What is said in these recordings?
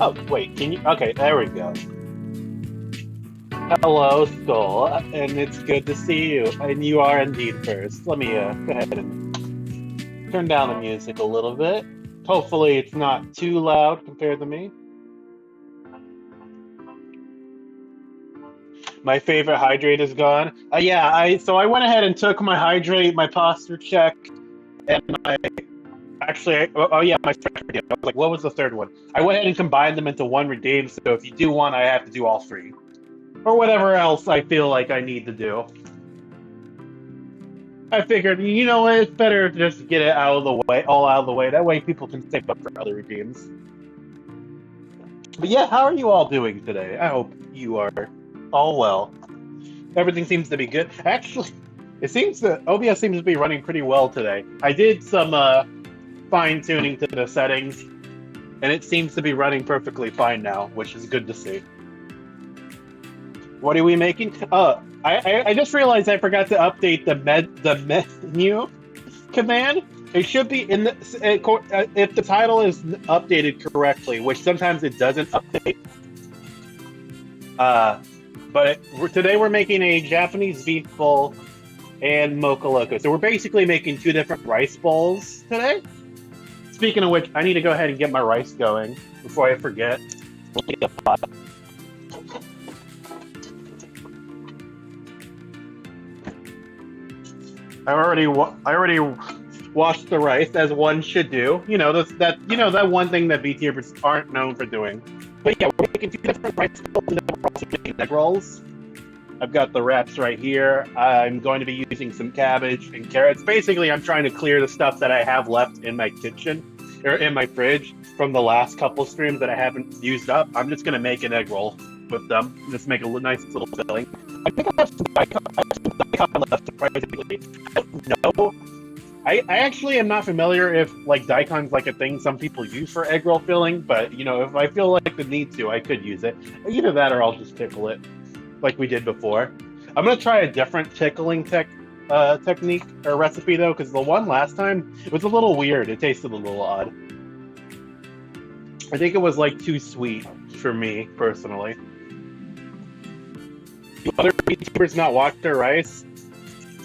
Oh, wait, can you? Okay, there we go. Hello, Skull, and it's good to see you. And you are indeed first. Let me go ahead and turn down the music a little bit. Hopefully, it's not too loud compared to me. My favorite hydrate is gone. Yeah, I went ahead and took my hydrate, my posture check, and my yeah, my second redeem. I was like, what was the third one? I went ahead and combined them into one redeem. So if you do one, I have to do all three, or whatever else I feel like I need to do. I figured, you know what, it's better to just get it out of the way, all out of the way. That way people can save up for other redeems. But yeah, how are you all doing today? I hope you are all well. Everything seems to be good. Actually, it seems that OBS seems to be running pretty well today. I did some fine tuning to the settings, and it seems to be running perfectly fine now, which is good to see. What are we making? I just realized I forgot to update the menu command. It should be in the if the title is updated correctly, which sometimes it doesn't update. Today we're making a Japanese beef bowl and mocha loco. So we're basically making two different rice bowls today. Speaking of which, I need to go ahead and get my rice going before I forget. I already washed the rice as one should do. You know that one thing that B tiers aren't known for doing. But yeah, we're making two different rice bowls and then we're also making egg rolls. I've got the wraps right here. I'm going to be using some cabbage and carrots. Basically, I'm trying to clear the stuff that I have left in my kitchen or in my fridge from the last couple streams that I haven't used up. I'm just going to make an egg roll with them. Just make a nice little filling. I think I have some daikon left, surprisingly. I don't know. I actually am not familiar if like daikon's like a thing some people use for egg roll filling, but if I feel like the need to, I could use it. Either that or I'll just pickle it like we did before. I'm gonna try a different tickling technique or recipe though, because the one last time it was a little weird. It tasted a little odd. I think it was like too sweet for me personally. Do other YouTubers not watch their rice?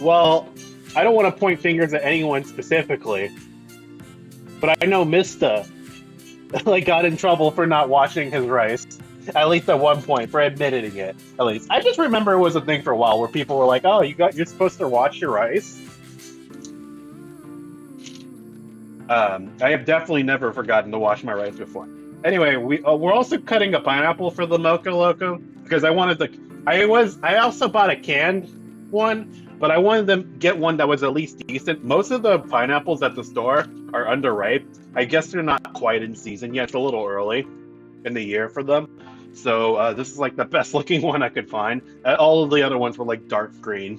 Well, I don't want to point fingers at anyone specifically, but I know Mista like got in trouble for not washing his rice. At least at one point, for admitting it. At least I just remember it was a thing for a while where people were like, "Oh, you're supposed to wash your rice." I have definitely never forgotten to wash my rice before. Anyway, we're also cutting a pineapple for the Mocha Loco because I wanted to. I also bought a canned one, but I wanted to get one that was at least decent. Most of the pineapples at the store are underripe. I guess they're not quite in season yet. It's a little early in the year for them. So this is like the best looking one I could find. All of the other ones were like dark green.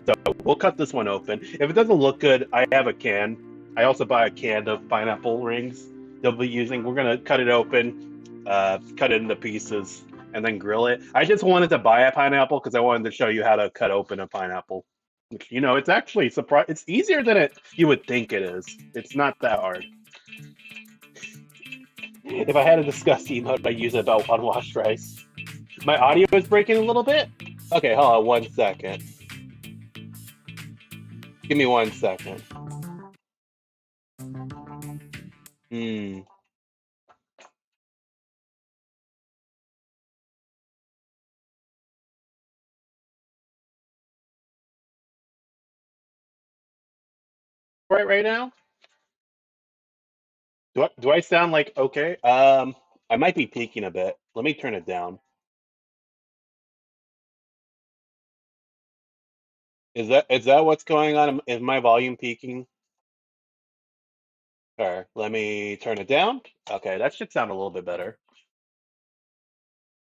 So we'll cut this one open. If it doesn't look good, I have a can. I also buy a can of pineapple rings they'll be using. We're going to cut it open, cut it into pieces, and then grill it. I just wanted to buy a pineapple because I wanted to show you how to cut open a pineapple. Which, it's actually it's easier than you would think it is. It's not that hard. If I had a disgust emote, I'd use it about unwashed rice. My audio is breaking a little bit? Okay, hold on 1 second. Give me 1 second. Right now? Do I sound like okay? I might be peaking a bit. Let me turn it down. Is that what's going on? Is my volume peaking? Or let me turn it down. Okay, that should sound a little bit better.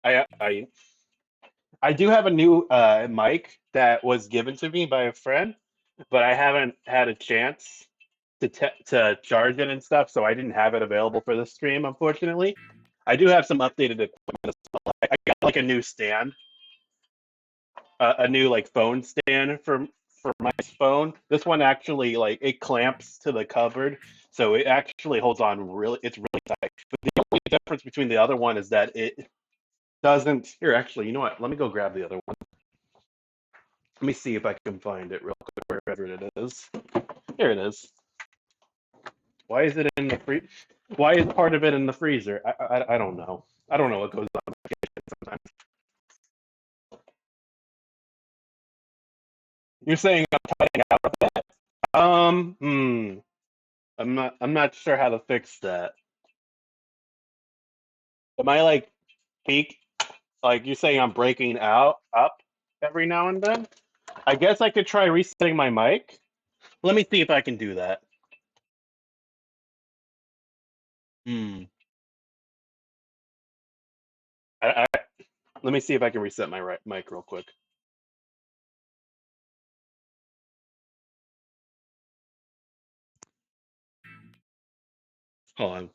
I do have a new mic that was given to me by a friend, but I haven't had a chance to charge it and stuff, so I didn't have it available for the stream, unfortunately. I do have some updated equipment as well. I got like a new stand, a new like phone stand for my phone. This one actually it clamps to the cupboard, so it actually holds on really. It's really tight. But the only difference between the other one is that it doesn't. Here, actually, you know what? Let me go grab the other one. Let me see if I can find it real quick, wherever it is. Here it is. Why is it in the free? Why is part of it in the freezer? I don't know. I don't know what goes on sometimes. You're saying I'm cutting out of it? I'm not sure how to fix that. Am I like peak? Like you're saying I'm breaking out up every now and then? I guess I could try resetting my mic. Let me see if I can do that. Hmm. I let me see if I can reset my mic real quick. Hold on.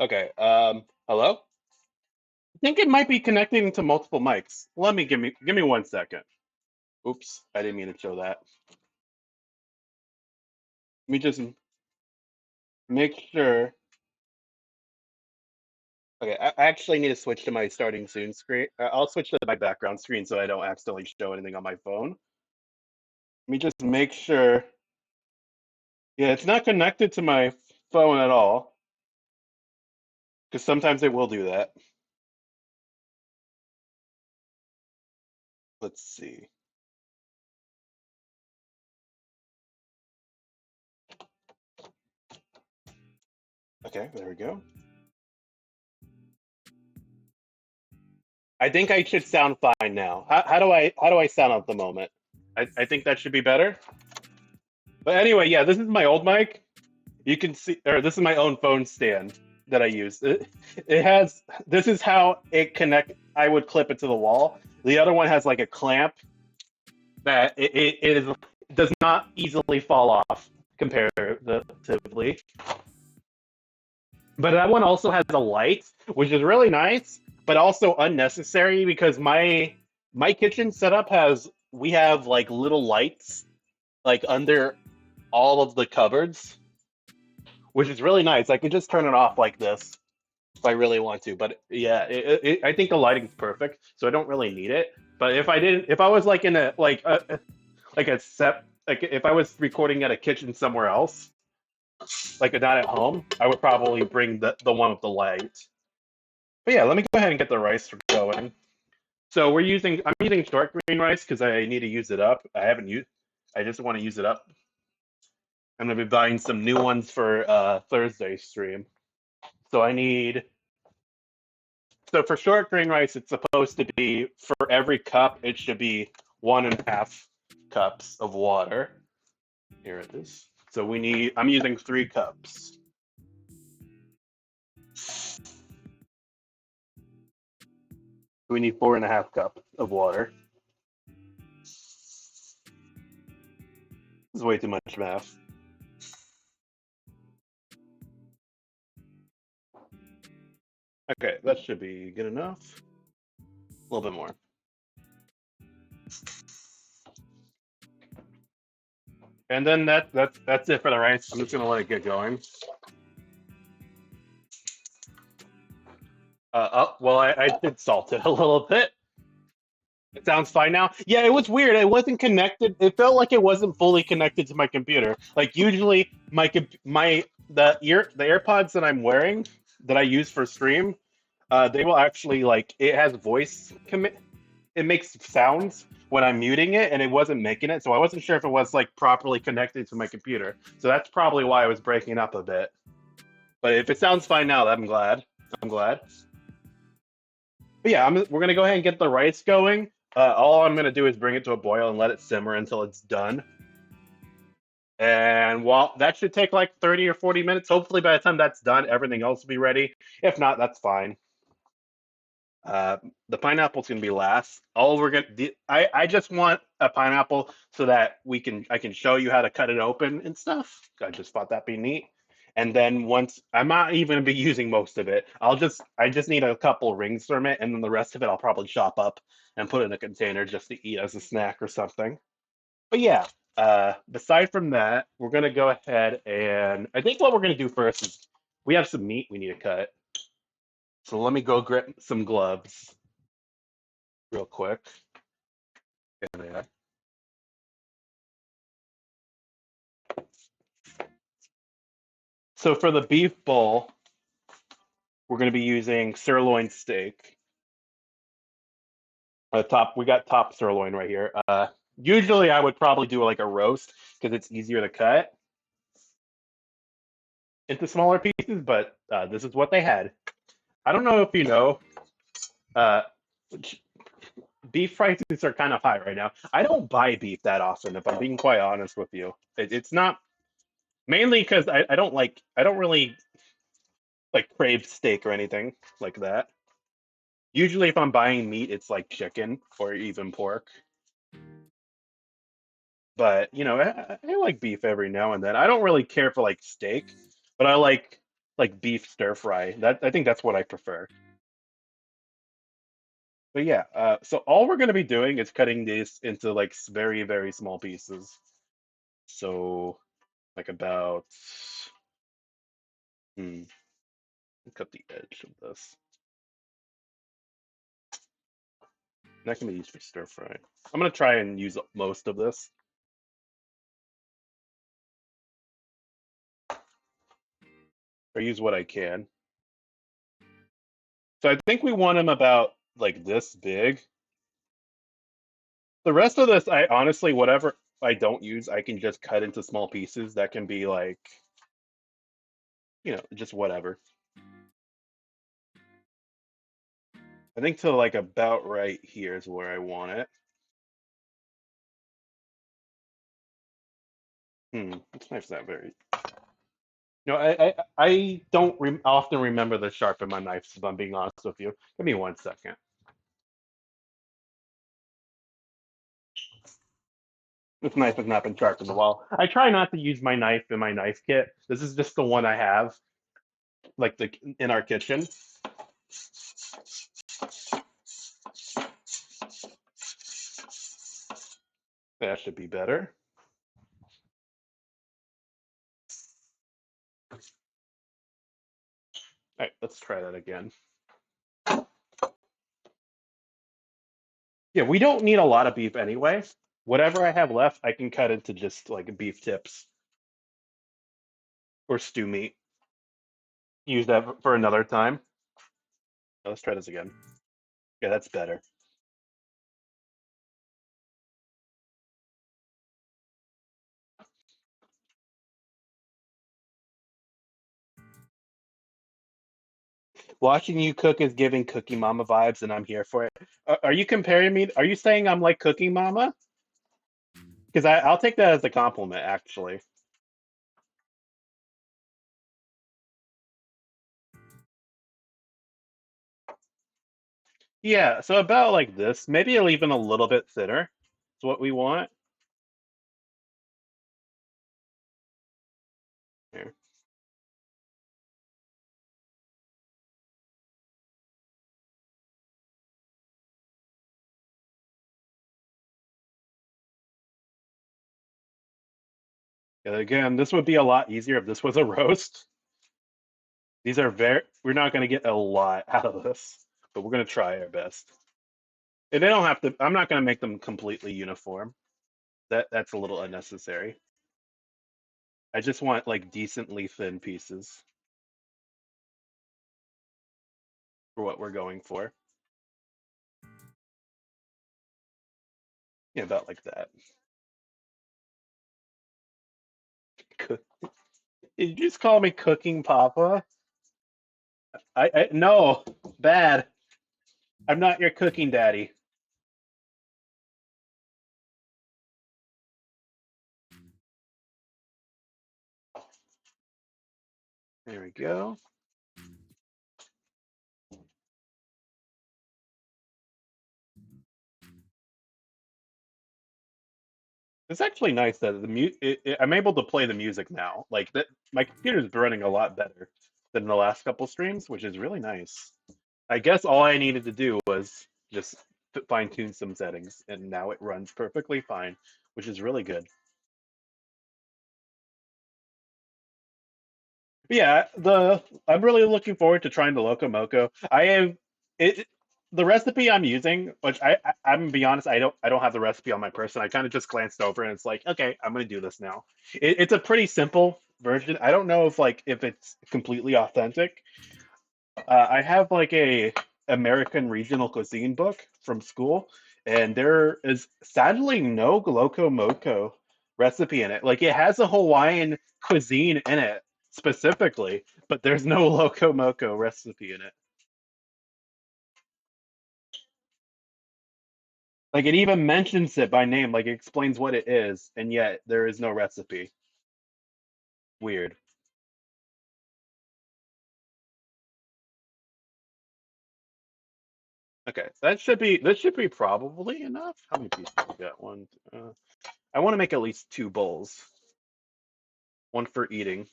Okay. Hello? I think it might be connecting to multiple mics. Give me 1 second. Oops, I didn't mean to show that. Let me just make sure. Okay, I actually need to switch to my starting soon screen. I'll switch to my background screen so I don't accidentally show anything on my phone. Let me just make sure. Yeah, it's not connected to my phone at all because sometimes it will do that. Let's see. Okay, there we go. I think I should sound fine now. How do I sound at the moment? I think that should be better. But anyway, yeah, this is my old mic. You can see, or this is my own phone stand that I use. It has. This is how it connect. I would clip it to the wall. The other one has like a clamp that does not easily fall off comparatively. But that one also has a light, which is really nice, but also unnecessary because my kitchen setup has we have like little lights like under all of the cupboards, which is really nice. I could just turn it off like this if I really want to. But yeah, I think the lighting's perfect, so I don't really need it. But if I was like in a like a set, like if I was recording at a kitchen somewhere else, like not at home, I would probably bring the one with the light. But yeah, let me go ahead and get the rice going. So I'm using short grain rice because I need to use it up. I just want to use it up. I'm gonna be buying some new ones for Thursday stream. So I need so for short grain rice, it's supposed to be for every cup, it should be 1.5 cups of water. Here it is. So I'm using 3 cups. We need 4.5 cups of water. This is way too much math. Okay, that should be good enough. A little bit more. And then that's it for the rice. I'm just gonna let it get going. Oh, well, I did salt it a little bit. It sounds fine now. Yeah, it was weird. It wasn't connected. It felt like it wasn't fully connected to my computer. Like usually, the AirPods that I'm wearing that I use for stream, they will actually like it has voice commit. It makes sounds when I'm muting it, and it wasn't making it. So I wasn't sure if it was like properly connected to my computer. So that's probably why I was breaking up a bit. But if it sounds fine now, I'm glad. I'm glad. But yeah, we're gonna go ahead and get the rice going. All I'm gonna do is bring it to a boil and let it simmer until it's done. And while that should take like 30 or 40 minutes, hopefully by the time that's done, everything else will be ready. If not, that's fine. The pineapple's gonna be last. All we're gonna, I just want a pineapple so that I can show you how to cut it open and stuff. I just thought that'd be neat. And then once I'm not even gonna be using most of it, I just need a couple rings from it, and then the rest of it I'll probably chop up and put in a container just to eat as a snack or something. But yeah, beside from that, we're gonna go ahead and I think what we're gonna do first is we have some meat we need to cut. So let me go grab some gloves real quick. Yeah. So for the beef bowl, we're gonna be using sirloin steak. We got top sirloin right here. Usually I would probably do like a roast because it's easier to cut into smaller pieces, but this is what they had. I don't know if you know, uh, beef prices are kind of high right now. I don't buy beef that often, if I'm being quite honest with you. It's not mainly because I don't really like crave steak or anything like that. Usually, if I'm buying meat, it's like chicken or even pork. But you know, I like beef every now and then. I don't really care for like steak, but I like beef stir fry. That I think that's what I prefer. But yeah, so all we're gonna be doing is cutting this into like very, very small pieces. So like about hmm, cut the edge of this. That can be used for stir fry. I'm gonna try and use most of this or use what I can. So I think we want them about like this big. The rest of this, I honestly, whatever I don't use, I can just cut into small pieces. That can be like, you know, just whatever. I think to like about right here is where I want it. This knife's not very. No, I don't often remember to sharpen my knives, if I'm being honest with you. Give me 1 second. This knife has not been sharpened in a while. I try not to use my knife in my knife kit. This is just the one I have, like the in our kitchen. That should be better. All right, let's try that again. Yeah, we don't need a lot of beef anyway. Whatever I have left, I can cut into just like beef tips or stew meat. Use that for another time. Let's try this again. Yeah, that's better. Watching you cook is giving Cookie Mama vibes, and I'm here for it. Are you comparing me? Are you saying I'm like Cookie Mama? Because I'll take that as a compliment, actually. Yeah, so about like this, maybe even a little bit thinner is what we want. Here. And again, this would be a lot easier if this was a roast. These are we're not going to get a lot out of this, but we're going to try our best. And they don't have to, I'm not going to make them completely uniform. That's a little unnecessary. I just want like decently thin pieces for what we're going for. Yeah, about like that. Did you just call me Cooking Papa? I no, bad. I'm not your cooking daddy. There we go. It's actually nice that I'm able to play the music now. Like that, my computer's running a lot better than the last couple streams, which is really nice. I guess all I needed to do was just fine tune some settings, and now it runs perfectly fine, which is really good. But yeah, the I'm really looking forward to trying the Loco Moco. I have it. The recipe I'm using, which I'm gonna be honest, I don't have the recipe on my person. I kind of just glanced over and it's like, okay, I'm gonna do this now. It's a pretty simple version. I don't know if it's completely authentic. I have like a American regional cuisine book from school, and there is sadly no Loco Moco recipe in it. Like it has a Hawaiian cuisine in it specifically, but there's no Loco Moco recipe in it. Like it even mentions it by name, like it explains what it is, and yet there is no recipe. Weird. Okay, that should be probably enough. How many pieces we got? One. I want to make at least two bowls. One for eating.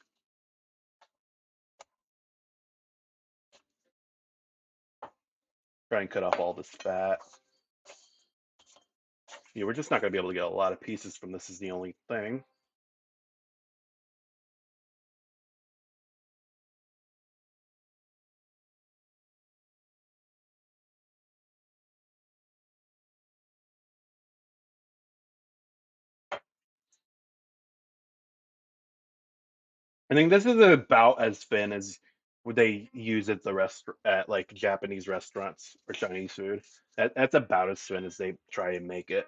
Try and cut off all this fat. Yeah, we're just not going to be able to get a lot of pieces from this is the only thing. I think this is about as thin as would they use at the at like Japanese restaurants or Chinese food. That's about as thin as they try and make it.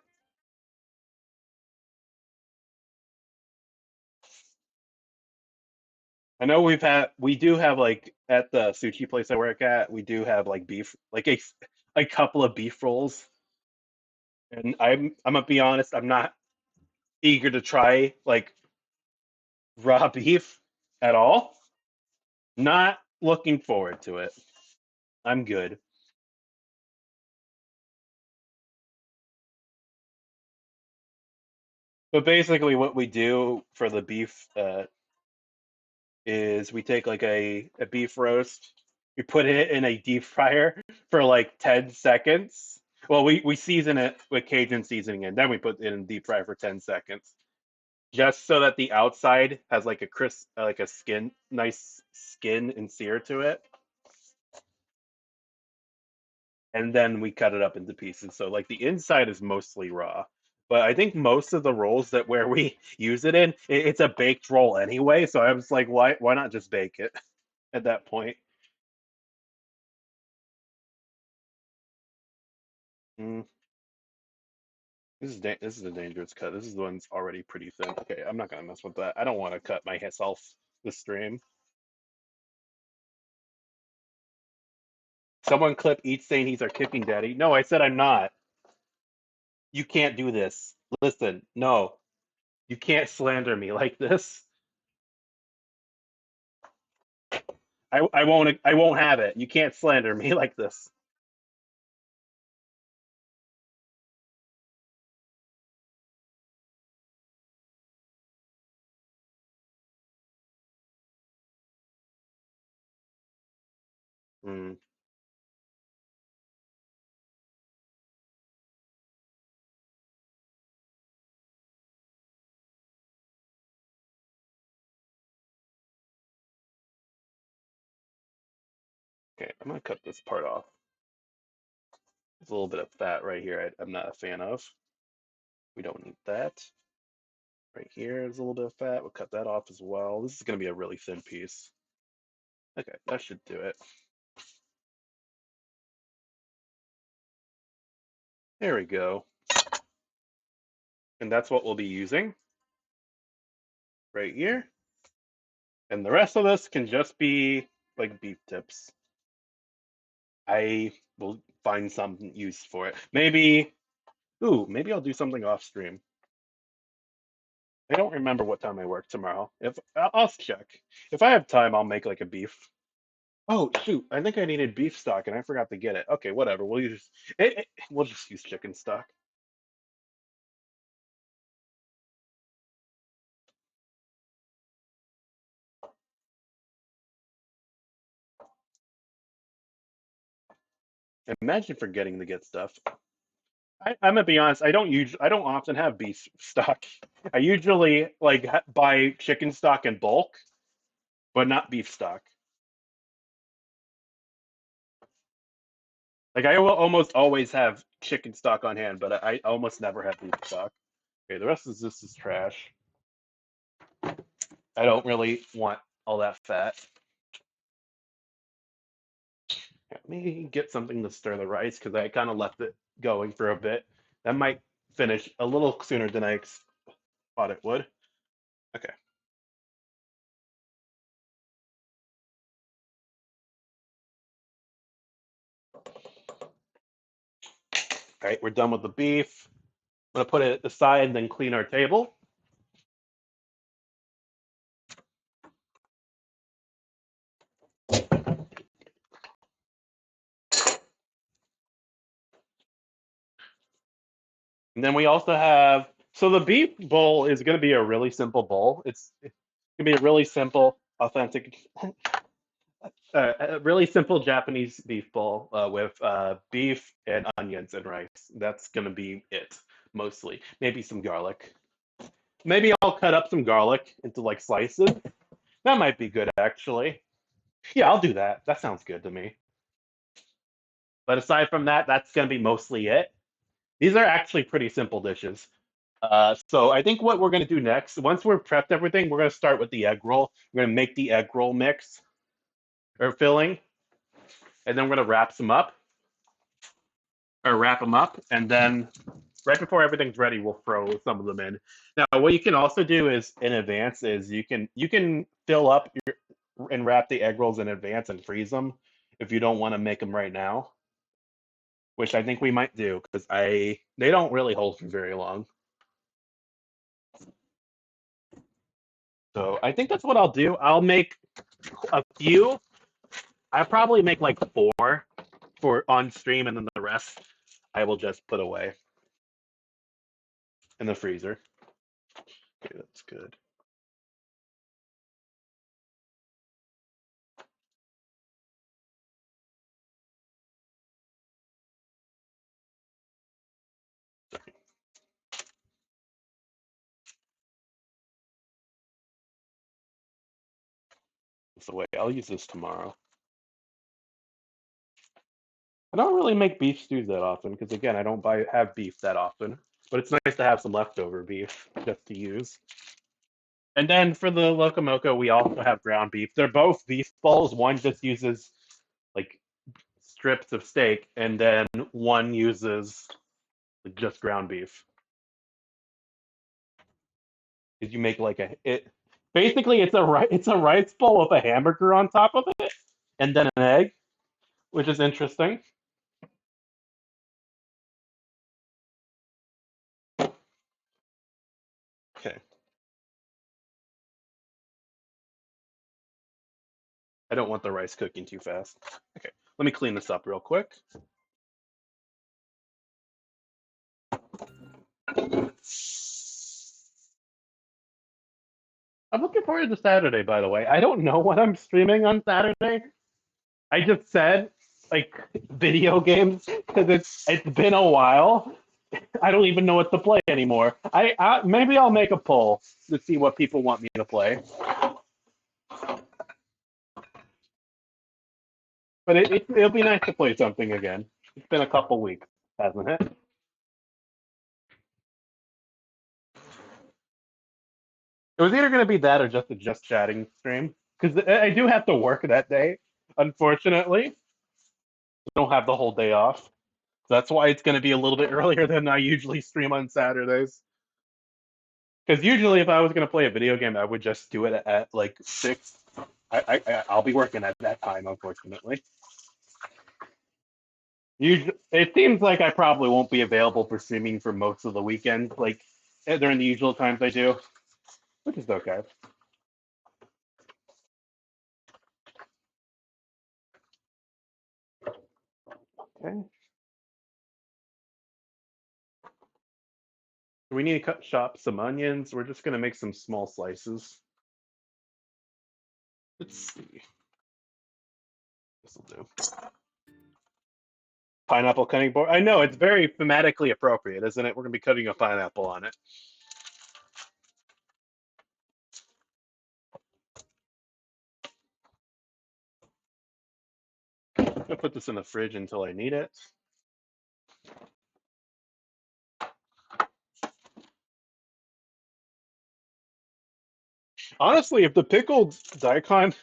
I know we do have like at the sushi place I work at, we do have like beef, like a couple of beef rolls. And I'm gonna be honest, I'm not eager to try like raw beef at all. Not looking forward to it. I'm good. But basically, what we do for the beef is we take like a beef roast, we put it in a deep fryer for like 10 seconds. Well, we season it with Cajun seasoning and then we put it in deep fry for 10 seconds. Just so that the outside has like a crisp, like a nice skin and sear to it. And then we cut it up into pieces. So like the inside is mostly raw. But I think most of the rolls that where we use it in, it's a baked roll anyway. So I was like, why not just bake it at that point? Mm, this is a dangerous cut. This is the one's already pretty thin. Okay, I'm not gonna mess with that. I don't want to cut myself this stream. Someone clip each saying he's our kicking daddy. No, I said I'm not. You can't do this. Listen, no, you can't slander me like this. I won't have it. You can't slander me like this. Mm, okay, I'm gonna cut this part off. There's a little bit of fat right here. I'm not a fan of. We don't need that. Right here is a little bit of fat. We'll cut that off as well. This is gonna be a really thin piece. Okay, that should do it. There we go. And that's what we'll be using right here. And the rest of this can just be like beef tips. I will find some use for it. Maybe I'll do something off stream. I don't remember what time I work tomorrow. If I'll check. If I have time, I'll make like a beef. Oh shoot! I think I needed beef stock and I forgot to get it. Okay, whatever. We'll just use chicken stock. Imagine forgetting to get stuff. I'm gonna be honest. I don't often have beef stock. I usually like buy chicken stock in bulk, but not beef stock. Like I will almost always have chicken stock on hand, but I almost never have beef stock. Okay, the rest of this is trash. I don't really want all that fat. Let me get something to stir the rice because I kind of left it going for a bit. That might finish a little sooner than I thought it would. Okay. All right, we're done with the beef. I'm gonna put it aside and then clean our table. And then we also have, so the beef bowl is going to be a really simple bowl. It's going to be a really simple, authentic, a really simple Japanese beef bowl with beef and onions and rice. That's going to be it, mostly. Maybe some garlic. Maybe I'll cut up some garlic into like slices. That might be good, actually. Yeah, I'll do that. That sounds good to me. But aside from that, that's going to be mostly it. These are actually pretty simple dishes. So I think what we're going to do next, once we're prepped everything, we're going to start with the egg roll. We're going to make the egg roll mix or filling, and then we're going to wrap them up, and then right before everything's ready, we'll throw some of them in. Now, what you can also do is in advance is you can fill up and wrap the egg rolls in advance and freeze them if you don't want to make them right now, which I think we might do because I they don't really hold for very long. So I think that's what I'll do. I'll make a few. I probably make like four for on stream, and then the rest I will just put away in the freezer. Okay, that's good. That's the way I'll use this tomorrow. I don't really make beef stews that often because again, I don't have beef that often. But it's nice to have some leftover beef just to use. And then for the Loco Moco, we also have ground beef. They're both beef balls. One just uses like strips of steak, and then one uses just ground beef. Did you make like a it? Basically, it's a rice bowl with a hamburger on top of it, and then an egg, which is interesting. Okay, I don't want the rice cooking too fast. Okay, let me clean this up real quick. I'm looking forward to Saturday, by the way. I don't know what I'm streaming on Saturday. I just said like video games because it's been a while. I don't even know what to play anymore. Maybe I'll make a poll to see what people want me to play. But it'll be nice to play something again. It's been a couple weeks, hasn't it? It was either going to be that or just a just chatting stream because I do have to work that day. Unfortunately, I don't have the whole day off. So that's why it's going to be a little bit earlier than I usually stream on Saturdays. Because usually, if I was going to play a video game, I would just do it at like 6. I'll be working at that time, unfortunately. It seems like I probably won't be available for streaming for most of the weekend, like during the usual times I do, which is okay. Okay. We need to chop some onions. We're just gonna make some small slices. Let's see. This will do. Pineapple cutting board. I know it's very thematically appropriate, isn't it? We're gonna be cutting a pineapple on it. I'm gonna put this in the fridge until I need it. Honestly, if the pickled daikon,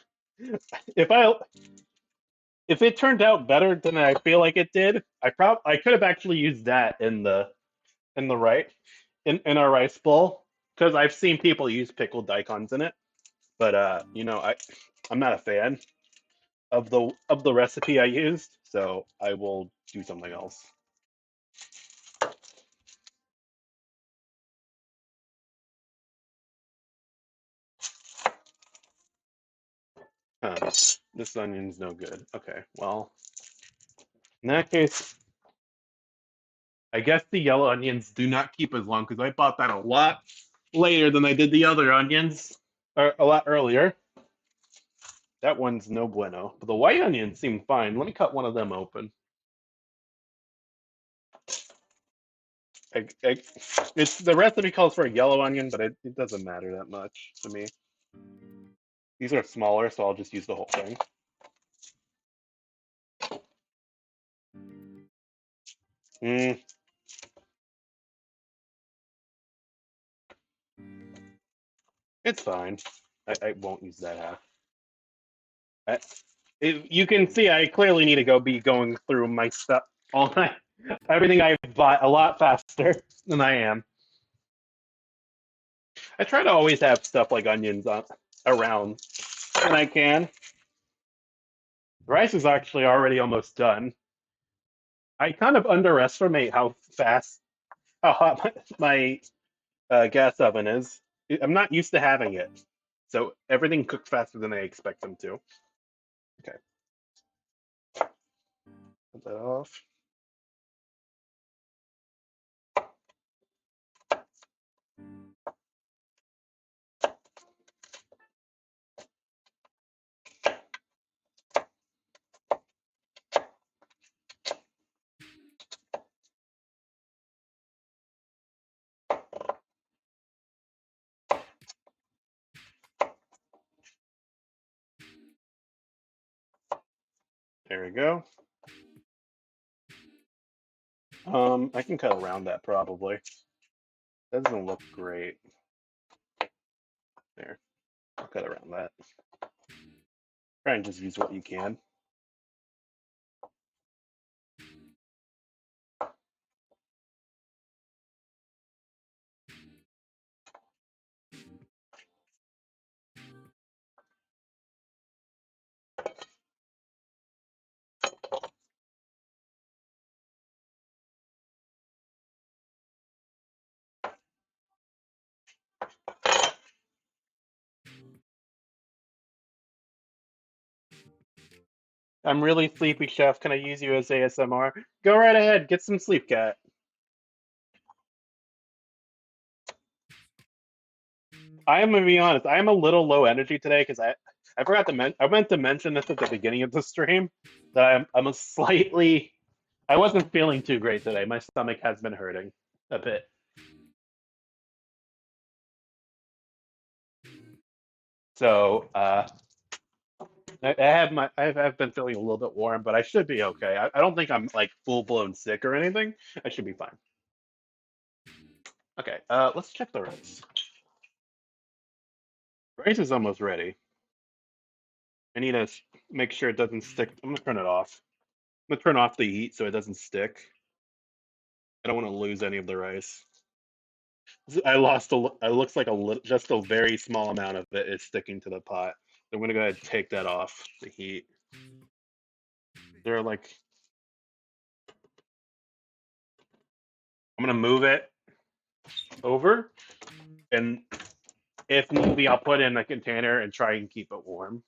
if I if it turned out better than I feel like it did, I could have actually used that in the right in our rice bowl because I've seen people use pickled daikons in it, but I'm not a fan of the recipe I used, so I will do something else. Huh. This onion's no good. Okay, well, in that case, I guess the yellow onions do not keep as long because I bought that a lot later than I did the other onions, or a lot earlier. That one's no bueno. But the white onions seem fine. Let me cut one of them open. It's the recipe calls for a yellow onion, but it doesn't matter that much to me. These are smaller, so I'll just use the whole thing. Mm, it's fine. I won't use that half. I, you can see I clearly need to be going through my stuff all night. Everything I bought a lot faster than I am. I try to always have stuff like onions around when I can. The rice is actually already almost done. I kind of underestimate how fast, how hot my gas oven is. I'm not used to having it, so everything cooks faster than I expect them to. Okay, put that off. There we go. I can cut around that probably. That doesn't look great. There, I'll cut around that. Try and just use what you can. I'm really sleepy, chef. Can I use you as ASMR? Go right ahead. Get some sleep, cat. I am gonna be honest. I am a little low energy today because I forgot to I meant to mention this at the beginning of the stream that I'm a slightly I wasn't feeling too great today. My stomach has been hurting a bit. So I've been feeling a little bit warm, but I should be okay. I don't think I'm like full blown sick or anything. I should be fine. Okay, let's check the rice. Rice is almost ready. I need to make sure it doesn't stick. I'm gonna turn it off. I'm gonna turn off the heat so it doesn't stick. I don't want to lose any of the rice. I lost a. It looks like just a very small amount of it is sticking to the pot. I'm gonna go ahead and take that off the heat. They're like, I'm gonna move it over, and if need be, I'll put it in a container and try and keep it warm.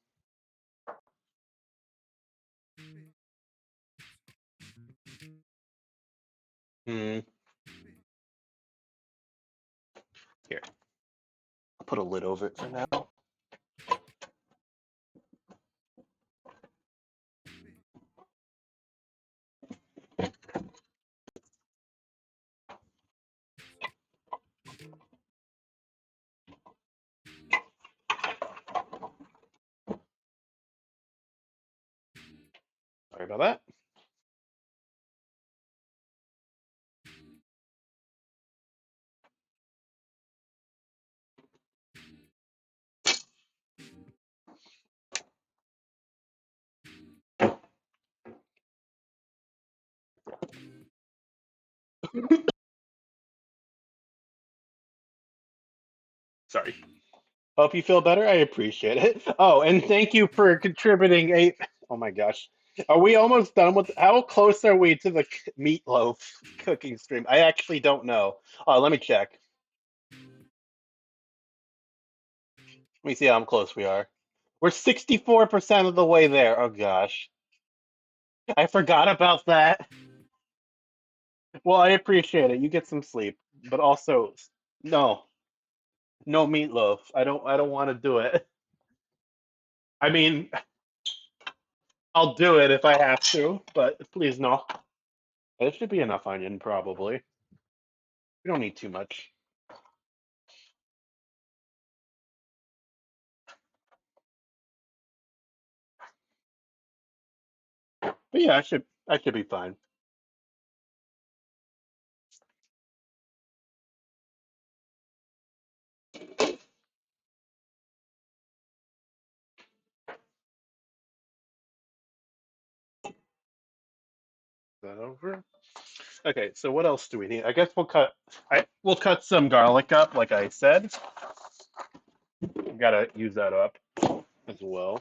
Hmm. Here, I'll put a lid over it for now. Sorry about that. Sorry. Hope you feel better. I appreciate it. Oh, and thank you for contributing a. Oh my gosh. Are we almost done with? How close are we to the meatloaf cooking stream? I actually don't know. Let me check. Let me see how close we are. We're 64% of the way there. Oh gosh. I forgot about that. Well, I appreciate it. You get some sleep, but also no, no meatloaf. I don't want to do it. I mean, I'll do it if I have to, but please no. It should be enough onion, probably. We don't need too much. But yeah, I should be fine. Is that over? Okay, so what else do we need? I guess we'll cut some garlic up, like I said. Gotta use that up as well.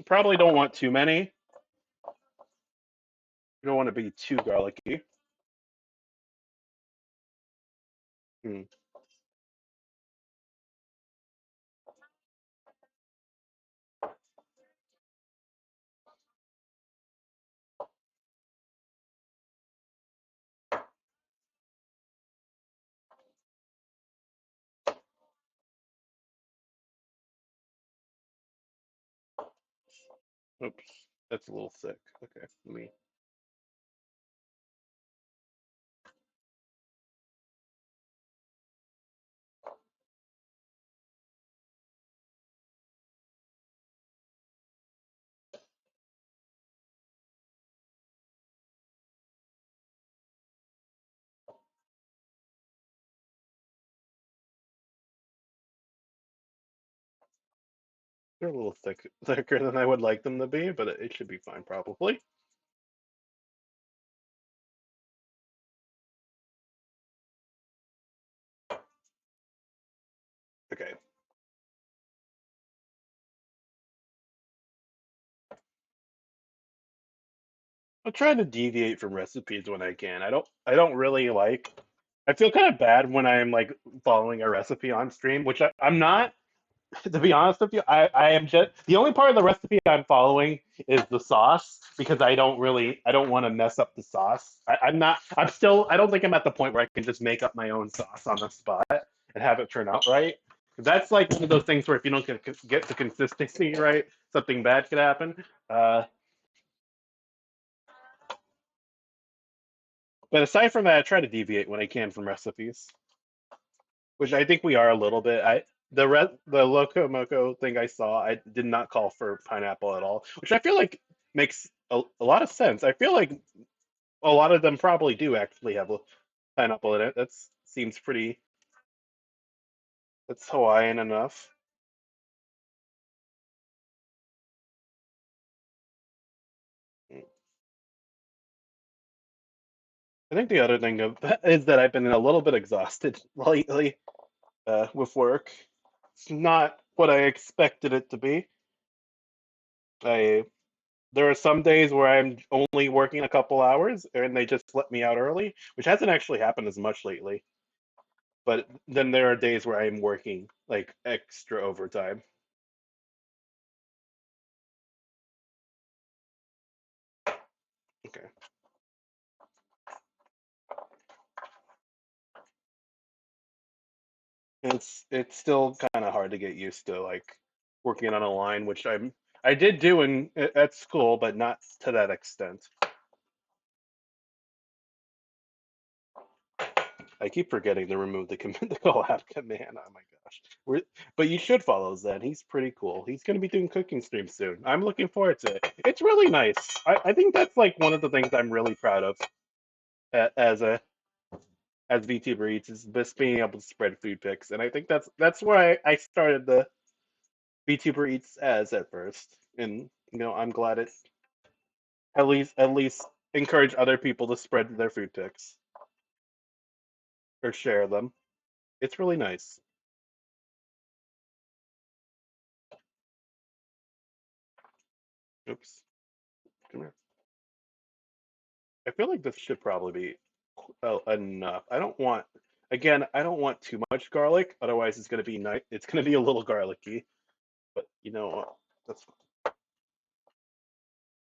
Probably don't want too many. You don't want to be too garlicky. Hmm. Oops, that's a little thick. Okay, let me. They're a little thicker than I would like them to be, but it should be fine, probably. Okay. I try to deviate from recipes when I can. I don't really like. I feel kind of bad when I'm like following a recipe on stream, which I'm not. To be honest with you, I am just the only part of the recipe I'm following is the sauce because I don't want to mess up the sauce. I'm not I'm still I don't think I'm at the point where I can just make up my own sauce on the spot and have it turn out right. That's like one of those things where if you don't get the consistency right, something bad could happen. Uh, but aside from that, I try to deviate when I can from recipes, which I think we are a little bit. The Loco Moco thing I saw, I did not call for pineapple at all, which I feel like makes a lot of sense. I feel like a lot of them probably do actually have pineapple in it. That seems pretty. That's Hawaiian enough. I think the other thing is that I've been a little bit exhausted lately with work. It's not what I expected it to be. I There are some days where I'm only working a couple hours and they just let me out early, which hasn't actually happened as much lately. But then there are days where I'm working like extra overtime. Okay. It's still kind of hard to get used to like working on a line, which I did do at school, but not to that extent. I keep forgetting to remove the the collab command. Oh my gosh. But you should follow Zen. He's pretty cool. He's going to be doing cooking streams soon. I'm looking forward to it. It's really nice. I think that's like one of the things I'm really proud of as a as VTuber Eats is just being able to spread food pics. And I think that's where I started the VTuber Eats as at first. And I'm glad it at least encourage other people to spread their food pics or share them. It's really nice. Oops. Come here. I feel like this should probably be enough. I don't want too much garlic. Otherwise, it's gonna be nice. It's gonna be a little garlicky. But that's.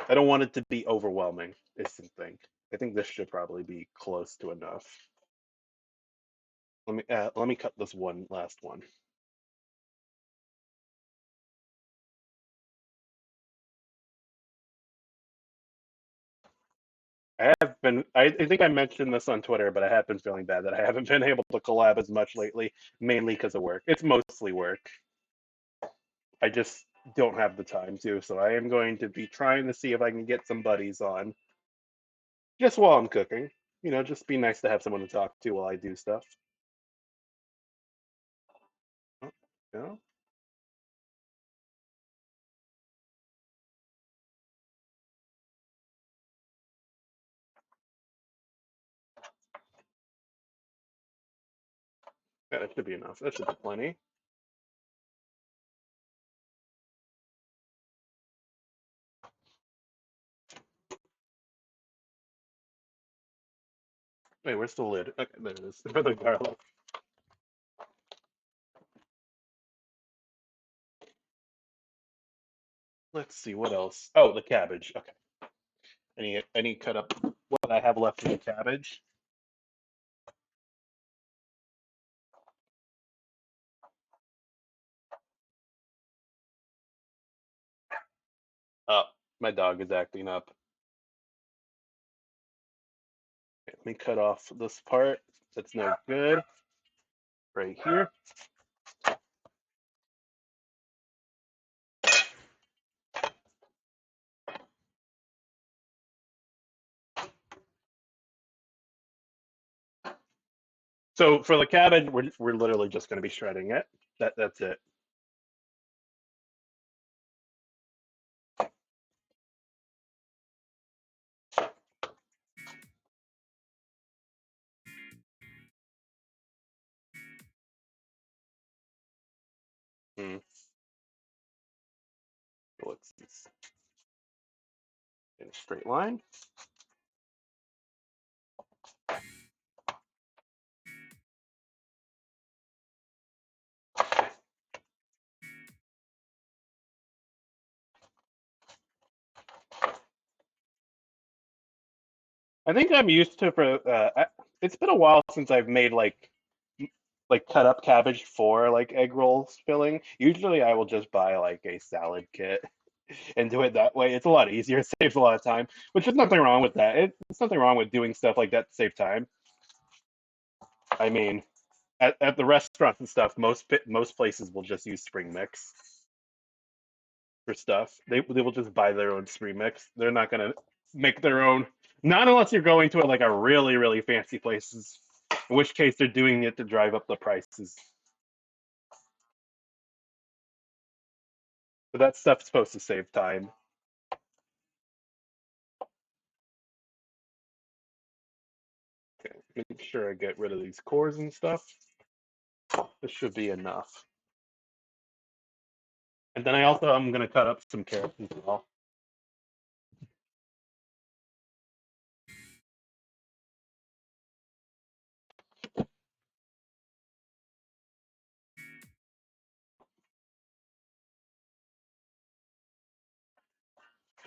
I don't want it to be overwhelming. Is the thing. I think this should probably be close to enough. Let me cut this one last one. I think I mentioned this on Twitter, but I have been feeling bad that I haven't been able to collab as much lately, mainly because of work. It's mostly work. I just don't have the time to, so I am going to be trying to see if I can get some buddies on just while I'm cooking. Just be nice to have someone to talk to while I do stuff. Oh, you Yeah, that should be enough. That should be plenty. Wait, where's the lid? Okay, there it is. For the garlic. Let's see what else. Oh, the cabbage. Okay. Any cut up what I have left of the cabbage. Oh, my dog is acting up. Okay, let me cut off this part. That's no good. Right here. So for the cabbage, we're literally just going to be shredding it. That's it. Hmm. Let's see. In a straight line. I think I'm used to it's been a while since I've made like cut up cabbage for like egg rolls filling. Usually I will just buy like a salad kit and do it that way. It's a lot easier, it saves a lot of time, which there's nothing wrong with that. It's nothing wrong with doing stuff like that to save time. I mean, at the restaurants and stuff, most places will just use spring mix for stuff. They will just buy their own spring mix. They're not gonna make their own. Not unless you're going to like a really fancy places, in which case they're doing it to drive up the prices. But that stuff's supposed to save time. Okay, make sure I get rid of these cores and stuff. This should be enough. And then I'm gonna cut up some carrots as well.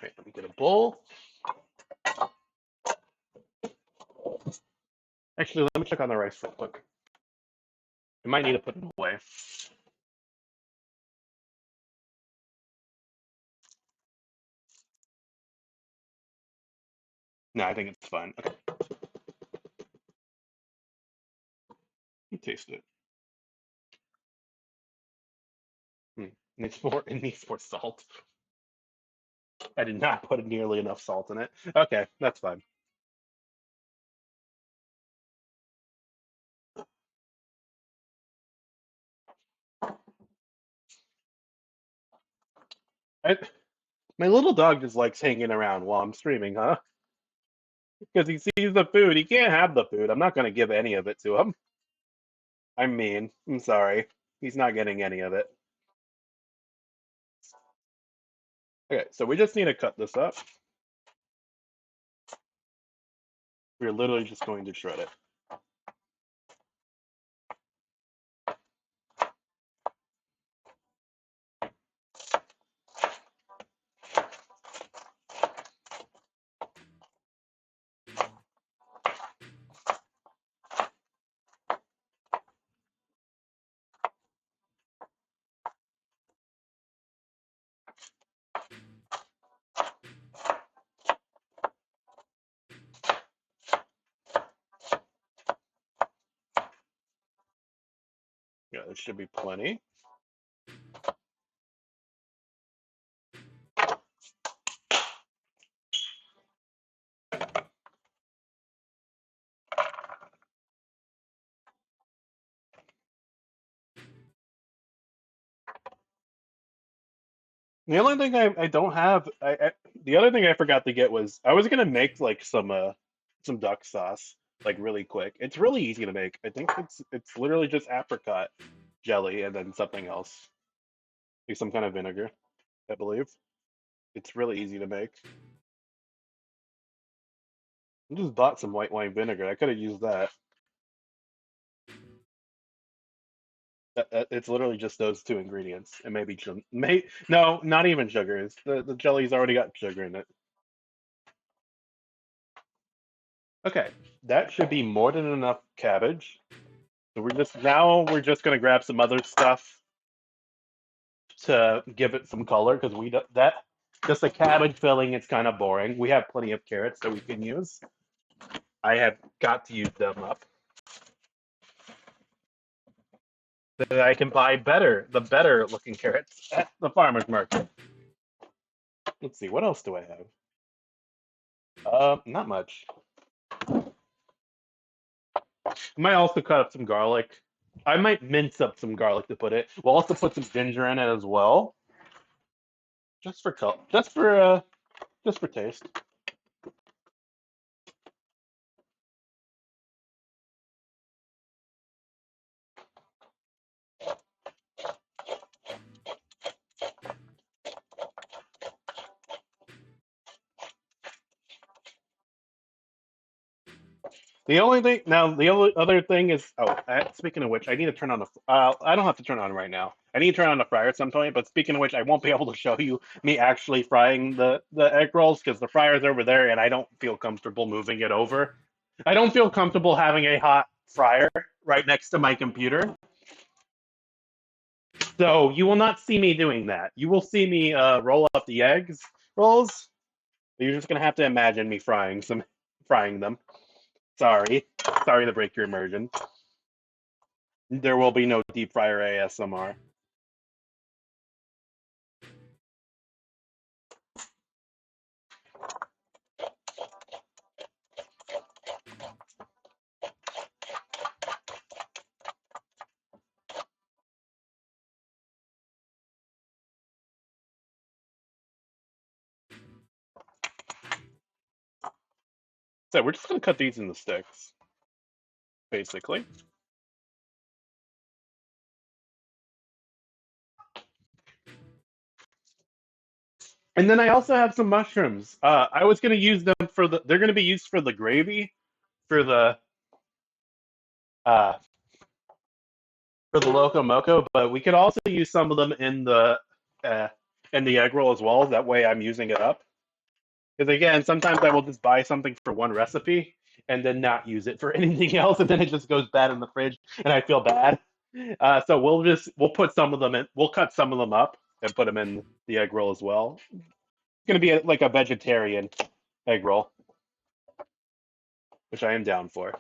Okay, let me get a bowl. Actually, let me check on the rice real quick. I might need to put it away. No, I think it's fine. Okay, you taste it. It needs more salt. I did not put nearly enough salt in it. Okay, that's fine. I, my little dog just likes hanging around while I'm streaming, huh? Because he sees the food. He can't have the food. I'm not going to give any of it to him. I'm mean. I'm sorry. He's not getting any of it. Okay, so we just need to cut this up. We're literally just going to shred it. Yeah, there should be plenty. The only thing I don't have, the other thing I forgot to get was I was gonna make like some duck sauce like really quick. It's really easy to make. I think it's literally just apricot jelly and then something else, like some kind of vinegar, I believe. It's really easy to make. I just bought some white wine vinegar. I could have used that. It's literally just those two ingredients and maybe no, not even sugar. The jelly's already got sugar in it. Okay, that should be more than enough cabbage. So we're just gonna grab some other stuff to give it some color because we do, that just a cabbage filling. It's kind of boring. We have plenty of carrots that we can use. I have got to use them up so that I can buy the better looking carrots at the farmer's market. Let's see, what else do I have? Not much. I might also cut up some garlic. I might mince up some garlic to put it. We'll also put some ginger in it as well, just for color, just for taste. The only other thing is, speaking of which, I need to turn on the. I don't have to turn it on right now. I need to turn on the fryer at some point. But speaking of which, I won't be able to show you me actually frying the egg rolls because the fryer's over there, and I don't feel comfortable moving it over. I don't feel comfortable having a hot fryer right next to my computer. So you will not see me doing that. You will see me roll up the eggs rolls. You're just gonna have to imagine me frying them. Sorry, sorry to break your immersion. There will be no deep fryer ASMR. So we're just gonna cut these into sticks, basically. And then I also have some mushrooms. I was gonna use them for the. They're gonna be used for the gravy for uh, the Loco Moco, but we could also use some of them uh, in the egg roll as well. That way, I'm using it up. Because again, sometimes I will just buy something for one recipe and then not use it for anything else, and then it just goes bad in the fridge, and I feel bad. So we'll put some of them in. We'll cut some of them up and put them in the egg roll as well. It's gonna be like a vegetarian egg roll, which I am down for.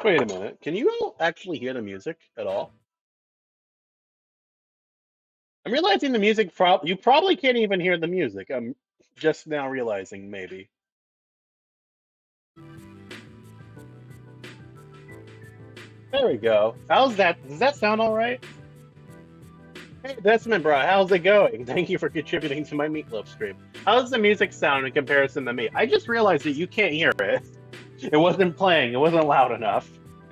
Wait a minute. Can you all actually hear the music at all? I'm realizing the music. You probably can't even hear the music. I'm just now realizing maybe. There we go. How's that? Does that sound all right? Hey, Desmond, bro, how's it going? Thank you for contributing to my meatloaf stream. How's the music sound in comparison to me? I just realized that you can't hear it. It wasn't playing. It wasn't loud enough.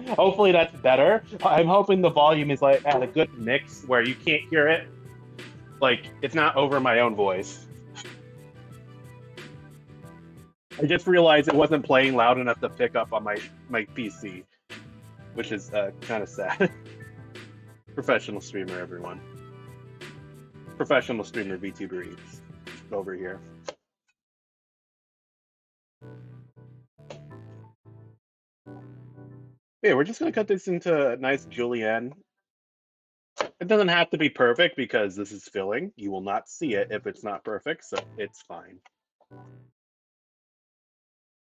Hopefully that's better. I'm hoping the volume is like at a good mix where you can't hear it. Like it's not over my own voice. I just realized it wasn't playing loud enough to pick up on my PC, which is kind of sad. Professional streamer, everyone. Professional streamer VTuber Eats over here. Yeah, we're just gonna cut this into a nice julienne. It doesn't have to be perfect because this is filling. You will not see it if it's not perfect, so it's fine.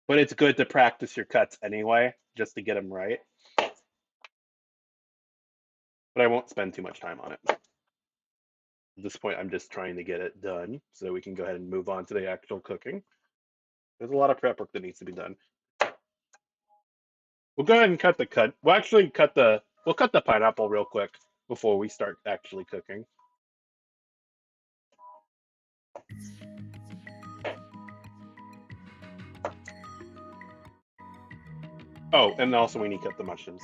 But it's good to practice your cuts anyway, just to get them right. But I won't spend too much time on it. At this point, I'm just trying to get it done so we can go ahead and move on to the actual cooking. There's a lot of prep work that needs to be done. We'll go ahead and cut the cut. We'll actually cut the pineapple real quick before we start actually cooking. Oh, and also we need to cut the mushrooms.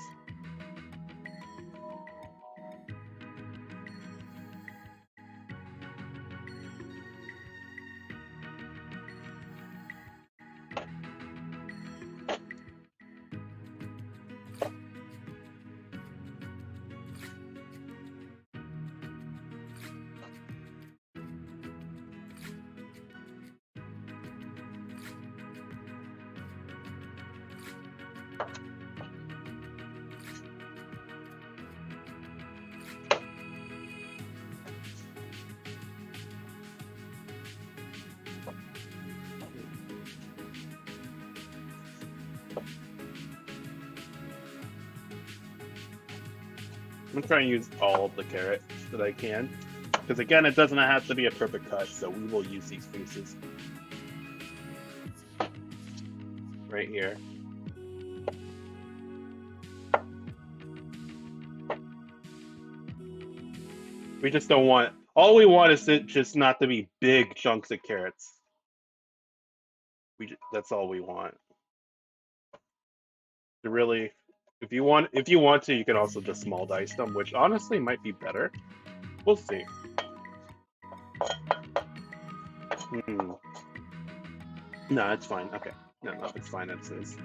I'm gonna try and use all of the carrots that I can. Because again, it doesn't have to be a perfect cut, so we will use these pieces. Right here. We just don't want, all we want is it just not to be big chunks of carrots. That's all we want. To really, if you want to, you can also just small dice them, which honestly might be better. We'll see. No, it's fine. Okay. No, it's fine as is.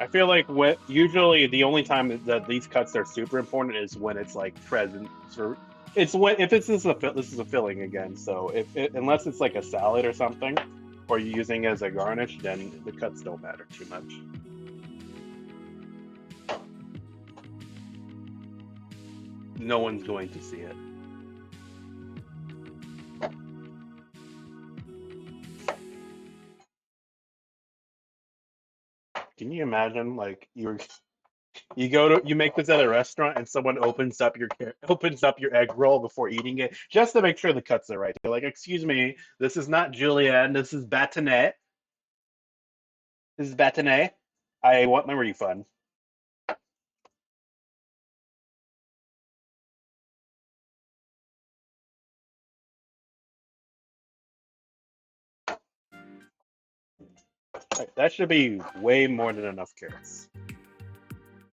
I feel like usually the only time that these cuts are super important is when it's like present. It's when if this is a filling again. So unless it's like a salad or something, or you're using it as a garnish, then the cuts don't matter too much. No one's going to see it. Can you imagine, like you make this at a restaurant and someone opens up your egg roll before eating it just to make sure the cuts are right. They're like, "Excuse me, this is not julienne. This is bâtonnet. This is bâtonnet. I want my refund." Right, that should be way more than enough carrots.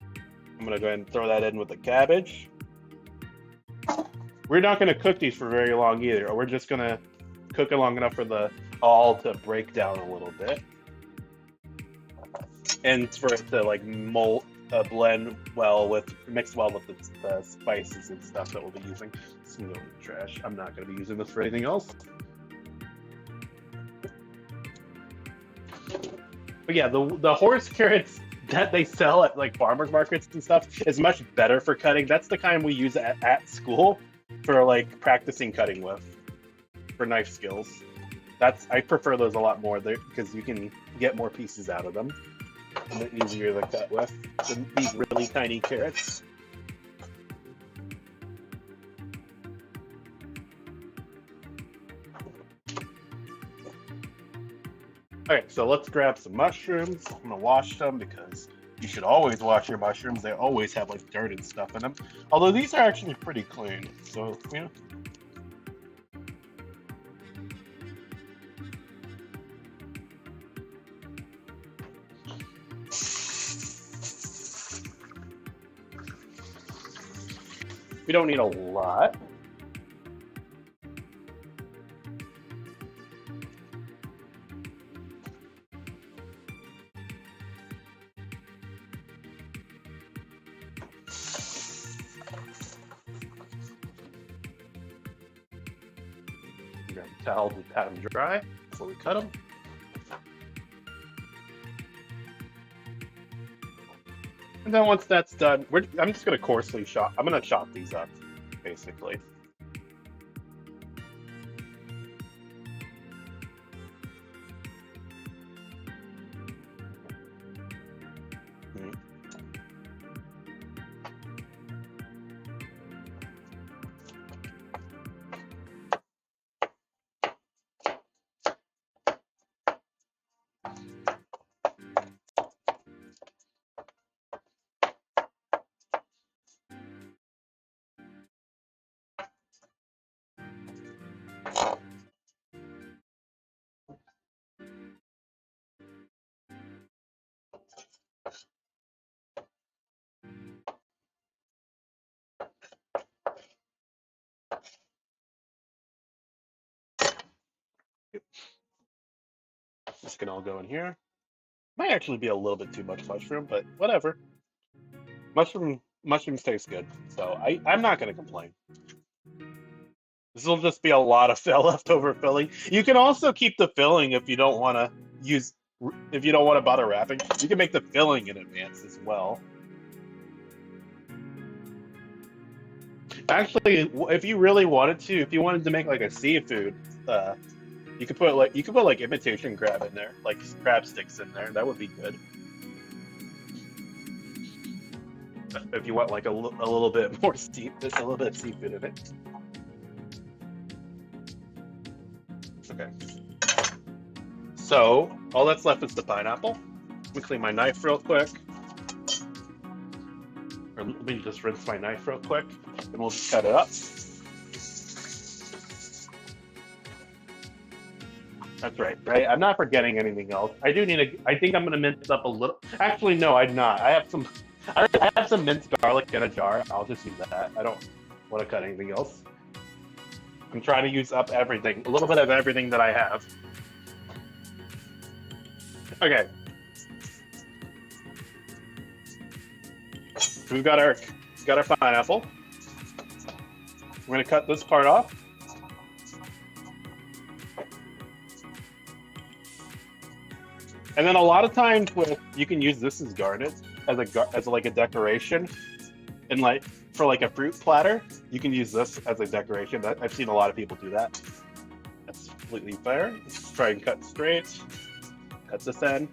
I'm gonna go ahead and throw that in with the cabbage. We're not gonna cook these for very long either. We're just gonna cook it long enough for the all to break down a little bit, and for it to like mold, blend well with, mix well with the spices and stuff that we'll be using. It's gonna go in the trash. I'm not gonna be using this for anything else. But yeah, the horse carrots that they sell at like farmers markets and stuff is much better for cutting. That's the kind we use at school for like practicing cutting with for knife skills. I prefer those a lot more there because you can get more pieces out of them and they're easier to cut with than these really tiny carrots. Okay, so let's grab some mushrooms. I'm gonna wash them because you should always wash your mushrooms. They always have like dirt and stuff in them. Although these are actually pretty clean, so yeah. We don't need a lot. Grab a towel to pat them dry before we cut them. And then once that's done, I'm just gonna coarsely chop. I'm gonna chop these up, basically. This can all go in here. Might actually be a little bit too much mushroom, but whatever. Mushrooms taste good, so I'm not gonna complain. This will just be a lot of leftover filling. You can also keep the filling if you don't want to use, if you don't want to bother wrapping. You can make the filling in advance as well. Actually, if you really wanted to, if you wanted to make like a seafood, you could put like imitation crab in there, like crab sticks in there. That would be good. If you want like a little bit more there's a little bit of seafood in it. Okay. So all that's left is the pineapple. Let me clean my knife real quick. Or let me just rinse my knife real quick, and we'll just cut it up. That's right, right? I'm not forgetting anything else. I think I'm gonna mince up a little. Actually, no, I'm not. I have some minced garlic in a jar. I'll just use that. I don't want to cut anything else. I'm trying to use up everything, a little bit of everything that I have. Okay. We've got our pineapple. We're gonna cut this part off. And then a lot of times you can use this as garnet, as like a decoration, and like for like a fruit platter, you can use this as a decoration. I've seen a lot of people do that. That's completely fair. Let's try and cut straight. Cut this end.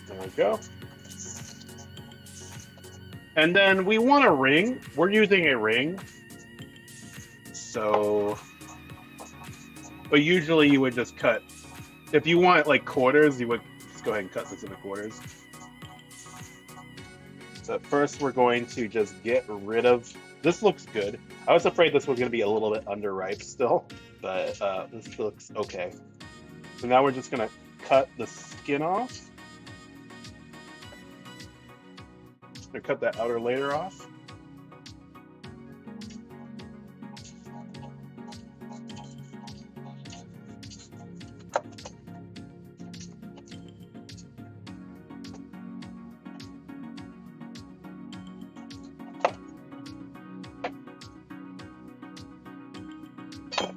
There we go. And then we want a ring. We're using a ring. So, but usually you would just cut. If you want like quarters, you would just go ahead and cut this into quarters. So first we're going to just get rid of, this looks good. I was afraid this was going to be a little bit underripe still, but this looks okay. So now we're just going to cut the skin off. I'm going to cut that outer layer off.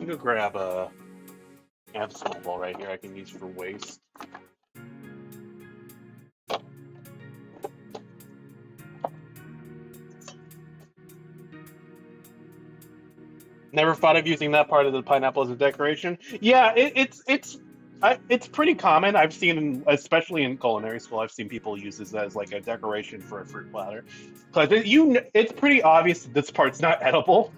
I'm gonna grab a. I have a small ball right here I can use for waste. Never thought of using that part of the pineapple as a decoration. Yeah, it's pretty common. I've seen, especially in culinary school, I've seen people use this as like a decoration for a fruit platter. Because it's pretty obvious that this part's not edible.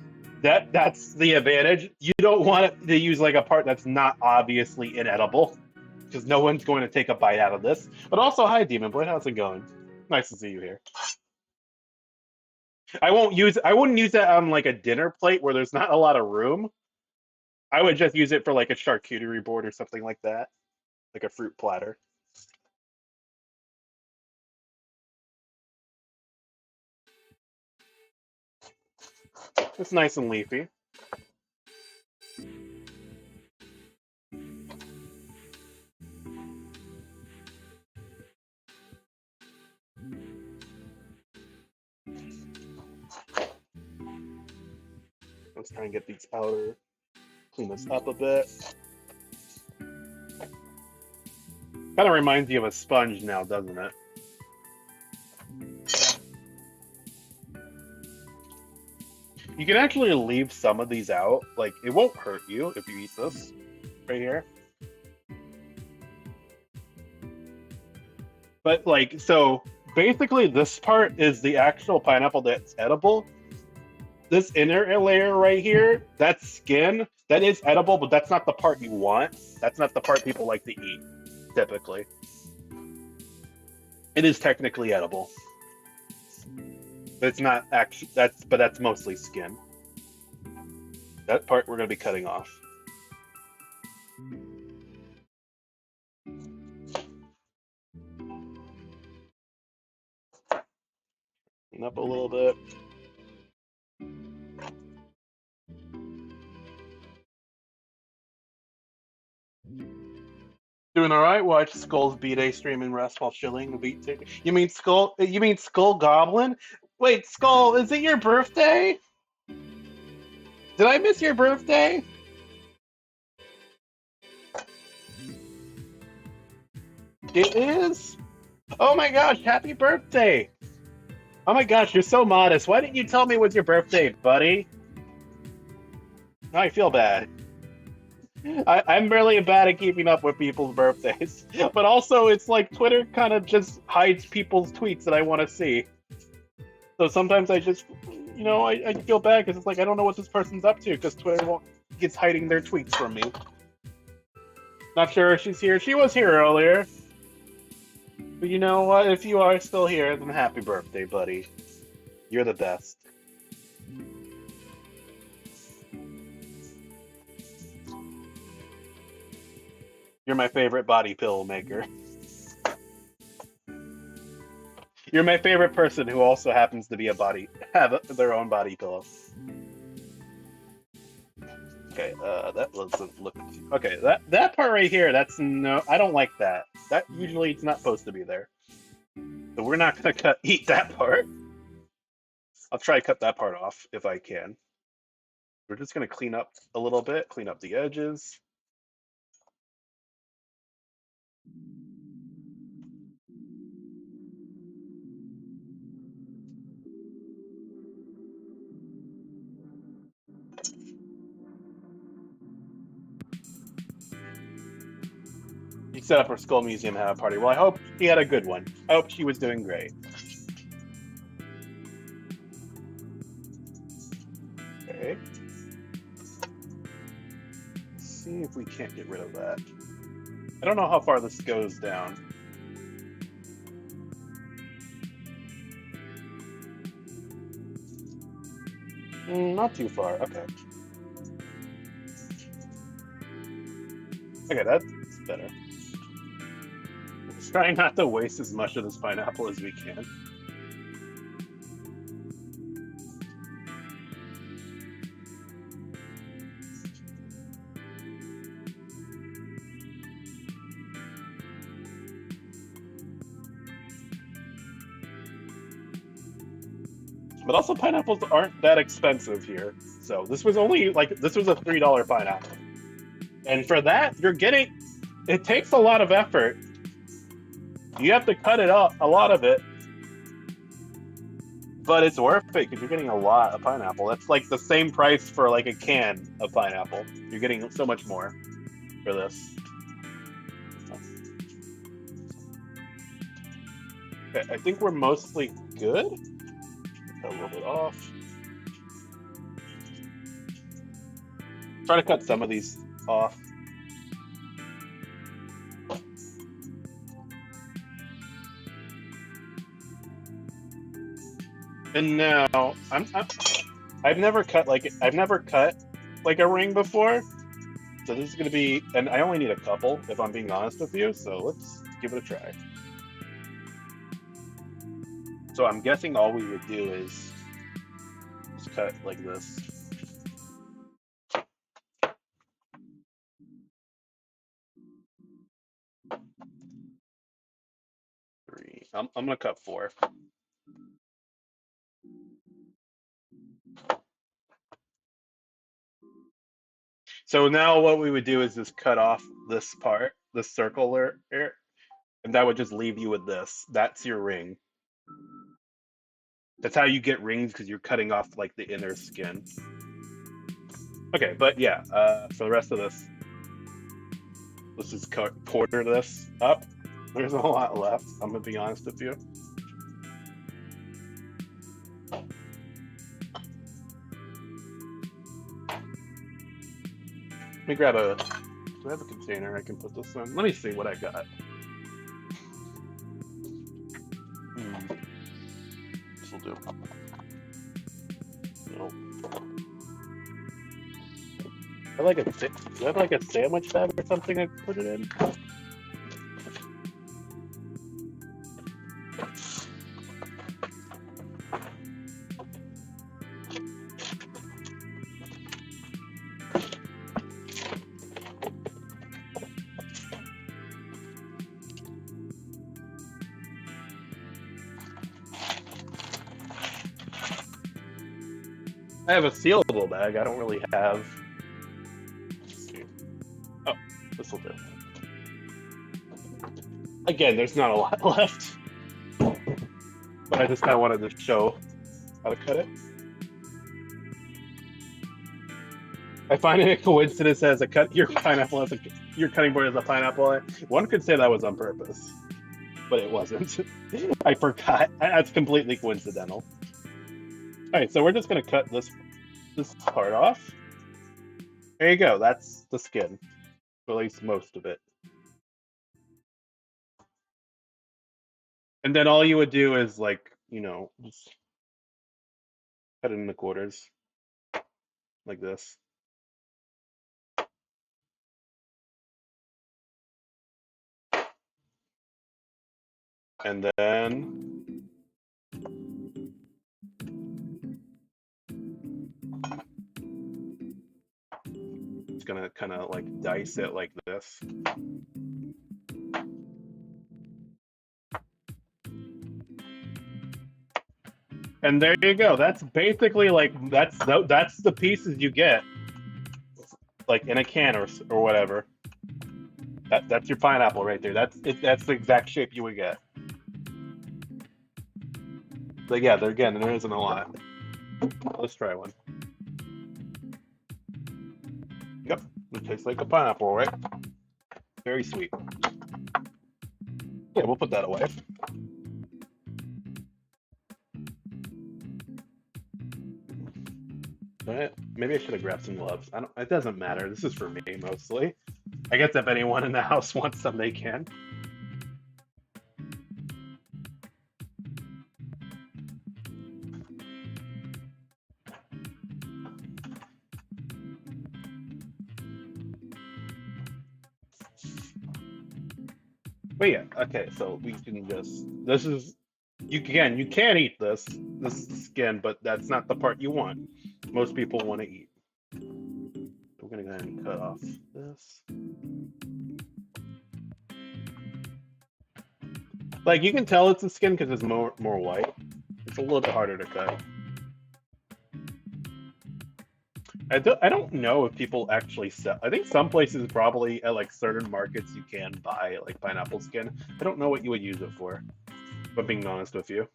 That's the advantage. You don't want it to use like a part that's not obviously inedible, because no one's going to take a bite out of this. But also, hi, Demon Boy, how's it going? Nice to see you here. I wouldn't use that on like a dinner plate where there's not a lot of room. I would just use it for like a charcuterie board or something like that, like a fruit platter. It's nice and leafy. Let's try and get these outer, clean this up a bit. Kind of reminds you of a sponge now, doesn't it? You can actually leave some of these out. Like, it won't hurt you if you eat this right here. But, like, so basically, this part is the actual pineapple that's edible. This inner layer right here, that's skin. That is edible, but that's not the part you want. That's not the part people like to eat, typically. It is technically edible. But it's not actually, that's mostly skin. That part we're going to be cutting off. Clean up a little bit. Doing all right. Watch Skull's B-Day stream and rest while chilling. You mean Skull? You mean Skull Goblin? Wait, Skull, is it your birthday? Did I miss your birthday? It is? Oh my gosh, happy birthday! Oh my gosh, you're so modest. Why didn't you tell me it was your birthday, buddy? Now I feel bad. I'm really bad at keeping up with people's birthdays. But also, it's like Twitter kind of just hides people's tweets that I want to see. So sometimes I just, I feel bad because it's like I don't know what this person's up to because Twitter gets hiding their tweets from me. Not sure if she's here. She was here earlier. But you know what? If you are still here, then happy birthday, buddy. You're the best. You're my favorite body pillow maker. You're my favorite person who also happens to be have their own body pillow. Okay, that doesn't look. Okay, that part right here, I don't like that. That usually it's not supposed to be there. So we're not gonna eat that part. I'll try to cut that part off if I can. We're just gonna clean up a little bit, clean up the edges. You set up her Skull Museum had a party. Well, I hope she had a good one. I hope she was doing great. Okay. Let's see if we can't get rid of that. I don't know how far this goes down. Not too far. Okay. Okay, that's better. Let's try not to waste as much of this pineapple as we can. But also, pineapples aren't that expensive here. So this was only like this was a $3 pineapple, and for that you're getting. It takes a lot of effort. You have to cut it up, a lot of it, but it's worth it because you're getting a lot of pineapple. That's like the same price for like a can of pineapple. You're getting so much more for this. Okay, I think we're mostly good. Cut a little bit off. Try to cut some of these off. And now I've never cut like a ring before. So this is gonna be, and I only need a couple if I'm being honest with you. So let's give it a try. So I'm guessing all we would do is just cut like this. Three. I'm gonna cut 4. So now what we would do is just cut off this part, this circular area, and that would just leave you with this. That's your ring. That's how you get rings because you're cutting off like the inner skin. Okay, but yeah, for the rest of this, let's just quarter this up. There's a lot left. I'm gonna be honest with you. Let me grab a. Do I have a container I can put this in? Let me see what I got. This will do. Nope. I like a. Do I have like a sandwich bag or something I can put it in? I have a sealable bag. I don't really have. Let's see. Oh, this will do. Again, there's not a lot left, but I just kind of wanted to show how to cut it. I find it a coincidence as a cut your pineapple as your cutting board as a pineapple. One could say that was on purpose, but it wasn't. I forgot. That's completely coincidental. All right, so we're just gonna cut this part off. There you go. That's the skin, or at least most of it. And then all you would do is like, just cut it in the quarters, like this. And then it's gonna kind of like dice it like this. And there you go. That's basically like that's the pieces you get, like in a can or whatever. That's your pineapple right there. That's the exact shape you would get. But yeah, there isn't a lot. Let's try one. Yep, it tastes like a pineapple, right? Very sweet. Yeah, we'll put that away. Maybe I should have grabbed some gloves. It doesn't matter. This is for me mostly. I guess if anyone in the house wants some, they can. But yeah, okay, so we can just you can eat this. This is the skin, but that's not the part you want. Most people want to eat. We're gonna go ahead and cut off this. Like you can tell it's the skin because it's more white. It's a little bit harder to cut. I don't know if people actually sell. I think some places probably at like certain markets you can buy like pineapple skin. I don't know what you would use it for, but being honest with you.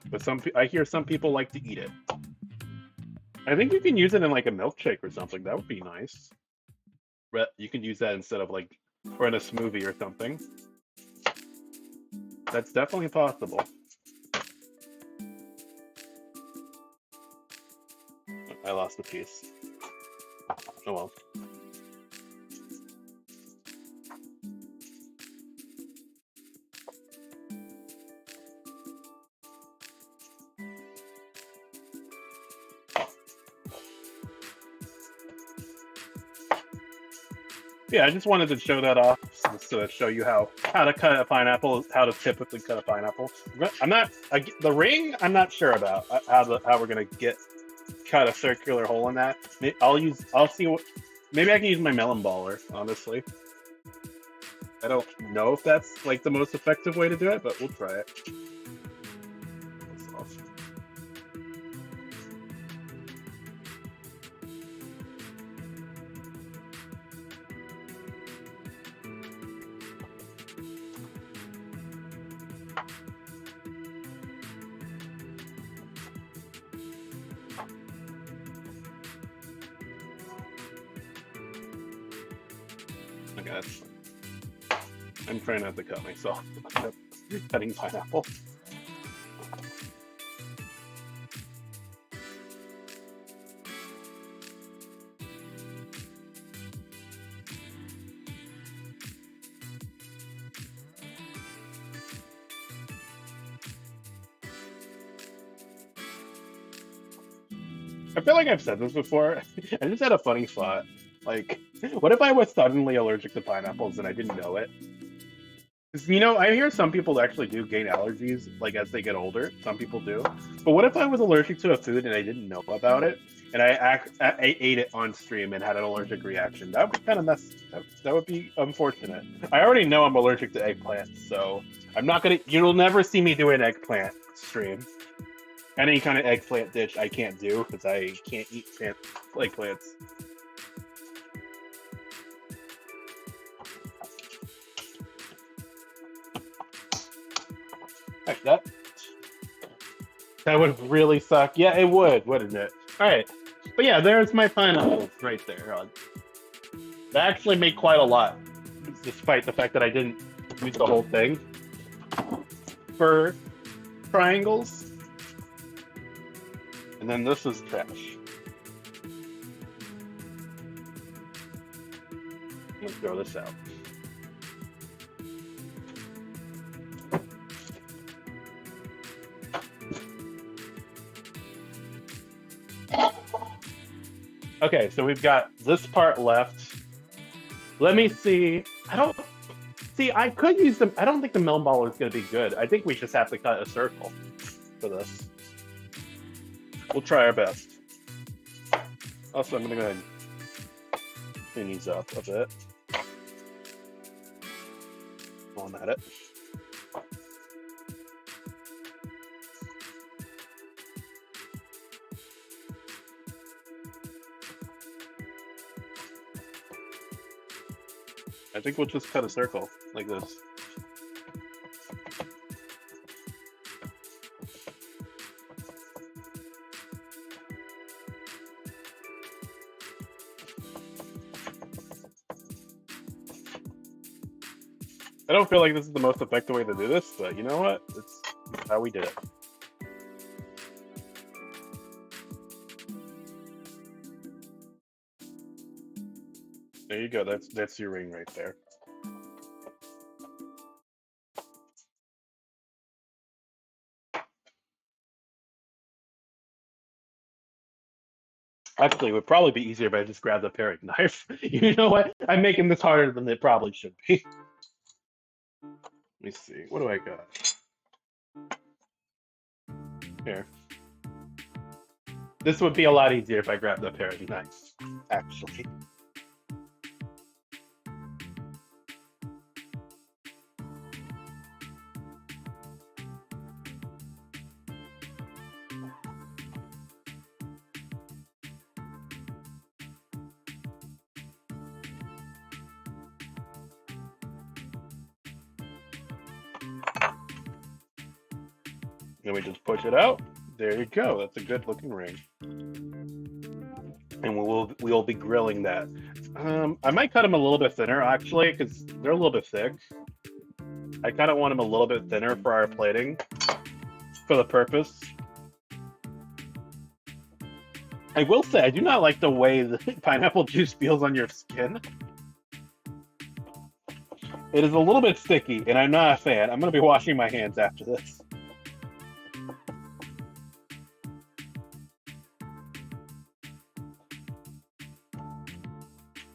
But I hear some people like to eat it. I think you can use it in like a milkshake or something. That would be nice. But you can use that instead of like, or in a smoothie or something. That's definitely possible. I lost a piece. Oh well. Yeah, I just wanted to show that off just to show you how to cut a pineapple, how to typically cut a pineapple. I'm not the ring. I'm not sure about how we're gonna get cut a circular hole in that. I'll see what. Maybe I can use my melon baller. Honestly, I don't know if that's like the most effective way to do it, but we'll try it. Okay, that's fine. I'm trying not to cut myself cutting pineapple. I feel like I've said this before. I just had a funny thought. Like, what if I was suddenly allergic to pineapples and I didn't know it? 'Cause, I hear some people actually do gain allergies, like as they get older. Some people do. But what if I was allergic to a food and I didn't know about it, and I ate it on stream and had an allergic reaction? That would be kind of that would be unfortunate. I already know I'm allergic to eggplant, so I'm not gonna. You'll never see me do an eggplant stream. Any kind of eggplant dish I can't do because I can't eat eggplants. Like that would really suck. Yeah, it would, wouldn't it? All right, but yeah, there's my pineapples right there. They actually make quite a lot, despite the fact that I didn't use the whole thing for triangles. And then this is trash. Let's throw this out. Okay, so we've got this part left. Let me see. I could use them. I don't think the melon baller is going to be good. I think we just have to cut a circle for this. We'll try our best. Also, I'm going to go ahead and clean these up a bit while I'm at it. I think we'll just cut a circle like this. I don't feel like this is the most effective way to do this, but you know what? It's how we did it. There you go. That's your ring right there. Actually, it would probably be easier if I just grabbed a paring knife. You know what? I'm making this harder than it probably should be. Let me see. What do I got? Here. This would be a lot easier if I grabbed a paring knife, actually. Then we just push it out. There you go. That's a good looking ring. And we'll be grilling that. I might cut them a little bit thinner actually, because they're a little bit thick. I kind of want them a little bit thinner for our plating, for the purpose. I will say I do not like the way the pineapple juice feels on your skin. It is a little bit sticky, and I'm not a fan. I'm going to be washing my hands after this.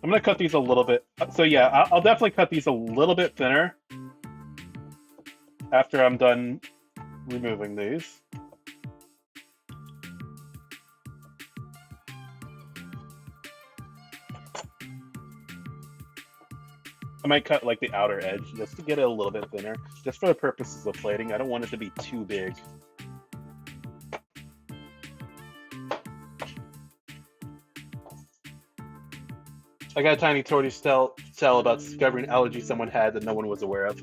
I'm going to cut these a little bit. So yeah, I'll definitely cut these a little bit thinner after I'm done removing these. I might cut like the outer edge just to get it a little bit thinner, just for the purposes of plating. I don't want it to be too big. I got a tiny story to tell about discovering an allergy someone had that no one was aware of.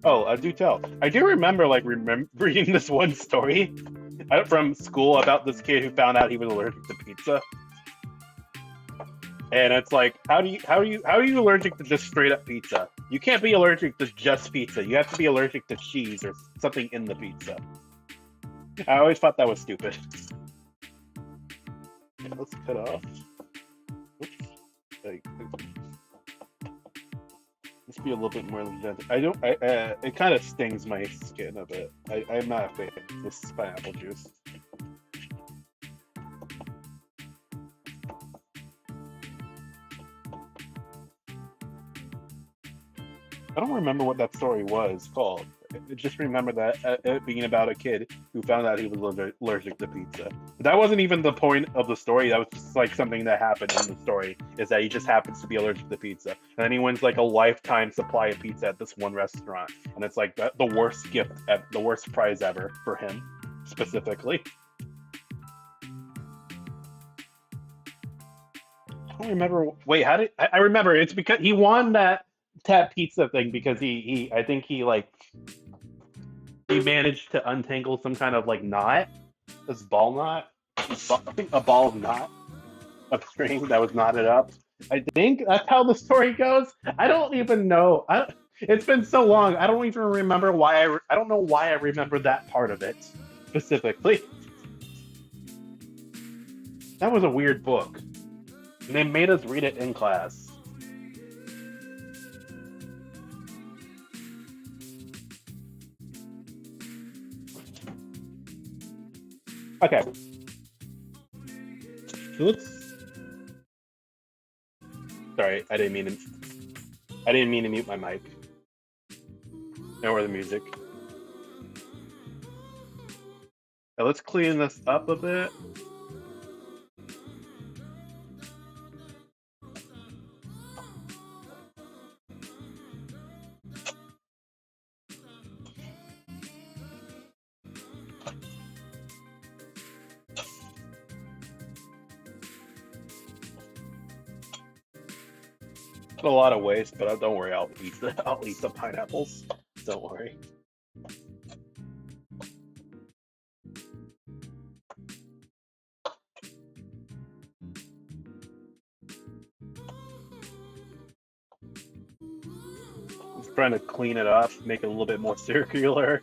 Oh, I do tell. I do remember reading this one story from school about this kid who found out he was allergic to pizza. And it's like, how are you allergic to just straight up pizza? You can't be allergic to just pizza. You have to be allergic to cheese or something in the pizza. I always thought that was stupid. Okay, let's cut off. Oops. Let's be a little bit more gentle. It kind of stings my skin a bit. I'm not a fan of this pineapple juice. I don't remember what that story was called. I just remember that it being about a kid who found out he was allergic to pizza. But that wasn't even the point of the story. That was just like something that happened in the story, is that he just happens to be allergic to pizza. And then he wins like a lifetime supply of pizza at this one restaurant. And it's like the worst gift, the worst prize ever for him, specifically. I don't remember. Wait, I remember? It's because he won that pizza thing because I think he managed to untangle some kind of like knot, this ball knot, I think a ball of knot of string that was knotted up. I think that's how the story goes. I don't even know. It's been so long. I don't even remember why I don't know why I remember that part of it specifically. That was a weird book. And they made us read it in class. Okay. So let's. Sorry, I didn't mean to mute my mic. Or the music. Now let's clean this up a bit. A lot of waste, but don't worry, I'll eat the pineapples. Don't worry. Just trying to clean it up, make it a little bit more circular,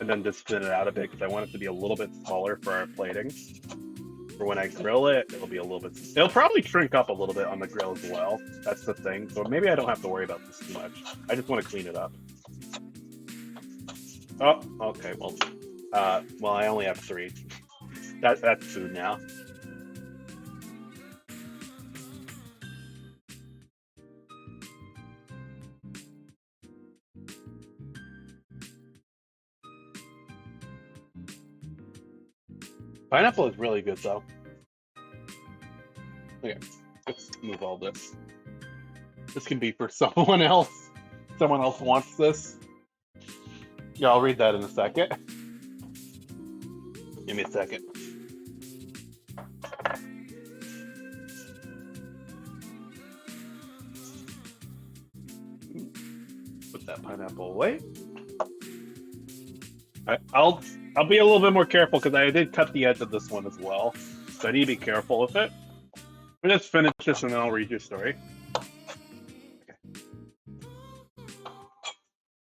and then just thin it out a bit because I want it to be a little bit smaller for our plating. For when I grill it, it'll probably shrink up a little bit on the grill as well. That's the thing. So maybe I don't have to worry about this too much. I just want to clean it up. Oh, okay. Well, I only have 3. That's food now. Pineapple is really good, though. Okay, let's move all this. This can be for someone else. Someone else wants this. Yeah, I'll read that in a second. Give me a second. Put that pineapple pineapple away. I'll be a little bit more careful because I did cut the edge of this one as well, so I need to be careful with it. Let's finish this and then I'll read your story.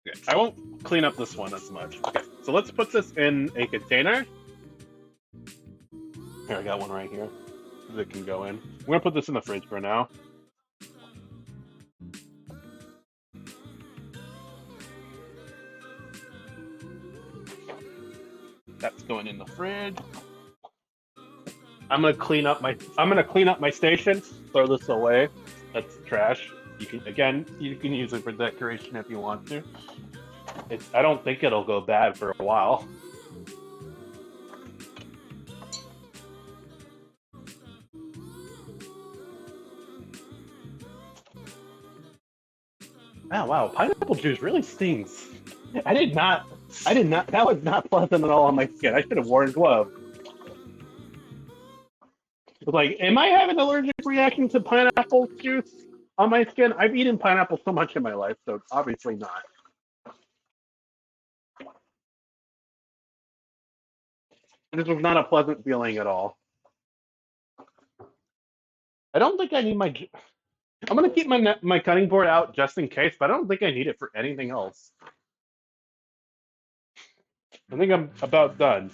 Okay. I won't clean up this one as much. Okay. So let's put this in a container. Here, I got one right here that can go in. We're gonna put this in the fridge for now. That's going in the fridge. I'm gonna clean up my station. Throw this away. That's trash. You can use it for decoration if you want to. I don't think it'll go bad for a while. Oh wow, pineapple juice really stings. I did not. That was not pleasant at all on my skin. I should have worn gloves. Like, am I having an allergic reaction to pineapple juice on my skin? I've eaten pineapple so much in my life, so obviously not. This was not a pleasant feeling at all. I don't think I need my. I'm gonna keep my cutting board out just in case, but I don't think I need it for anything else. I think I'm about done.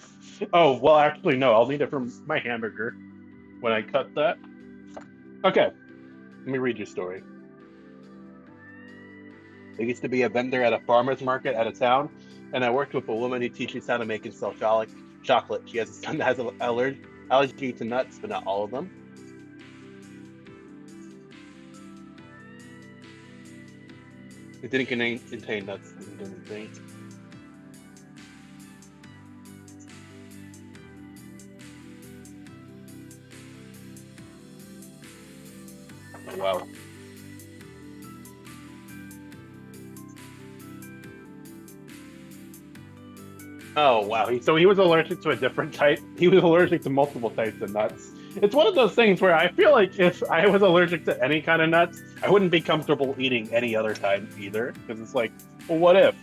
Oh, well, actually, no. I'll need it for my hamburger when I cut that. Okay, let me read your story. I used to be a vendor at a farmer's market at a town, and I worked with a woman who teaches how to make and sell chocolate. She has a son that has an allergy to nuts, but not all of them. It didn't contain nuts. It didn't contain. Oh, wow. Oh, wow. So he was allergic to a different type. He was allergic to multiple types of nuts. It's one of those things where I feel like if I was allergic to any kind of nuts, I wouldn't be comfortable eating any other type either. Because it's like, well, what if?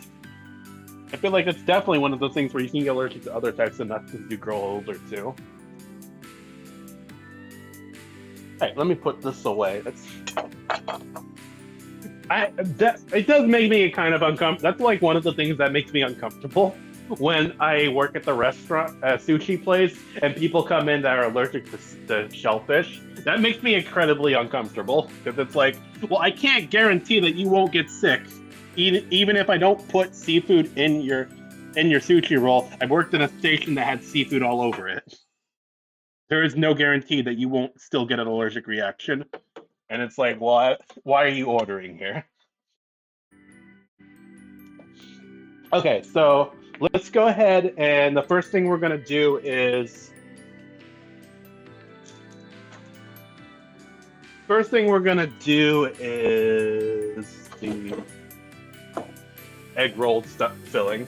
I feel like it's definitely one of those things where you can get allergic to other types of nuts as you grow older too. Hey, let me put this away. It does make me kind of uncomfortable. That's like one of the things that makes me uncomfortable when I work at the restaurant, sushi place, and people come in that are allergic to shellfish. That makes me incredibly uncomfortable because it's like, well, I can't guarantee that you won't get sick, even if I don't put seafood in your sushi roll. I've worked in a station that had seafood all over it. There is no guarantee that you won't still get an allergic reaction. And it's like, why are you ordering here? Okay, so let's go ahead, and the first thing we're going to do is the egg rolled stuff filling.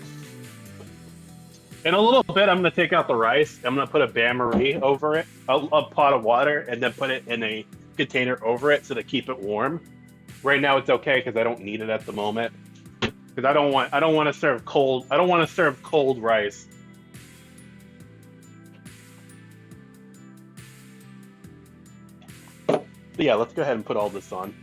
In a little bit, I'm going to take out the rice. I'm going to put a bain-marie over it, a pot of water, and then put it in a container over it so to keep it warm. Right now, it's okay because I don't need it at the moment. Because I don't want to serve cold. I don't want to serve cold rice. But yeah, let's go ahead and put all this on.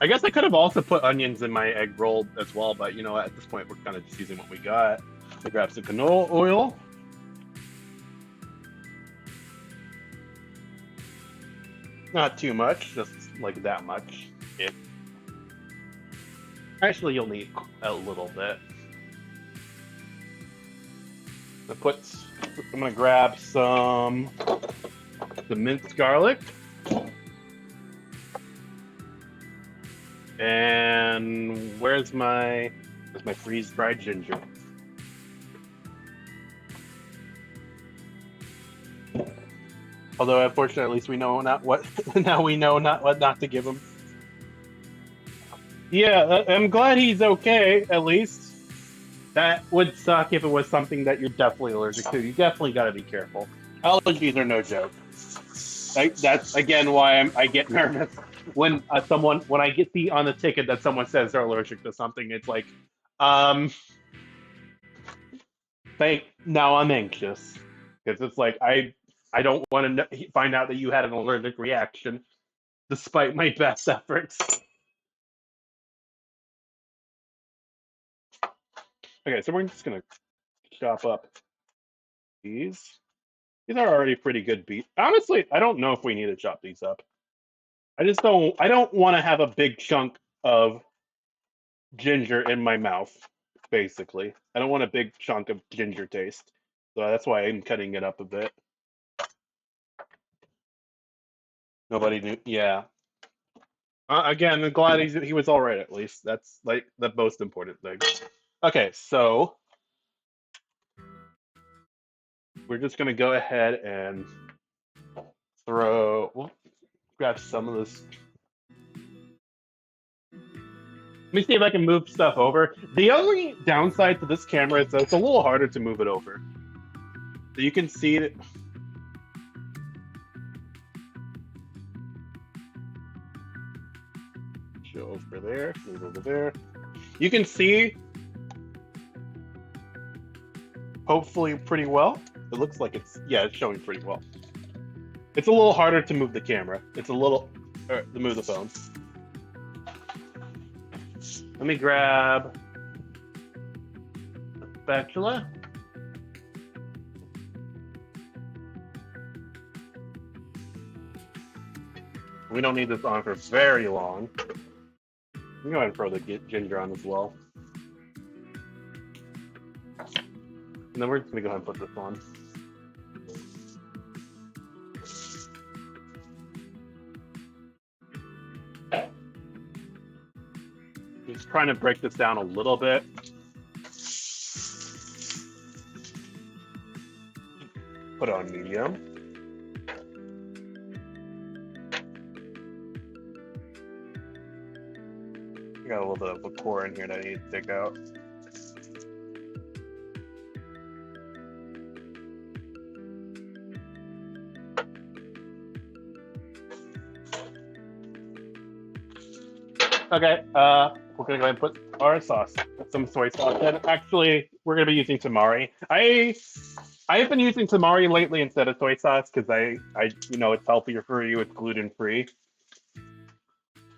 I guess I could have also put onions in my egg roll as well, but you know, at this point, we're kind of just using what we got. I grab some canola oil. Not too much, just like that much. Actually, you'll need a little bit. I'm gonna grab some minced garlic. And where's my freeze-dried ginger? Although, unfortunately, at least we know not what not to give him. Yeah, I'm glad he's okay. At least that would suck if it was something that you're definitely allergic to. You definitely got to be careful. Allergies are no joke. That's again why I get nervous when when I get on the ticket that someone says they're allergic to something. It's like, um, now I'm anxious because it's like I don't want to find out that you had an allergic reaction despite my best efforts. Okay, so we're just gonna chop up these. These are already pretty good beat. Honestly, I don't know if we need to chop these up. I just don't. I don't want to have a big chunk of ginger in my mouth. Basically, I don't want a big chunk of ginger taste. So that's why I'm cutting it up a bit. Nobody knew. Yeah. Again, I'm glad he was all right at least. That's like the most important thing. Okay, so we're just gonna go ahead and throw. We'll grab some of this. Let me see if I can move stuff over. The only downside to this camera is that it's a little harder to move it over. So you can see it. Show over there, move over there. You can see, hopefully, pretty well. It looks like it's showing pretty well. It's a little harder to move the camera. It's a little, to move the phone. Let me grab a spatula. We don't need this on for very long. I'm going to throw the ginger on as well. And then we're just going to go ahead and put this on. Just trying to break this down a little bit. Put it on medium. I got a little bit of liqueur in here that I need to take out. Okay, we're gonna go ahead and put our sauce, some soy sauce in. Actually, we're gonna be using tamari. I've been using tamari lately instead of soy sauce because it's healthier for you. It's gluten free.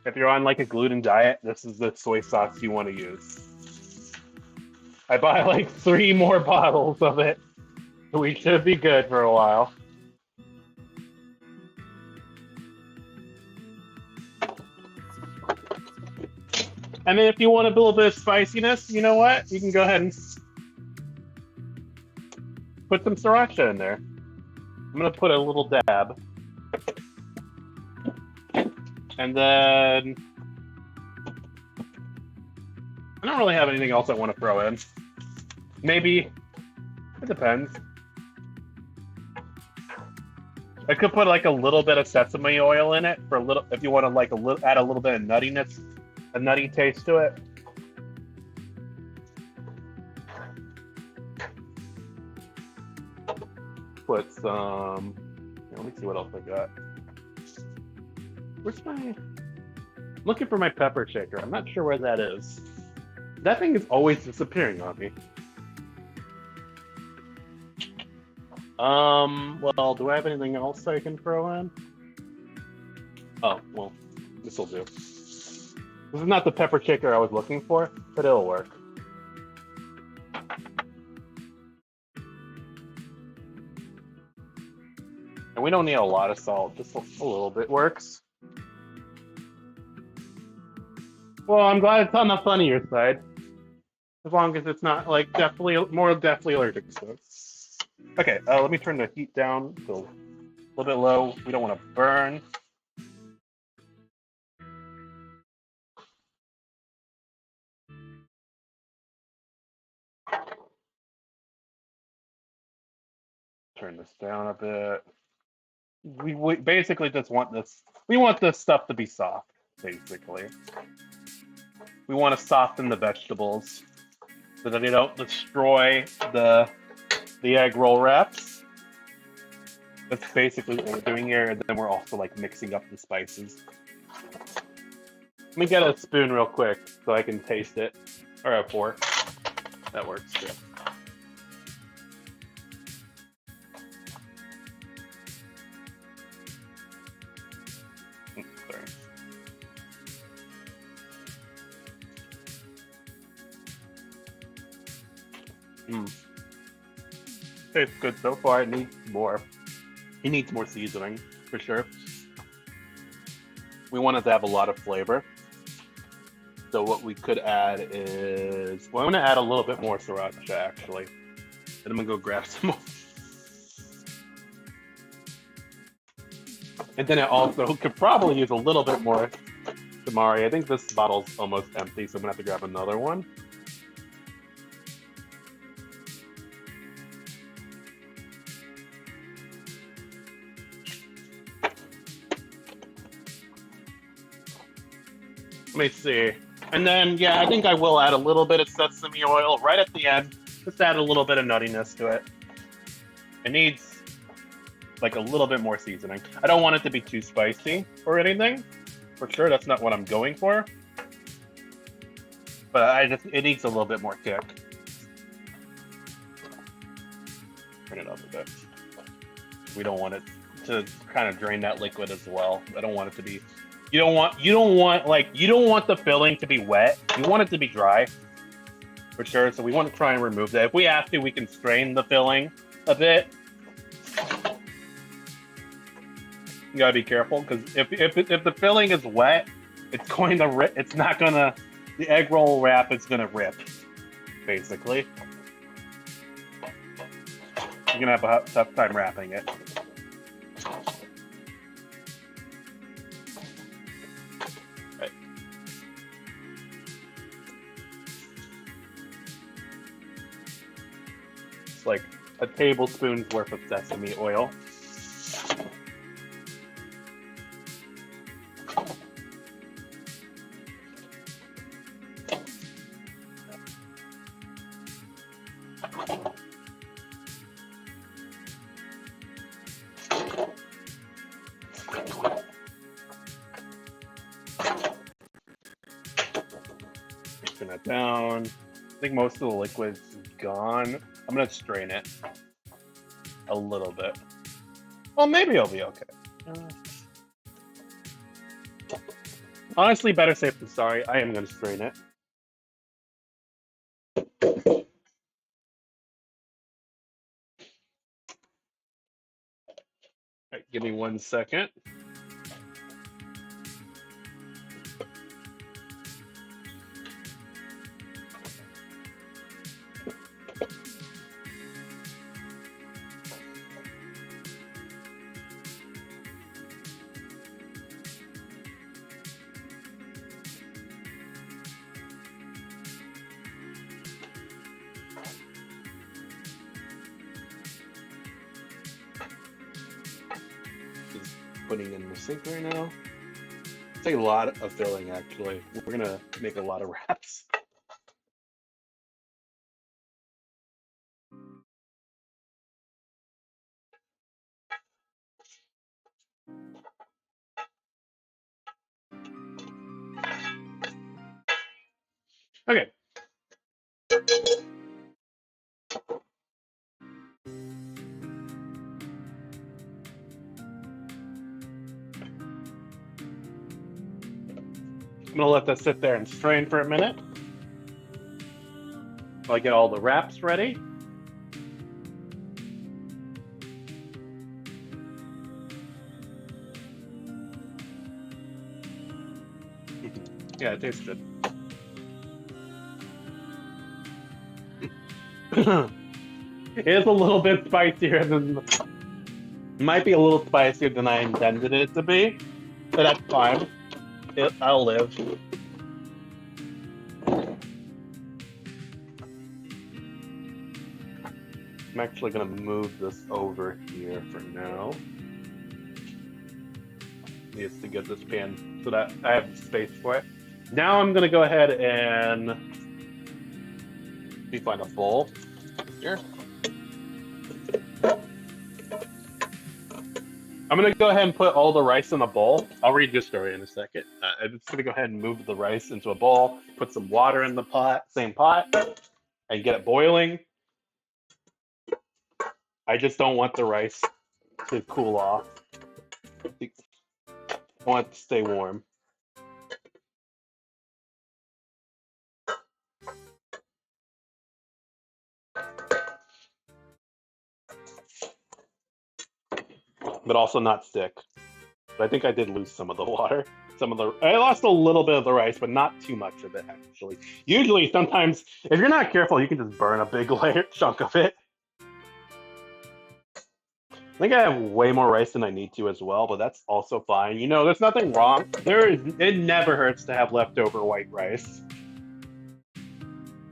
If you're on like a gluten diet, this is the soy sauce you want to use. I buy like 3 more bottles of it. We should be good for a while. And then if you want a little bit of spiciness, you know what? You can go ahead and put some sriracha in there. I'm going to put a little dab. And then I don't really have anything else I want to throw in. Maybe, it depends. I could put like a little bit of sesame oil in it for a little, if you want to like add a little bit of nuttiness, a nutty taste to it. Put some. Let me see what else I got. Where's my? I'm looking for my pepper shaker. I'm not sure where that is. That thing is always disappearing on me. Well, do I have anything else I can throw in? Oh, well, this will do. This is not the pepper shaker I was looking for, but it'll work. And we don't need a lot of salt, just a little bit works. Well, I'm glad it's on the funnier side. As long as it's not like more deathly allergic to it. Okay, let me turn the heat down to a little bit low. We don't want to burn. Turn this down a bit. We basically just want this. We want this stuff to be soft, basically. We want to soften the vegetables so that they don't destroy the egg roll wraps. That's basically what we're doing here, and then we're also like mixing up the spices. Let me get a spoon real quick so I can taste it, or a fork. That works too. Sorry. Tastes good so far. It needs more. It needs more seasoning for sure. We want it to have a lot of flavor. So what we could add is, well, I'm gonna add a little bit more sriracha actually. And I'm gonna go grab some more. And then it also could probably use a little bit more tamari. I think this bottle's almost empty, so I'm gonna have to grab another one. Let me see. And then, yeah, I think I will add a little bit of sesame oil right at the end. Just add a little bit of nuttiness to it. It needs like a little bit more seasoning. I don't want it to be too spicy or anything. For sure, that's not what I'm going for. But it needs a little bit more kick. Turn it up a bit. We don't want it to kind of drain that liquid as well. I don't want it to be. You don't want the filling to be wet. You want it to be dry, for sure. So we want to try and remove that. If we have to, we can strain the filling a bit. You gotta be careful because if the filling is wet, it's going to rip. It's not gonna. The egg roll wrap is gonna rip, basically. You're gonna have a tough time wrapping it. Right. It's like a tablespoon's worth of sesame oil. Turn that down. I think most of the liquid's gone. I'm gonna strain it a little bit. Well, maybe it'll be okay. Honestly, better safe than sorry. I am gonna strain it. All right, give me 1 second. Putting in the sink right now. It's a lot of filling, actually. We're gonna make a lot of wraps. Okay. I'm gonna let that sit there and strain for a minute while I get all the wraps ready. Yeah, it tastes good. It is a little bit spicier than, might be a little spicier than I intended it to be, but that's fine. I'll live. I'm actually gonna move this over here for now. Needs to get this pan so that I have space for it. Now I'm gonna go ahead and find a bowl here. I'm gonna go ahead and put all the rice in a bowl. I'll read your story in a second. I'm just gonna go ahead and move the rice into a bowl, put some water in the pot, same pot, and get it boiling. I just don't want the rice to cool off. I want it to stay warm. But also not stick. But I think I did lose some of the water. I lost a little bit of the rice, but not too much of it actually. Usually, sometimes if you're not careful, you can just burn a big layer chunk of it. I think I have way more rice than I need to as well, but that's also fine. You know, there's nothing wrong. It never hurts to have leftover white rice.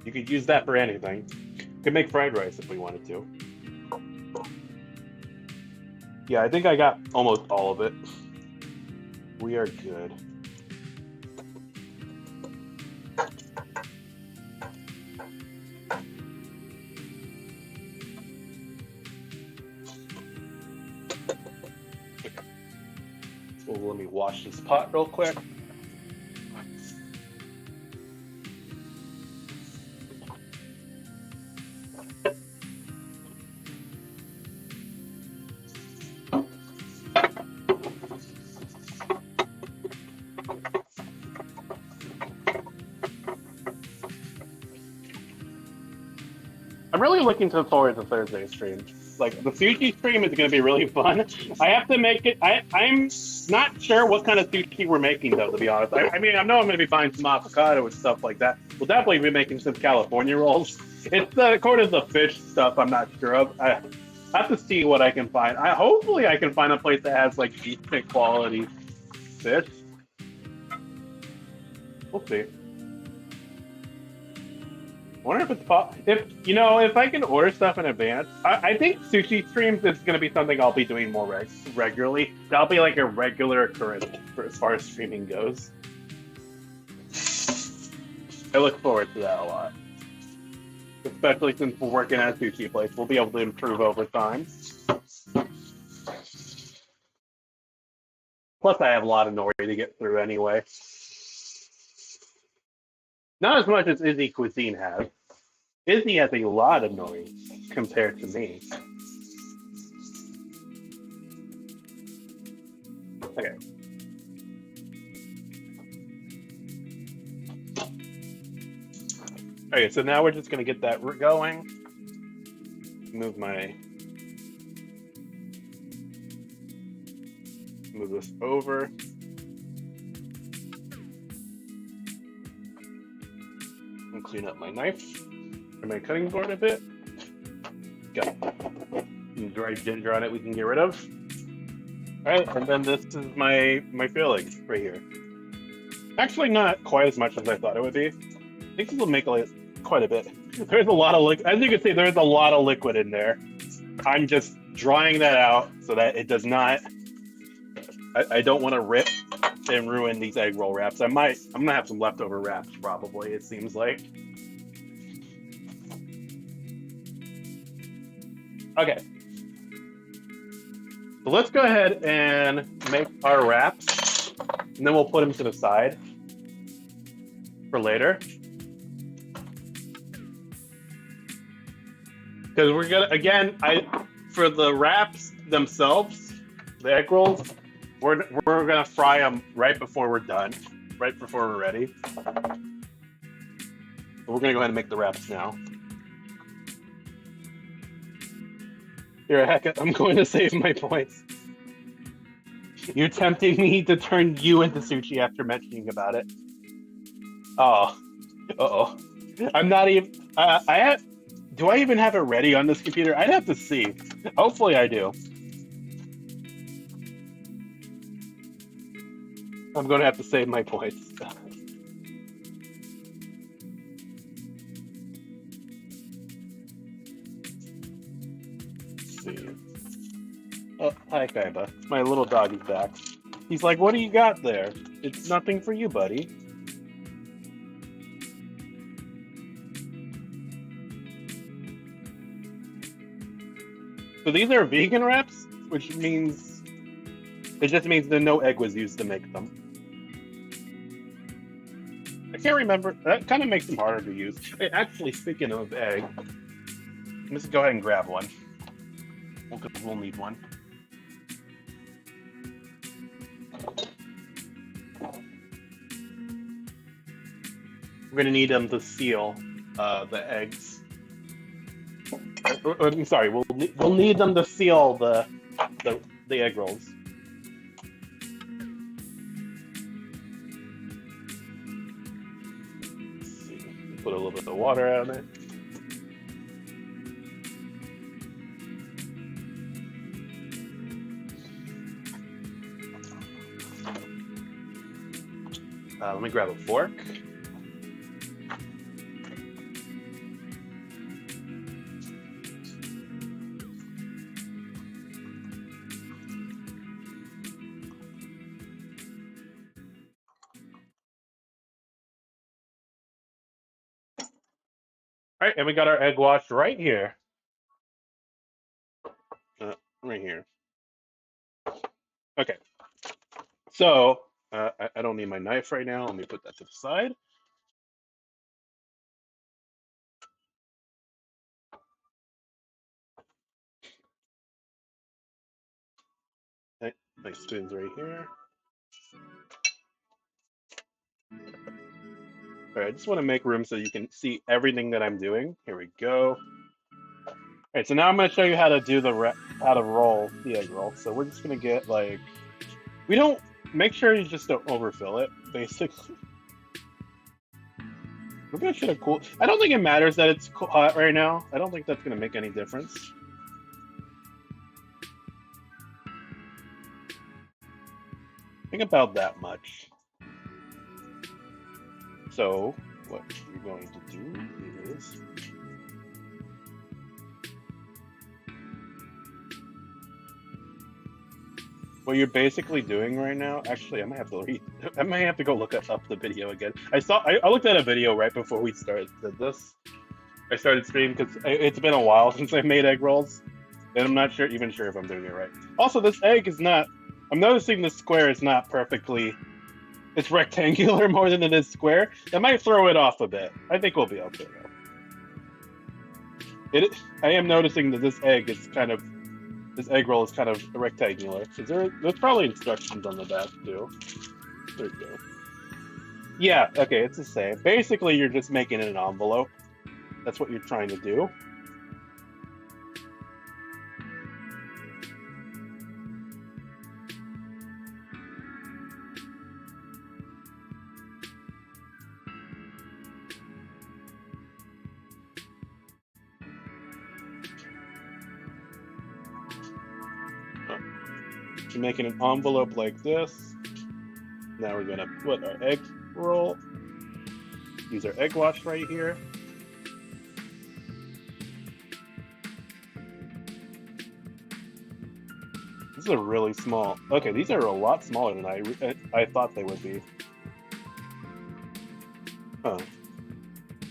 You could use that for anything. You could make fried rice if we wanted to. Yeah, I think I got almost all of it. We are good. So let me wash this pot real quick. I'm really looking forward to Thursday stream. Like the sushi stream is going to be really fun. I have to make it. I'm not sure what kind of sushi we're making though. To be honest, I mean I know I'm going to be buying some avocado and stuff like that. We'll definitely be making some California rolls. It's the according to the fish stuff. I'm not sure of. I have to see what I can find. Hopefully I can find a place that has like decent quality fish. We'll see. I wonder if it's if I can order stuff in advance. I think sushi streams is going to be something I'll be doing more regularly. That'll be like a regular occurrence as far as streaming goes. I look forward to that a lot, especially since we're working at a sushi place. We'll be able to improve over time. Plus, I have a lot of nori to get through anyway. Not as much as Izzy Cuisine has. Izzy has a lot of nori compared to me. Okay. Okay, so now we're just gonna get that going. Move this over. And clean up my knife and my cutting board a bit. Got some dried ginger on it we can get rid of. Alright, and then this is my filling right here. Actually not quite as much as I thought it would be. I think this will make quite a bit. There's a lot of liquid. As you can see, there's a lot of liquid in there. I'm just drying that out so that it does not... I don't want to rip and ruin these egg roll wraps. I'm gonna have some leftover wraps probably, it seems like. Okay. So let's go ahead and make our wraps, and then we'll put them to the side for later. Because we're gonna, again, for the wraps themselves, the egg rolls, we're gonna fry them right before we're done, right before we're ready. We're gonna go ahead and make the wraps now. Here, heck, I'm going to save my points. You're tempting me to turn you into sushi after mentioning about it. Oh, uh-oh. I'm not even. Do I even have it ready on this computer? I'd have to see. Hopefully, I do. I'm going to have to save my points. Let's see. Oh, hi, Kaiba. My little dog is back. He's like, what do you got there? It's nothing for you, buddy. So these are vegan wraps, which means It just means that no egg was used to make them. I can't remember. That kind of makes them harder to use. Hey, actually, speaking of egg, let's go ahead and grab one. We'll need one. We're gonna need them to seal the eggs. I'm sorry. We'll need them to seal the egg rolls. Let's see. Put a little bit of water on it. Let me grab a fork. All right, and we got our egg wash right here. Right here. Okay. So I don't need my knife right now. Let me put that to the side. Okay, my spoon's right here. All right, I just want to make room so you can see everything that I'm doing. Here we go. All right, so now I'm going to show you how to do how to roll the egg roll. So we're just going to get like, we don't, make sure you just don't overfill it, basically. We're going to should have cool. I don't think it matters that it's hot right now. I don't think that's going to make any difference. Think about that much. So what you're going to do is what you're basically doing right now. Actually, I might have to I might have to go look up the video again. I looked at a video right before we started this. I started streaming because it's been a while since I made egg rolls, and I'm not even sure if I'm doing it right. Also, this egg is not. I'm noticing the square is not perfectly. It's rectangular more than it is square. That might throw it off a bit. I think we'll be okay though. I am noticing that this egg is kind of. This egg roll is kind of rectangular. So there's probably instructions on the back too. There we go. Yeah, okay, it's the same. Basically, you're just making an envelope. That's what you're trying to do. You're making an envelope like this. Now we're gonna put our egg roll. Use our egg wash right here. This is a really small. Okay, these are a lot smaller than I thought they would be. Huh.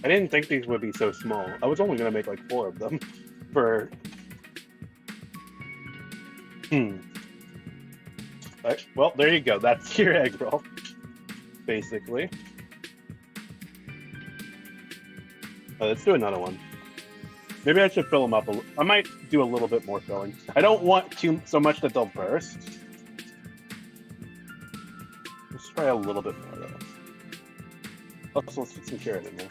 I didn't think these would be so small. I was only gonna make like 4 of them for. Right, well, there you go. That's your egg roll, basically. Let's do another one. Maybe I should fill them up. I might do a little bit more filling. I don't want so much that they'll burst. Let's try a little bit more though. Also, let's put some carrot in there.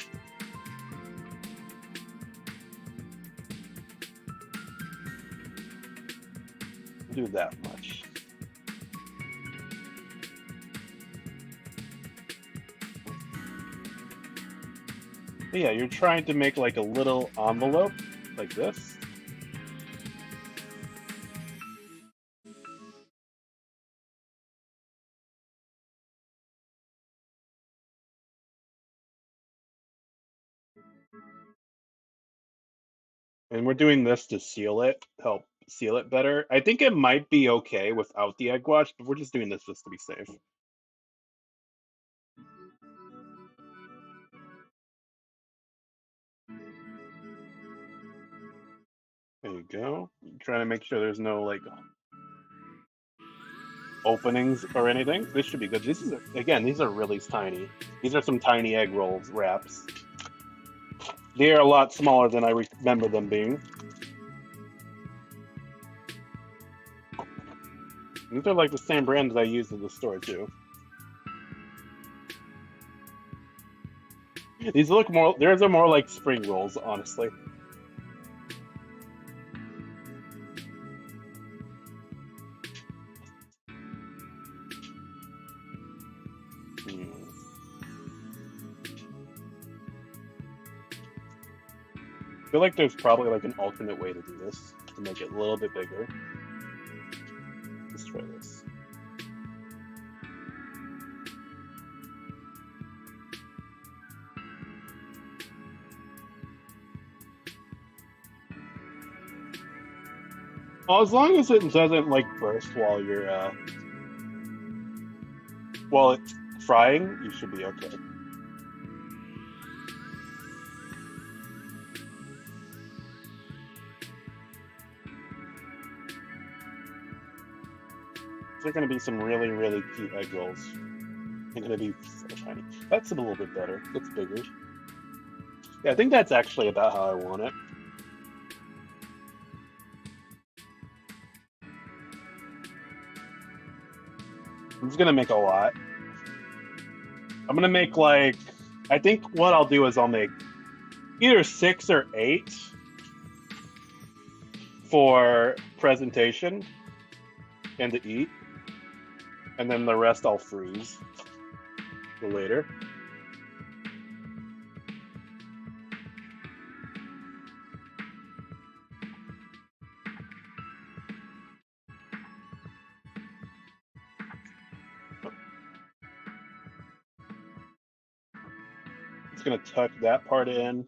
Do that much. But yeah, you're trying to make like a little envelope like this. And we're doing this to help seal it better. I think it might be okay without the egg wash, but we're just doing this just to be safe. There you go. Trying to make sure there's no like. openings or anything. This should be good. This is again, these are really tiny. These are some tiny egg rolls wraps. They are a lot smaller than I remember them being. These are like the same brand that I use in the store too. These look more. Theirs are more like spring rolls, honestly. Hmm. I feel like there's probably like an alternate way to do this to make it a little bit bigger. Let's try this. Well, as long as it doesn't like burst while it's frying, you should be okay. These are going to be some really, really cute egg rolls. They're going to be so tiny. That's a little bit better. That's bigger. Yeah, I think that's actually about how I want it. I'm just going to make a lot. I'm going to make like, I think what I'll do is I'll make either 6 or 8 for presentation and to eat. And then the rest I'll freeze for later. It's going to tuck that part in,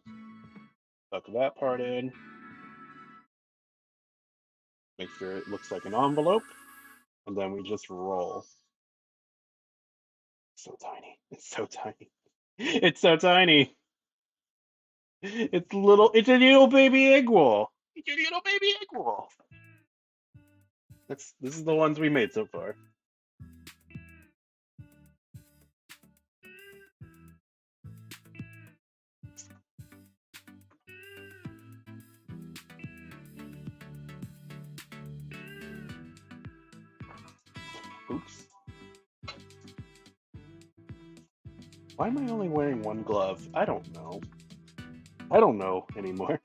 tuck that part in. Make sure it looks like an envelope. And then we just roll. So tiny. It's so tiny. It's so tiny. It's little. It's a little baby egg roll. It's a little baby egg roll. This is the ones we made so far. Oops. Why am I only wearing one glove? I don't know. I don't know anymore.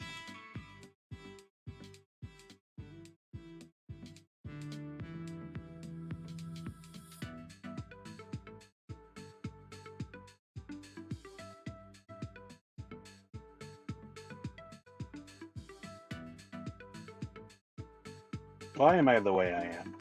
Why am I the way I am?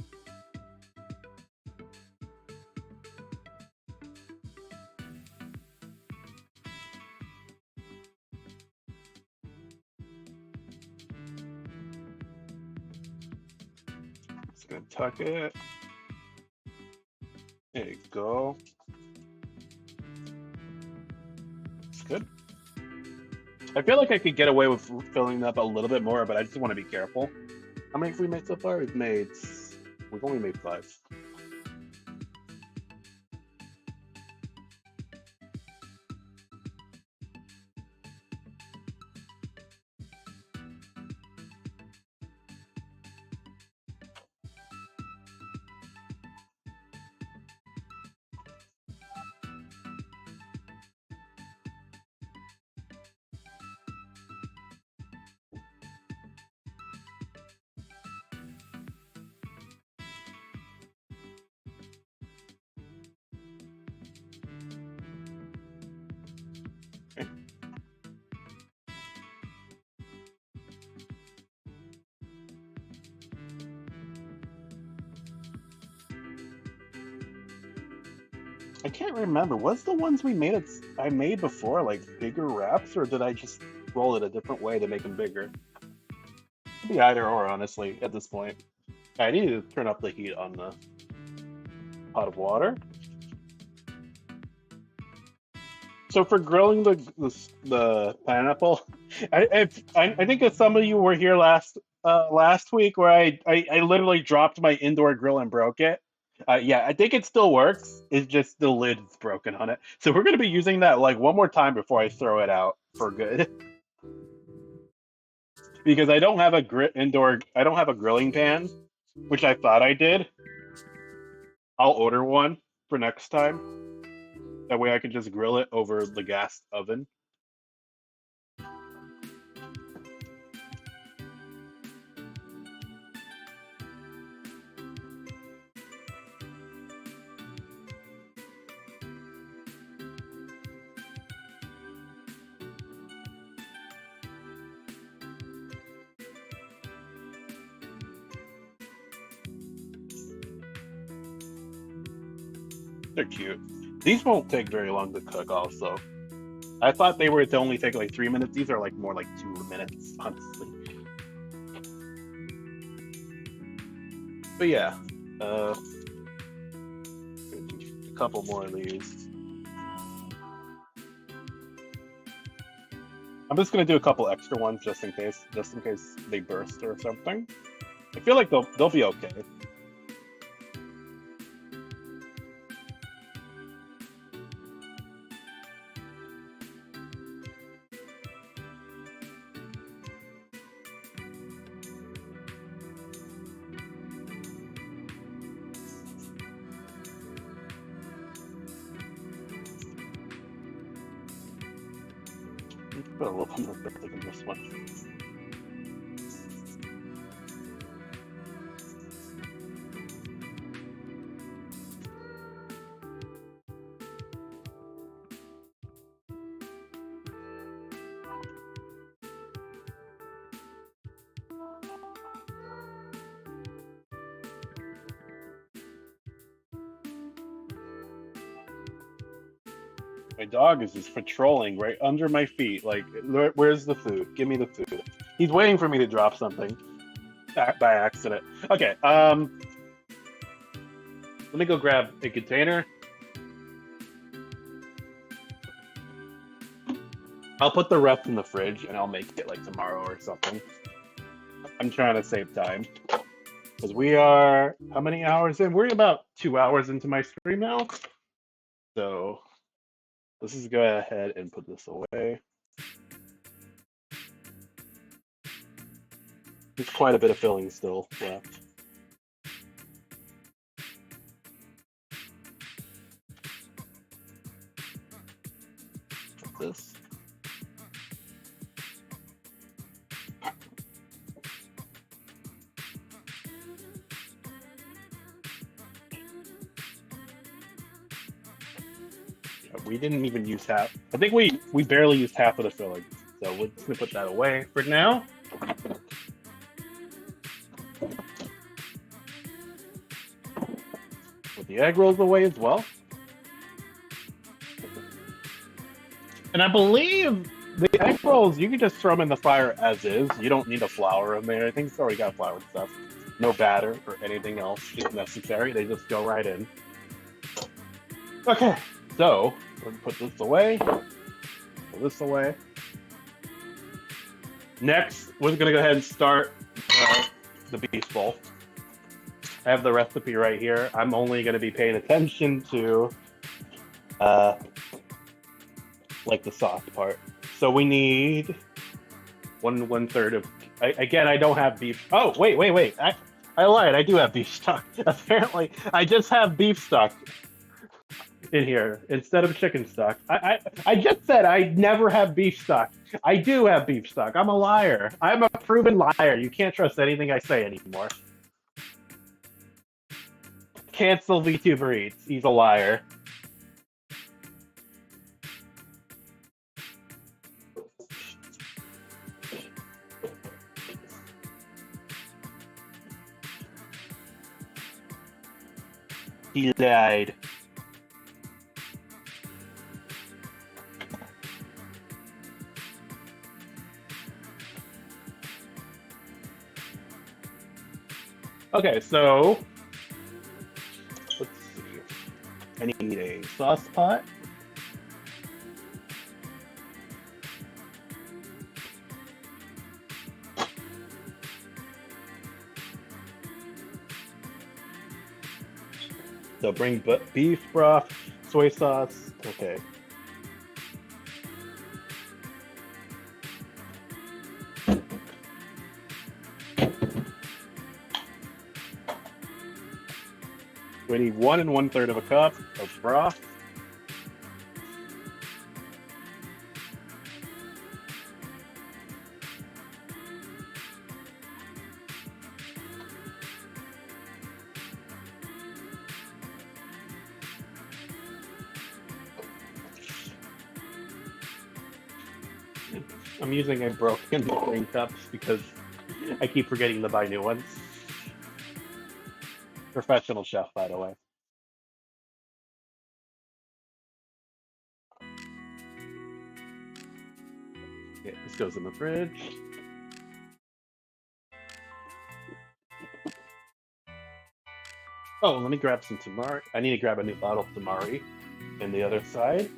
Just gonna tuck it. There you go. It's good. I feel like I could get away with filling up a little bit more, but I just want to be careful. How many have we made so far? We've only made 5. Okay. I can't remember. Was the ones I made before like bigger wraps, or did I just roll it a different way to make them bigger? Could be either or, honestly, at this point. I need to turn up the heat on the pot of water. So for grilling the pineapple, I think that some of you were here last week where I literally dropped my indoor grill and broke it. Yeah, I think it still works. It's just the lid's broken on it. So we're gonna be using that like one more time before I throw it out for good. Because I don't have a I don't have a grilling pan, which I thought I did. I'll order one for next time. That way I can just grill it over the gas oven. They're cute. These won't take very long to cook also. I thought they were to only take like 3 minutes. These are like more like 2 minutes, honestly. But yeah, uh, a couple more of these. I'm just gonna do a couple extra ones just in case they burst or something. I feel like they'll be okay. Let's put a little more garlic in this one. My dog is just patrolling right under my feet. Like, where's the food? Give me the food. He's waiting for me to drop something by accident. Okay. Let me go grab a container. I'll put the rest in the fridge and I'll make it like tomorrow or something. I'm trying to save time because we are how many hours in? We're about 2 hours into my stream now. So let's just go ahead and put this away. There's quite a bit of filling still left. This. We didn't even use half. I think we barely used half of the filling. So we're just gonna put that away for now. Put the egg rolls away as well. And I believe the egg rolls you can just throw them in the fire as is. You don't need a flour in there. I think it's already got flour and stuff. No batter or anything else is necessary. They just go right in. Okay, so we're gonna put this away. Put this away. Next, we're gonna go ahead and start the beef bowl. I have the recipe right here. I'm only gonna be paying attention to like the sauce part. So we need one third of. Again, I don't have beef. Oh wait! I lied. I do have beef stock. Apparently, I just have beef stock in here instead of chicken stock. I just said I never have beef stock. I do have beef stock. I'm a liar. I'm a proven liar. You can't trust anything I say anymore. Cancel VTuber Eats. He's a liar. He lied. Okay, so let's see. I need a sauce pot. So bring beef broth, soy sauce. Okay. We need 1 1/3 of a cup of broth. I'm using a broken measuring cups because I keep forgetting to buy new ones. Professional chef, by the way. Okay, this goes in the fridge. Oh, let me grab some tamari. I need to grab a new bottle of tamari in the other side.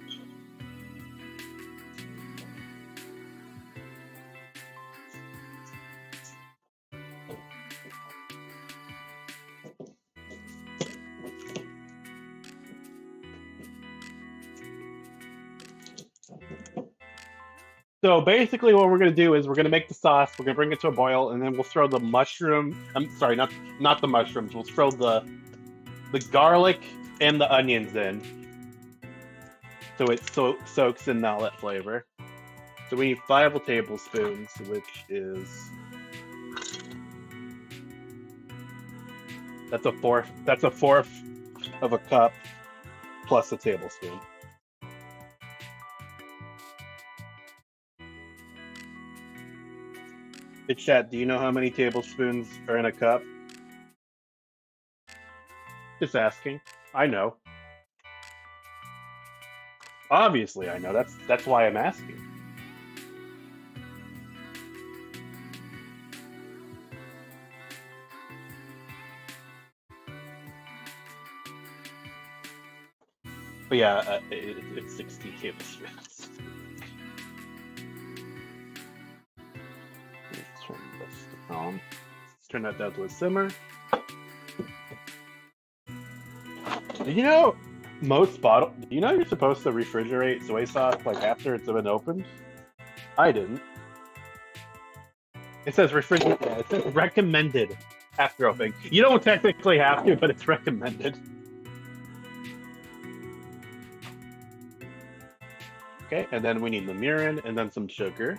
So basically, what we're gonna do is we're gonna make the sauce. We're gonna bring it to a boil, and then we'll throw the mushroom. I'm sorry, not the mushrooms. We'll throw the garlic and the onions in, so it soaks in all that flavor. So we need 5 tablespoons, which is that's a fourth. That's a fourth of a cup plus a tablespoon. Hey, chat, do you know how many tablespoons are in a cup? Just asking. I know. Obviously, I know. That's why I'm asking. But yeah, it's 60 tablespoons. Let's turn this down. Turn that down to a simmer. Do you know most bottle? Do you know you're supposed to refrigerate soy sauce like after it's been opened? I didn't. It says refrigerate. Yeah, it says recommended after opening. You don't technically have to, but it's recommended. Okay, and then we need the mirin and then some sugar.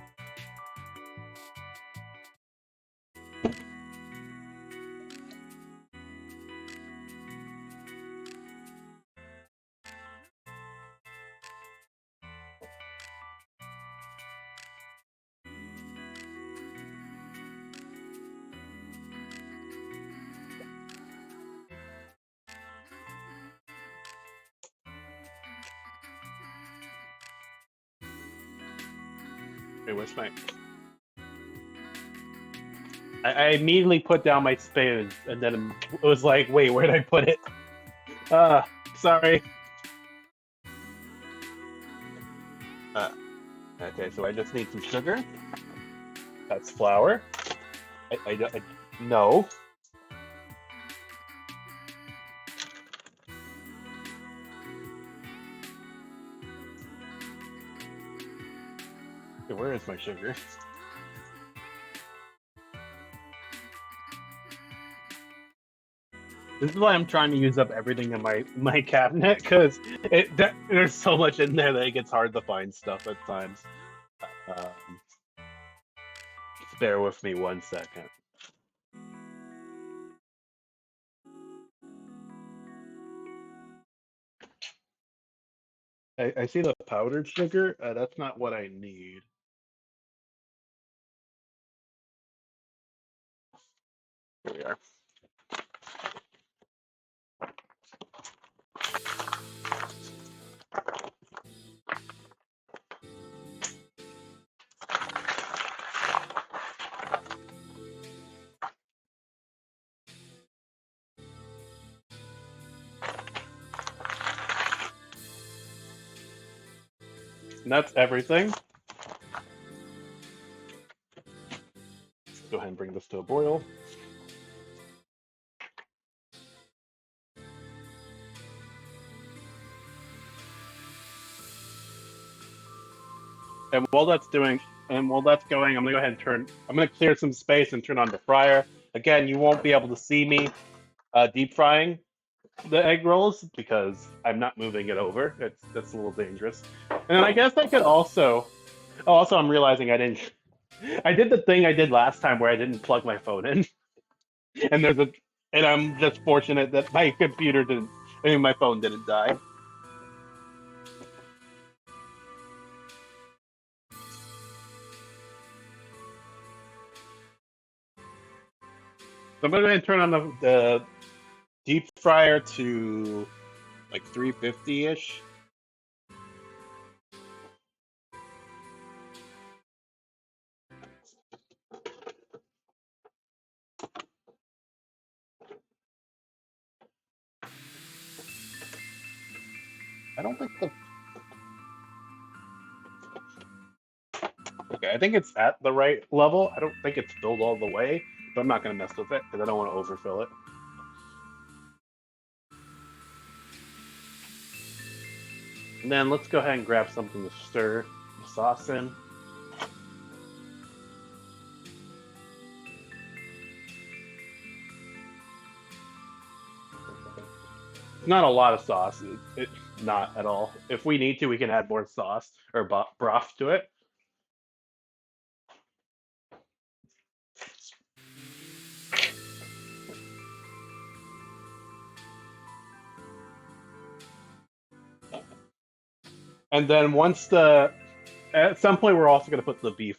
Wait, where's my? I immediately put down my spoon, and then it was like, wait, where did I put it? Sorry. Uh, okay, so I just need some sugar. That's flour. No. Okay, where is my sugar? This is why I'm trying to use up everything in my cabinet because there's so much in there that it gets hard to find stuff at times. Um, just bear with me 1 second. I see the powdered sugar. That's not what I need. Here we are. And that's everything. Go ahead and bring this to a boil. And while that's going, I'm gonna go ahead and turn. I'm gonna clear some space and turn on the fryer. Again, you won't be able to see me deep frying the egg rolls because I'm not moving it over. That's a little dangerous. And then I guess I could also. Oh, also, I'm realizing I didn't. I did the thing I did last time where I didn't plug my phone in, and there's a. And I'm just fortunate that my computer didn't. I mean, my phone didn't die. So I'm gonna go ahead and turn on the deep fryer to like 350 ish. I don't think the. Okay, I think it's at the right level. I don't think it's filled all the way, but I'm not gonna mess with it because I don't want to overfill it. And then let's go ahead and grab something to stir the sauce in. Not a lot of sauce. Not at all. If we need to, we can add more sauce or broth to it. And then at some point, we're also going to put the beef.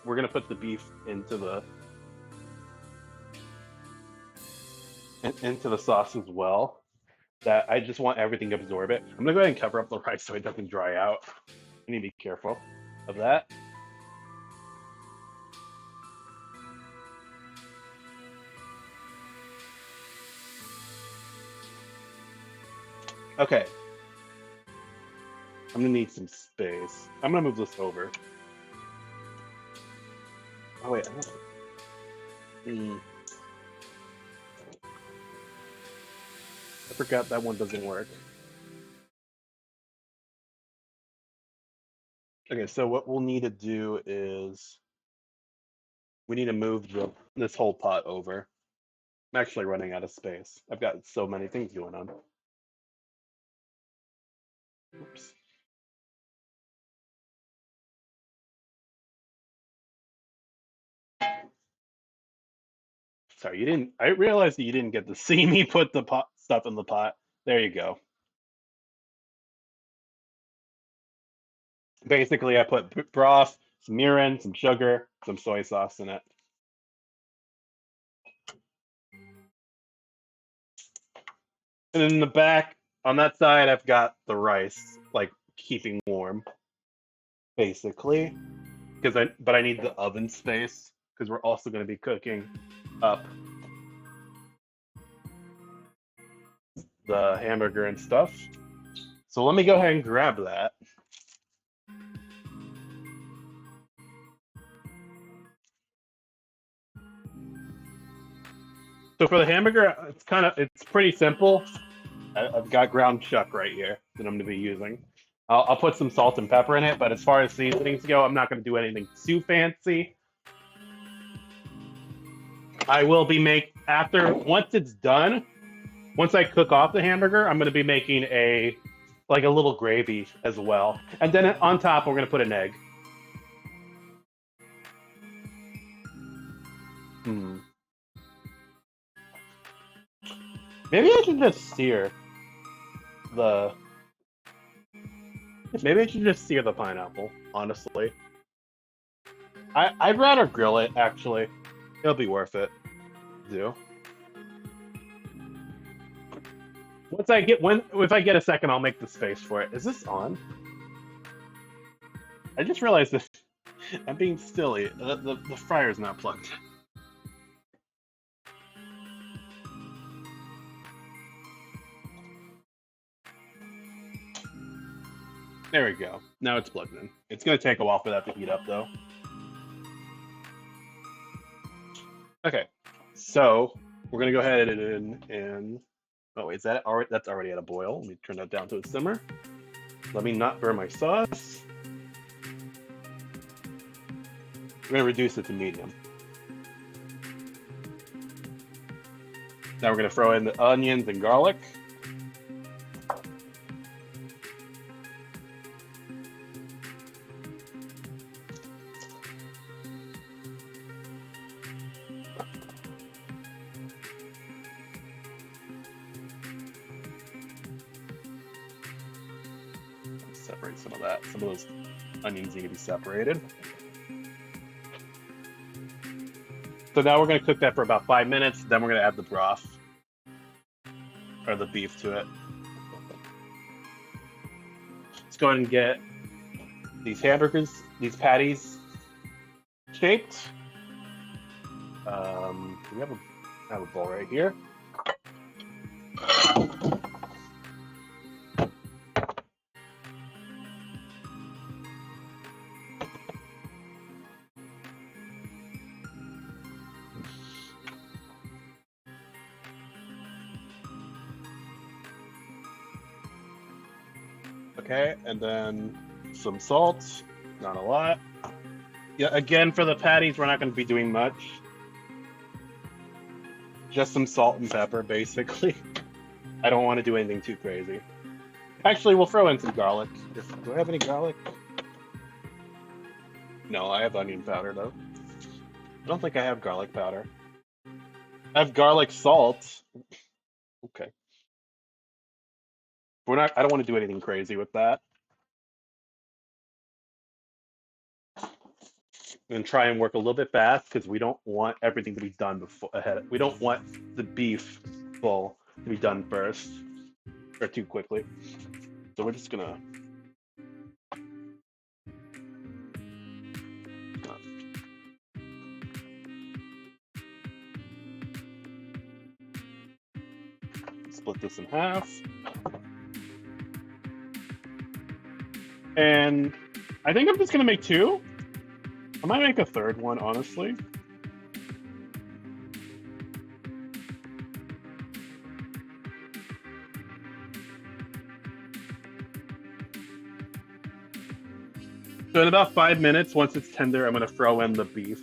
We're going to put the beef into the sauce as well. That I just want everything to absorb it. I'm gonna go ahead and cover up the rice so it doesn't dry out. I need to be careful of that. Okay. I'm gonna need some space. I'm gonna move this over. Oh wait. I forgot that one doesn't work. Okay, so what we'll need to do is we need to move this whole pot over. I'm actually running out of space. I've got so many things going on. Oops. Sorry, you didn't. I realized that you didn't get to see me put the pot stuff in the pot. There you go. Basically, I put broth, some mirin, some sugar, some soy sauce in it. And in the back, on that side, I've got the rice, like keeping warm, basically. But I need the oven space because we're also going to be cooking up the hamburger and stuff. So let me go ahead and grab that. So for the hamburger, it's pretty simple. I've got ground chuck right here that I'm going to be using. I'll put some salt and pepper in it, but as far as seasonings go, I'm not going to do anything too fancy. I will be once it's done, once I cook off the hamburger, I'm going to be making a little gravy as well. And then on top, we're going to put an egg. Maybe I should just sear the. Maybe I should just sear the pineapple. Honestly, I'd rather grill it. Actually, it'll be worth it. Do. If I get a second, I'll make the space for it. Is this on? I just realized this. I'm being silly. The fryer's not plugged. There we go. Now it's plugged in. It's gonna take a while for that to heat up, though. Okay, so we're gonna go ahead and oh wait, is that already? That's already at a boil. Let me turn that down to a simmer. Let me not burn my sauce. We're gonna reduce it to medium. Now we're gonna throw in the onions and garlic. Separate some of that. Some of those onions need to be separated. So now we're going to cook that for about 5 minutes. Then we're going to add the broth or the beef to it. Let's go ahead and get these hamburgers, these patties shaped. We have a bowl right here. Okay, and then some salt, not a lot. Yeah, again, for the patties, we're not going to be doing much. Just some salt and pepper, basically. I don't want to do anything too crazy. Actually, we'll throw in some garlic. Do I have any garlic? No, I have onion powder, though. I don't think I have garlic powder. I have garlic salt. Okay. I don't want to do anything crazy with that. And try and work a little bit fast because we don't want everything to be done ahead. We don't want the beef full to be done first or too quickly. So we're just gonna split this in half. And I think I'm just gonna make two. I might make a third one, honestly. So in about 5 minutes, once it's tender, I'm gonna throw in the beef.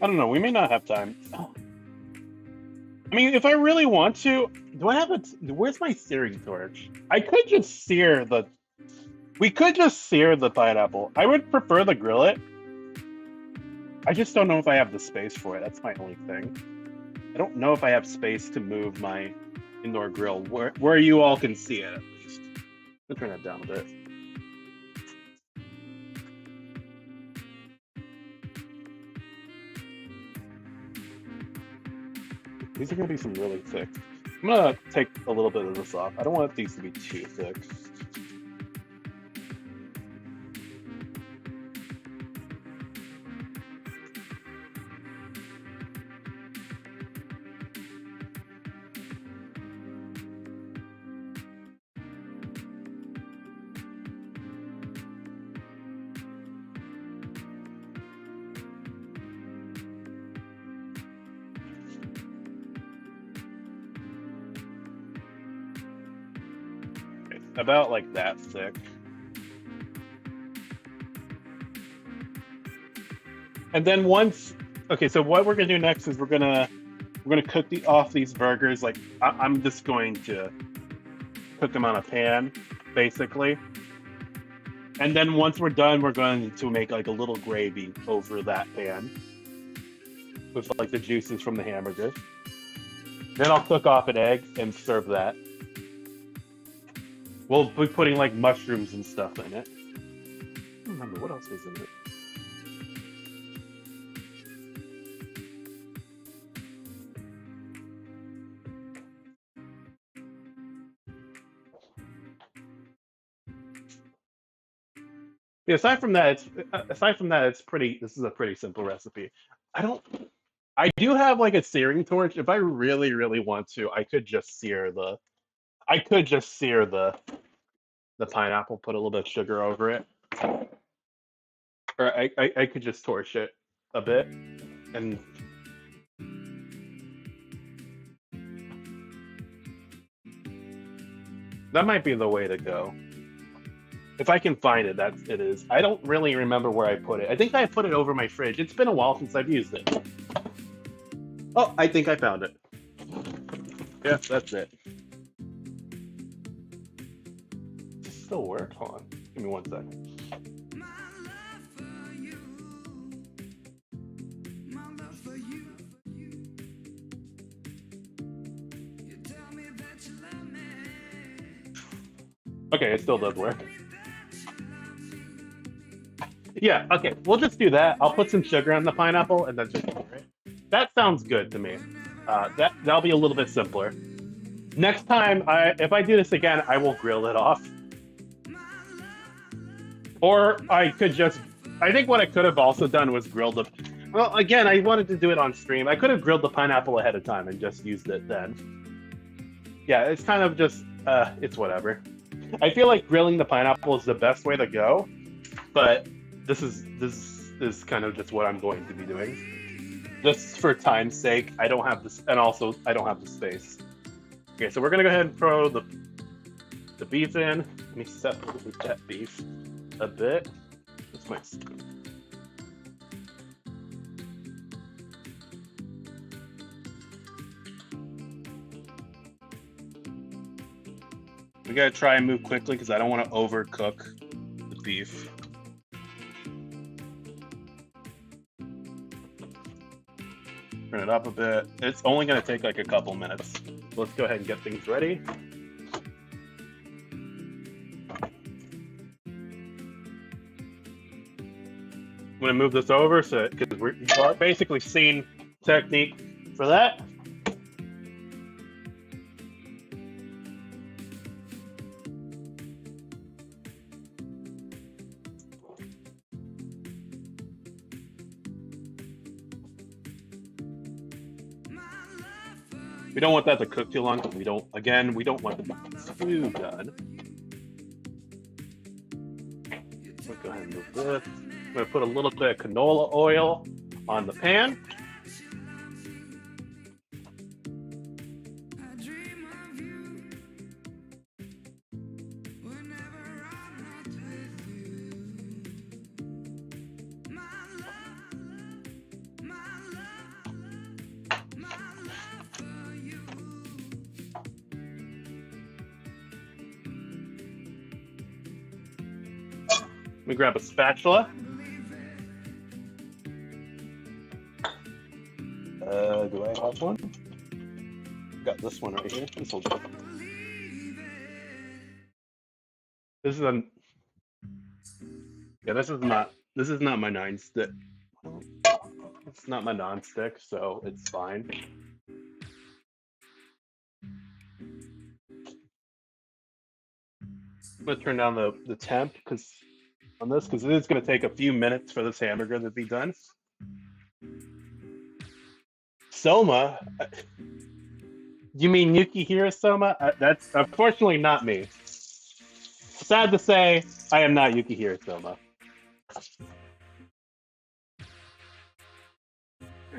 I don't know, we may not have time. I mean, if I really want to, do I have where's my searing torch? I could just sear the, we could just sear the pineapple. I would prefer to grill it. I just don't know if I have the space for it. That's my only thing. I don't know if I have space to move my indoor grill where you all can see it, at least. I'll turn that down a bit. These are going to be some really thick. I'm going to take a little bit of this off. I don't want these to be too thick. About like that thick. And then once, okay, so what we're gonna do next is we're gonna cook off these burgers. Like I'm just going to cook them on a pan, basically. And then once we're done, we're going to make like a little gravy over that pan with like the juices from the hamburgers. Then I'll cook off an egg and serve that. We'll be putting like mushrooms and stuff in it. I don't remember what else was in it. Yeah, aside from that, it's pretty. This is a pretty simple recipe. I do have like a searing torch. If I really, really want to, I could just sear the. I could just sear the pineapple, put a little bit of sugar over it. Or I could just torch it a bit. And that might be the way to go. If I can find it, that's it is. I don't really remember where I put it. I think I put it over my fridge. It's been a while since I've used it. Oh, I think I found it. Yeah, that's it. Does it still work? Hold on. Give me 1 second. Okay, it still does work. Yeah, okay, we'll just do that. I'll put some sugar on the pineapple and then just it. That sounds good to me. That'll be a little bit simpler. Next time, if I do this again, I will grill it off. Or I could just, I think what I could have also done was grilled the, well, again, I wanted to do it on stream. I could have grilled the pineapple ahead of time and just used it then. Yeah, it's kind of just, it's whatever. I feel like grilling the pineapple is the best way to go, but this is kind of just what I'm going to be doing. Just for time's sake, I don't have this, and also I don't have the space. Okay, so we're gonna go ahead and throw the beef in. Let me separate that beef a bit. This might. We gotta try and move quickly because I don't want to overcook the beef. Turn it up a bit. It's only gonna take like a couple minutes. Let's go ahead and get things ready. I'm gonna move this over so because we've basically seen technique for that. We don't want that to cook too long. We don't want the beef too done. Let's go ahead and move this. I'm going to put a little bit of canola oil on the pan. Let me grab a spatula. Do I have one? Got this one right here. This will do. This is a. Yeah, this is not my 9-stick. It's not my non-stick, so it's fine. I'm gonna turn down the temp because it is gonna take a few minutes for this hamburger to be done. Soma? You mean Yukihiro Soma? That's unfortunately not me. Sad to say, I am not Yukihiro Soma.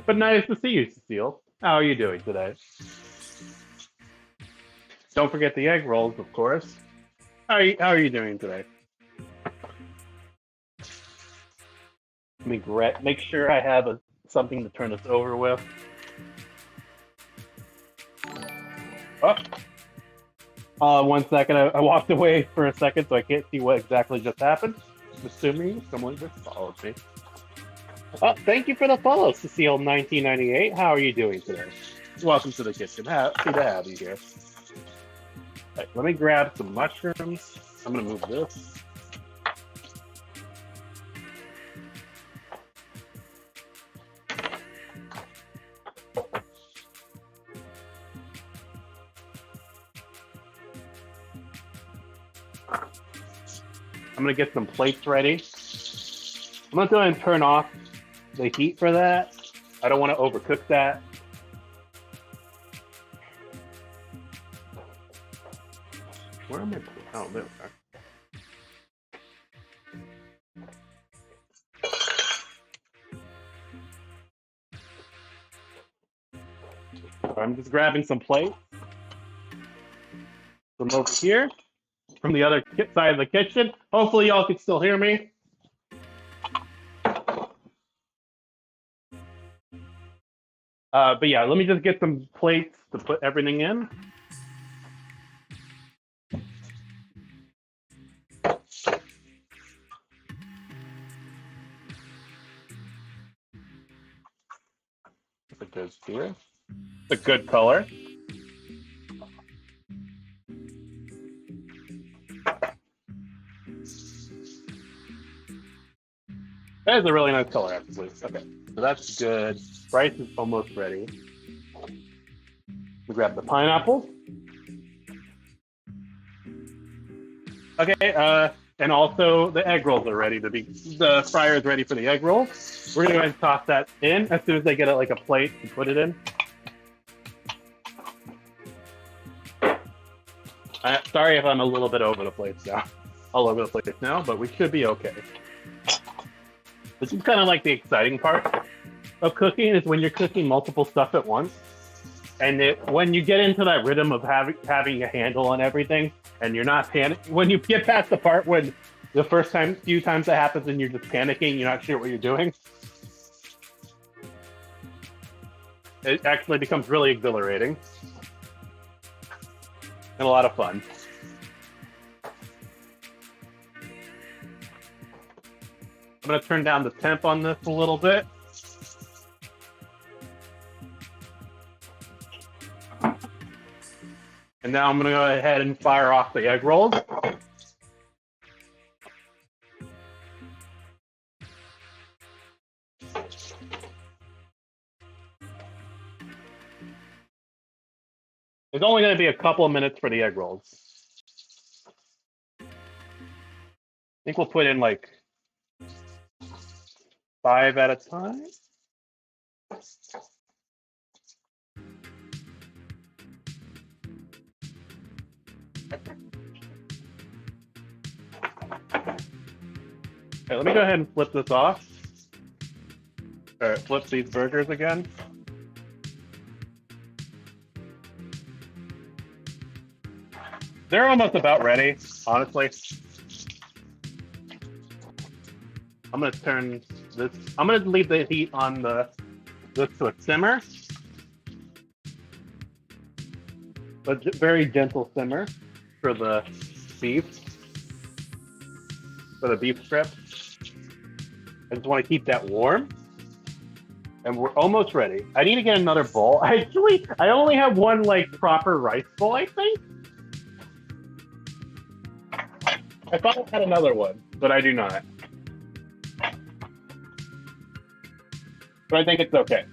But nice to see you, Cecile. How are you doing today? Don't forget the egg rolls, of course. How are you doing today? Let me make sure I have something to turn this over with. Oh. 1 second. I walked away for a second, so I can't see what exactly just happened. I'm assuming someone just followed me. Oh, thank you for the follow, Cecile1998. How are you doing today? Welcome to the kitchen. Happy to have you here. Right, let me grab some mushrooms. I'm going to move this. I'm going to get some plates ready. I'm going to go ahead and turn off the heat for that. I don't want to overcook that. Where am I? Oh, there we are. I'm just grabbing some plates from over here, from the other side of the kitchen. Hopefully y'all can still hear me. But yeah, let me just get some plates to put everything in. It goes here. It's a good color. That is a really nice color, actually. Okay, so that's good. Rice is almost ready. We grab the pineapple. Okay, and also the egg rolls are ready to be. The fryer is ready for the egg rolls. We're gonna go ahead and toss that in as soon as they get it like a plate to put it in. Sorry if I'm a little bit over the place now, all over the place now, but we should be okay. This is kind of like the exciting part of cooking is when you're cooking multiple stuff at once, and when you get into that rhythm of having a handle on everything, and you're not panicking. When you get past the part when the few times that happens, and you're just panicking, you're not sure what you're doing, it actually becomes really exhilarating and a lot of fun. I'm going to turn down the temp on this a little bit. And now I'm going to go ahead and fire off the egg rolls. It's only going to be a couple of minutes for the egg rolls. I think we'll put in like 5 at a time. Okay, let me go ahead and flip this off. Or flip these burgers again. They're almost about ready, honestly. I'm gonna turn this. I'm gonna leave the heat on this to a simmer, but very gentle simmer for the beef, for the beef strip. I just want to keep that warm, and we're almost ready. I need to get another bowl. Actually, I only have one like proper rice bowl, I think. I thought I had another one, but I do not. But I think it's okay.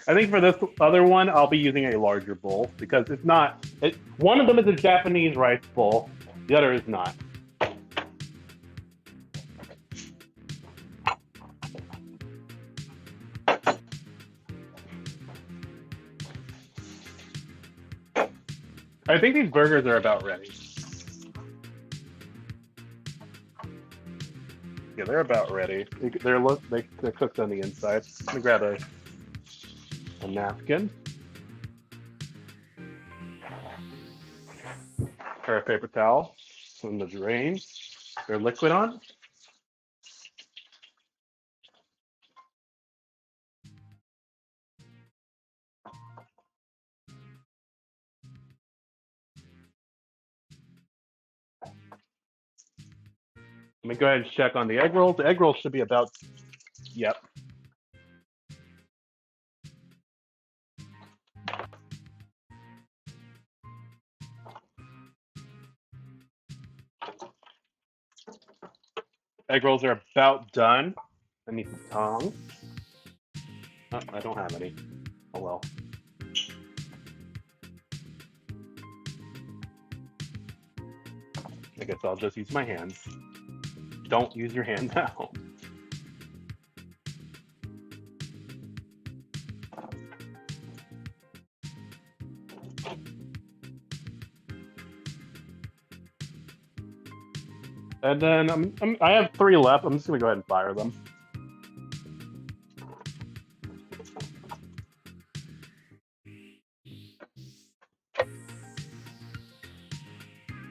I think for this other one, I'll be using a larger bowl because it's not. One of them is a Japanese rice bowl. The other is not. I think these burgers are about ready. Yeah, they're about ready. They're cooked on the inside. Let me grab a napkin. Or a paper towel from the drain. Their liquid on. Let me go ahead and check on the egg rolls. The egg rolls should be about, yep. Egg rolls are about done. I need some tongs. Oh, I don't have any. Oh well. I guess I'll just use my hands. Don't use your hand now. And then I have 3 left. I'm just gonna go ahead and fire them.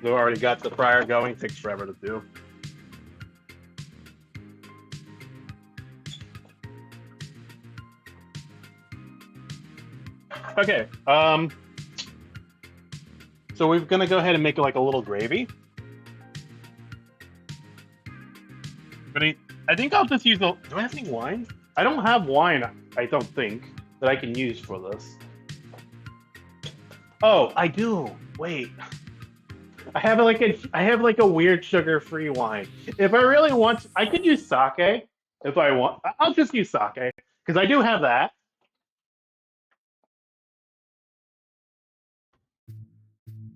We already got the fryer going. Takes forever to do. Okay. So we're gonna go ahead and make it like a little gravy. But I think I'll just use the. Do I have any wine? I don't have wine. I don't think that I can use for this. Oh, I do. Wait. I have like a weird sugar-free wine. If I really want, I could use sake. If I want, I'll just use sake because I do have that.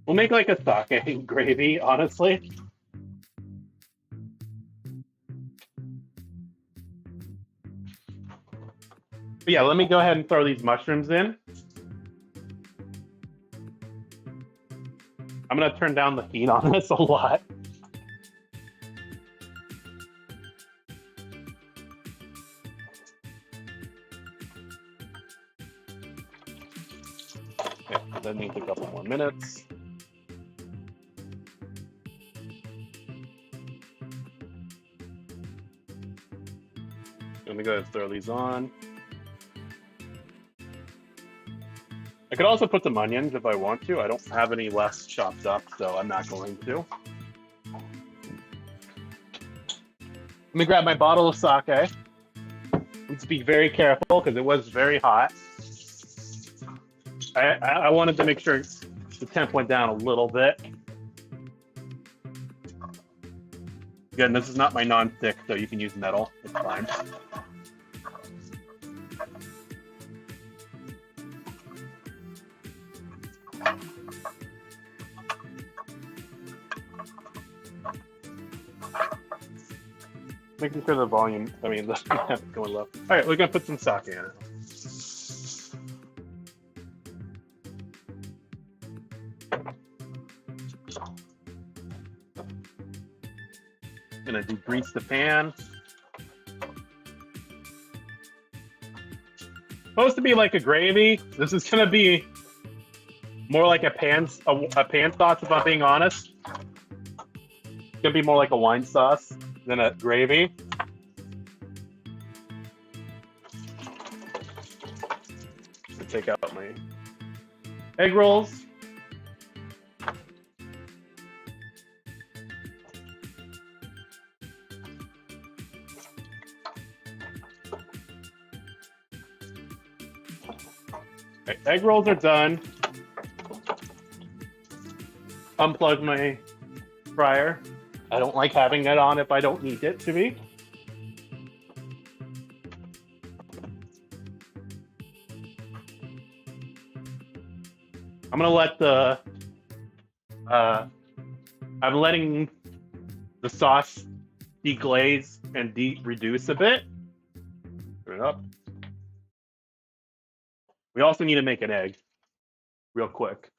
We'll make like a sake gravy, honestly. But yeah, let me go ahead and throw these mushrooms in. I'm gonna turn down the heat on this a lot. Okay, that needs a couple more minutes. Let me go ahead and throw these on. I could also put some onions if I want to. I don't have any less chopped up, so I'm not going to. Let me grab my bottle of sake. Let's be very careful because it was very hot. I wanted to make sure the temp went down a little bit. Again, this is not my non-stick, so you can use metal. It's fine. Making sure the volume, the going low. All right, we're gonna put some sake in it. Gonna degrease the pan. Supposed to be like a gravy. This is gonna be more like a pan sauce, if I'm being honest. It's gonna be more like a wine sauce than a gravy. Take out my egg rolls. Okay, egg rolls are done. Unplug my fryer. I don't like having it on if I don't need it to be. I'm gonna let I'm letting the sauce deglaze and reduce a bit. Put it up. We also need to make an egg real quick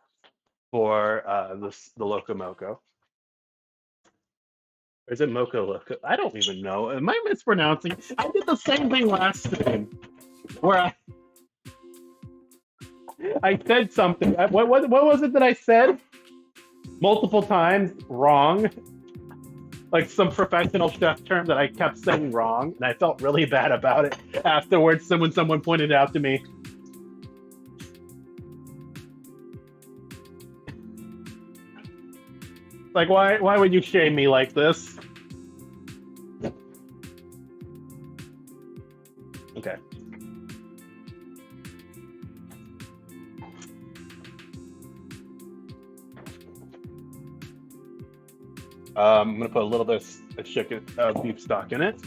for the Loco Moco. Or is it Moco Loco? I don't even know. Am I mispronouncing? I did the same thing last time where I said something. What was it that I said? Multiple times wrong. Like some professional chef term that I kept saying wrong, and I felt really bad about it afterwards. Someone pointed it out to me. Like, why would you shame me like this? Okay. I'm gonna put a little bit of chicken beef stock in it.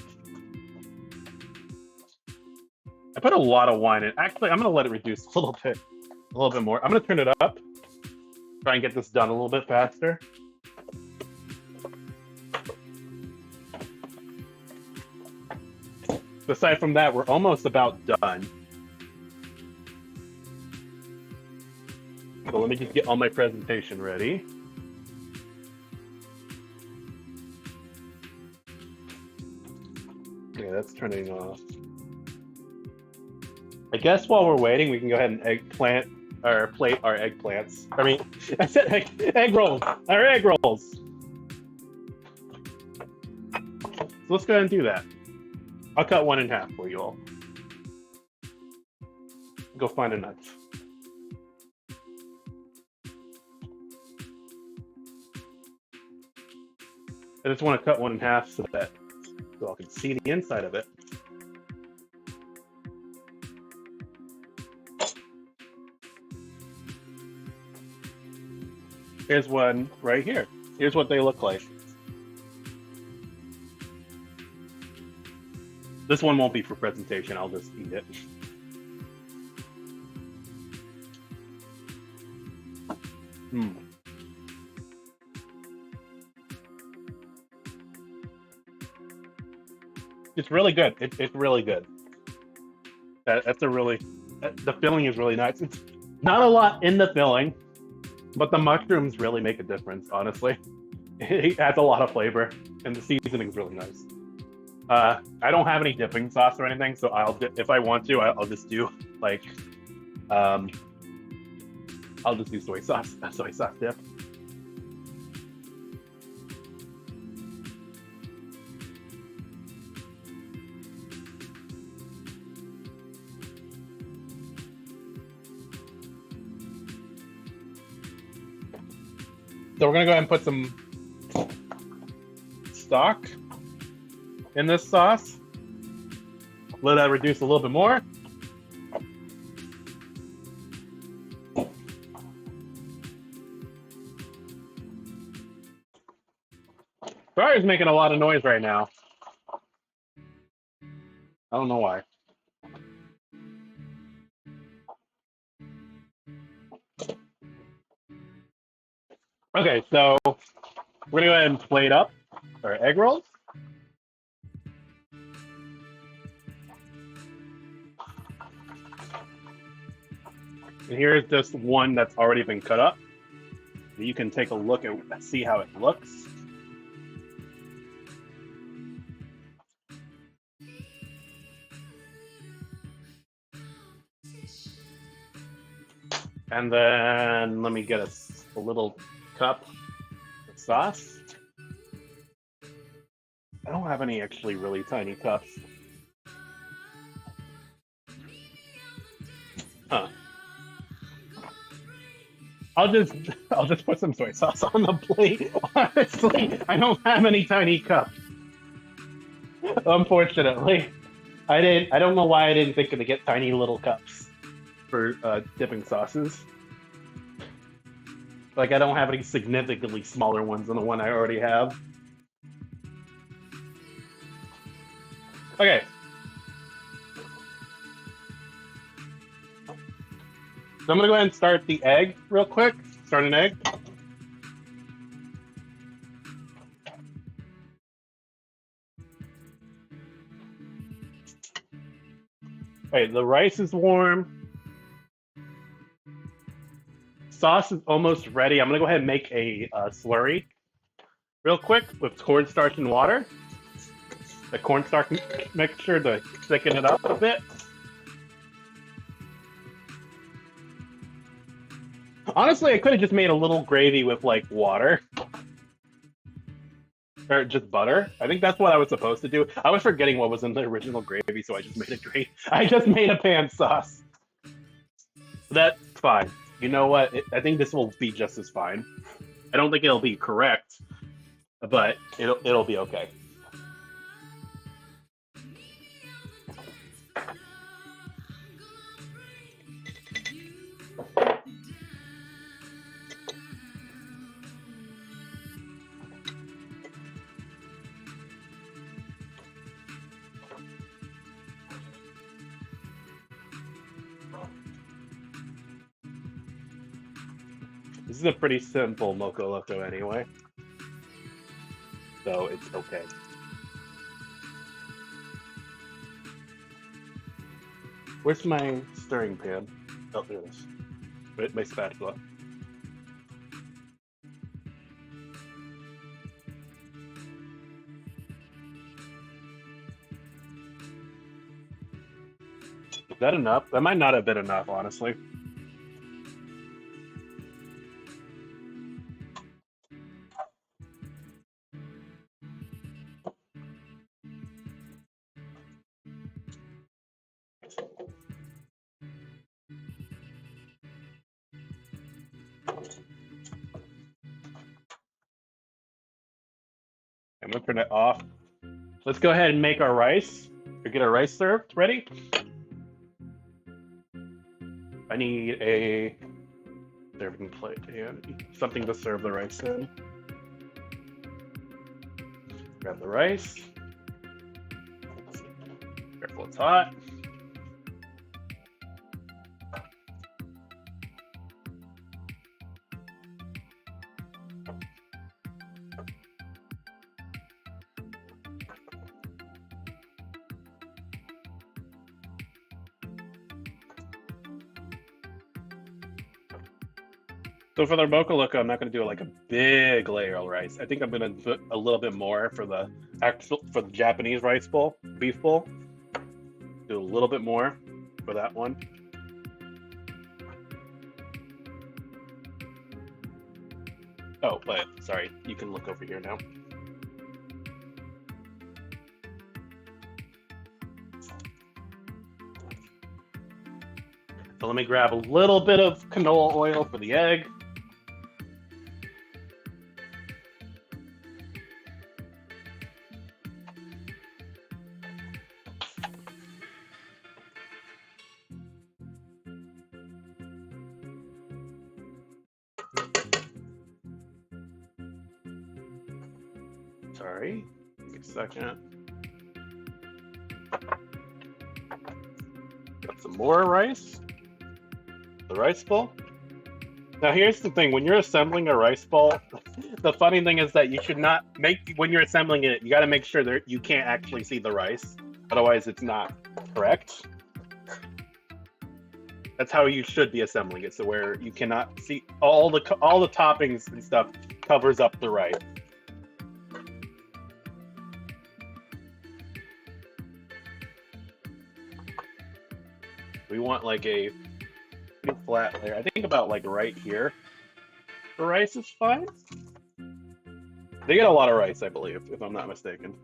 I put a lot of wine in. Actually, I'm gonna let it reduce a little bit more. I'm gonna turn it up. Try and get this done a little bit faster. Aside from that, we're almost about done. So let me just get all my presentation ready. Okay, that's turning off. I guess while we're waiting, we can go ahead and eggplant or plate our eggplants. I mean, I said egg rolls. Our egg rolls. So let's go ahead and do that. I'll cut one in half for you all. Go find a knife. I just want to cut one in half so that you all can see the inside of it. Here's one right here. Here's what they look like. This one won't be for presentation. I'll just eat it. It's really good. It's really good. That's a really, the filling is really nice. It's not a lot in the filling, but the mushrooms really make a difference, honestly. It adds a lot of flavor, and the seasoning's really nice. I don't have any dipping sauce or anything, so if I want to, I'll just do like, I'll just do soy sauce dip. So we're gonna go ahead and put some stock in this sauce. Let that reduce a little bit more. Fryer's making a lot of noise right now. I don't know why. Okay, so we're gonna go ahead and plate up our egg rolls. And here's just one that's already been cut up. You can take a look and see how it looks. And then let me get a little cup of sauce. I don't have any actually really tiny cups. Huh. I'll just put some soy sauce on the plate. Honestly, I don't have any tiny cups. Unfortunately, I don't know why I didn't think to get tiny little cups for dipping sauces. Like, I don't have any significantly smaller ones than the one I already have. Okay. So I'm gonna go ahead and start the egg real quick. Start an egg. Okay, the rice is warm. Sauce is almost ready. I'm gonna go ahead and make a slurry real quick with cornstarch and water. The cornstarch mixture to thicken it up a bit. Honestly, I could have just made a little gravy with like water. Or just butter. I think that's what I was supposed to do. I was forgetting what was in the original gravy, so I just made a gravy. I just made a pan sauce. That's fine. You know what? I think this will be just as fine. I don't think it'll be correct, but it'll be okay. This is a pretty simple Moco Loco anyway, so it's okay. Where's my stirring pan? Oh, there it is. My spatula. Is that enough? That might not have been enough, honestly. I'm gonna turn it off. Let's go ahead and make our rice. Or get our rice served ready. I need a serving plate and something to serve the rice in. Grab the rice. Careful, it's hot. So for the Loco, I'm not going to do like a big layer of rice. I think I'm going to put a little bit more for the Japanese rice bowl, beef bowl. Do a little bit more for that one. Oh, but sorry, you can look over here now. So let me grab a little bit of canola oil for the egg. Sorry, give me a second. Got some more rice. The rice bowl. Now here's the thing, when you're assembling a rice bowl, the funny thing is that you should not make, when you're assembling it, you got to make sure that you can't actually see the rice. Otherwise it's not correct. That's how you should be assembling it, so where you cannot see all the toppings and stuff covers up the rice. We want like a pretty flat layer. I think about like right here. The rice is fine. They get a lot of rice, I believe, if I'm not mistaken.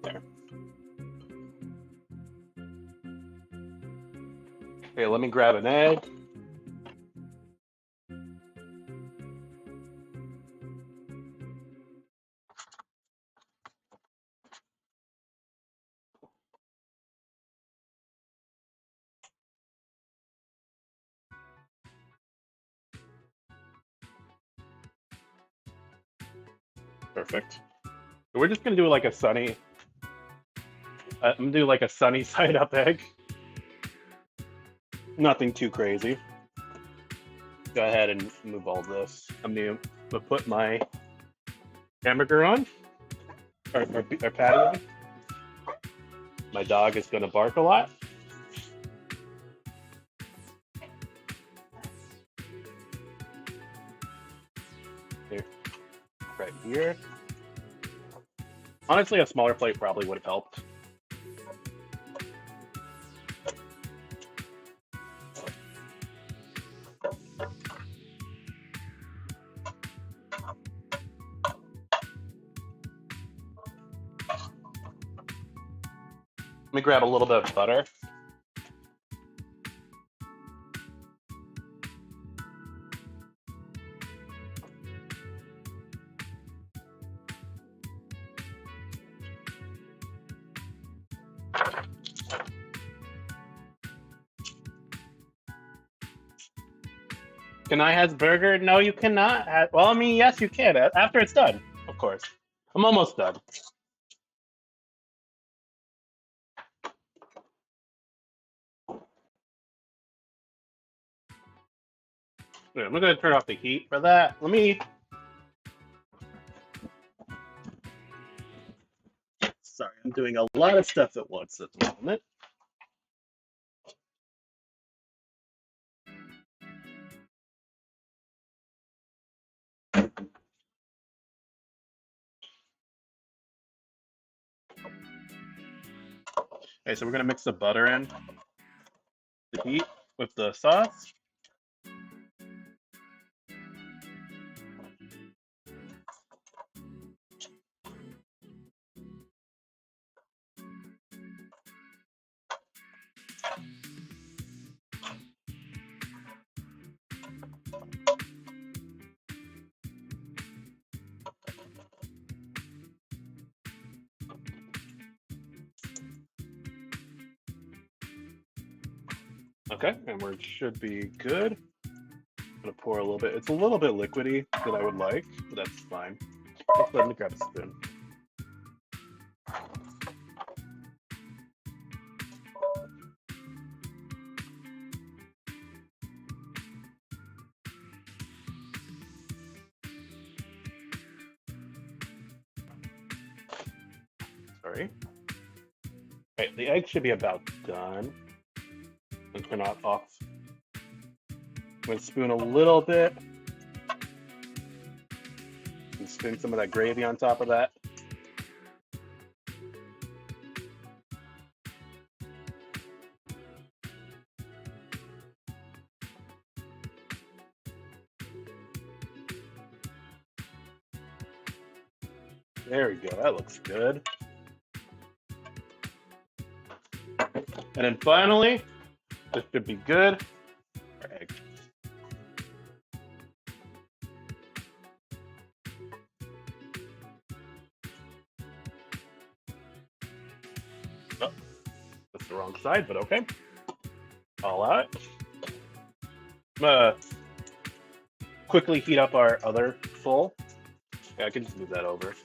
There. Okay, let me grab an egg. Perfect. We're just gonna do like a sunny. I'm gonna do like a sunny side up egg. Nothing too crazy. Go ahead and move all this. I'm gonna put my hamburger on, or patty on. My dog is gonna bark a lot. Here, right here. Honestly, a smaller plate probably would have helped. Let me grab a little bit of butter. Can I have burger? No, you cannot. Well, I mean, yes, you can. After it's done, of course. I'm almost done. I'm gonna turn off the heat for that. Let me. Sorry, I'm doing a lot of stuff at once at the moment. Okay, so we're gonna mix the butter in, the heat with the sauce. Okay, and we should be good. I'm gonna pour a little bit. It's a little bit liquidy that I would like, but that's fine. Let me grab a spoon. Sorry. Okay, the egg should be about done. And turn it off. I'm gonna spoon a little bit. And spoon some of that gravy on top of that. There we go, that looks good. And then finally, this should be good. Our egg. Oh, that's the wrong side, but okay. I'll allow it. I'm gonna quickly heat up our other bowl. Yeah, I can just move that over.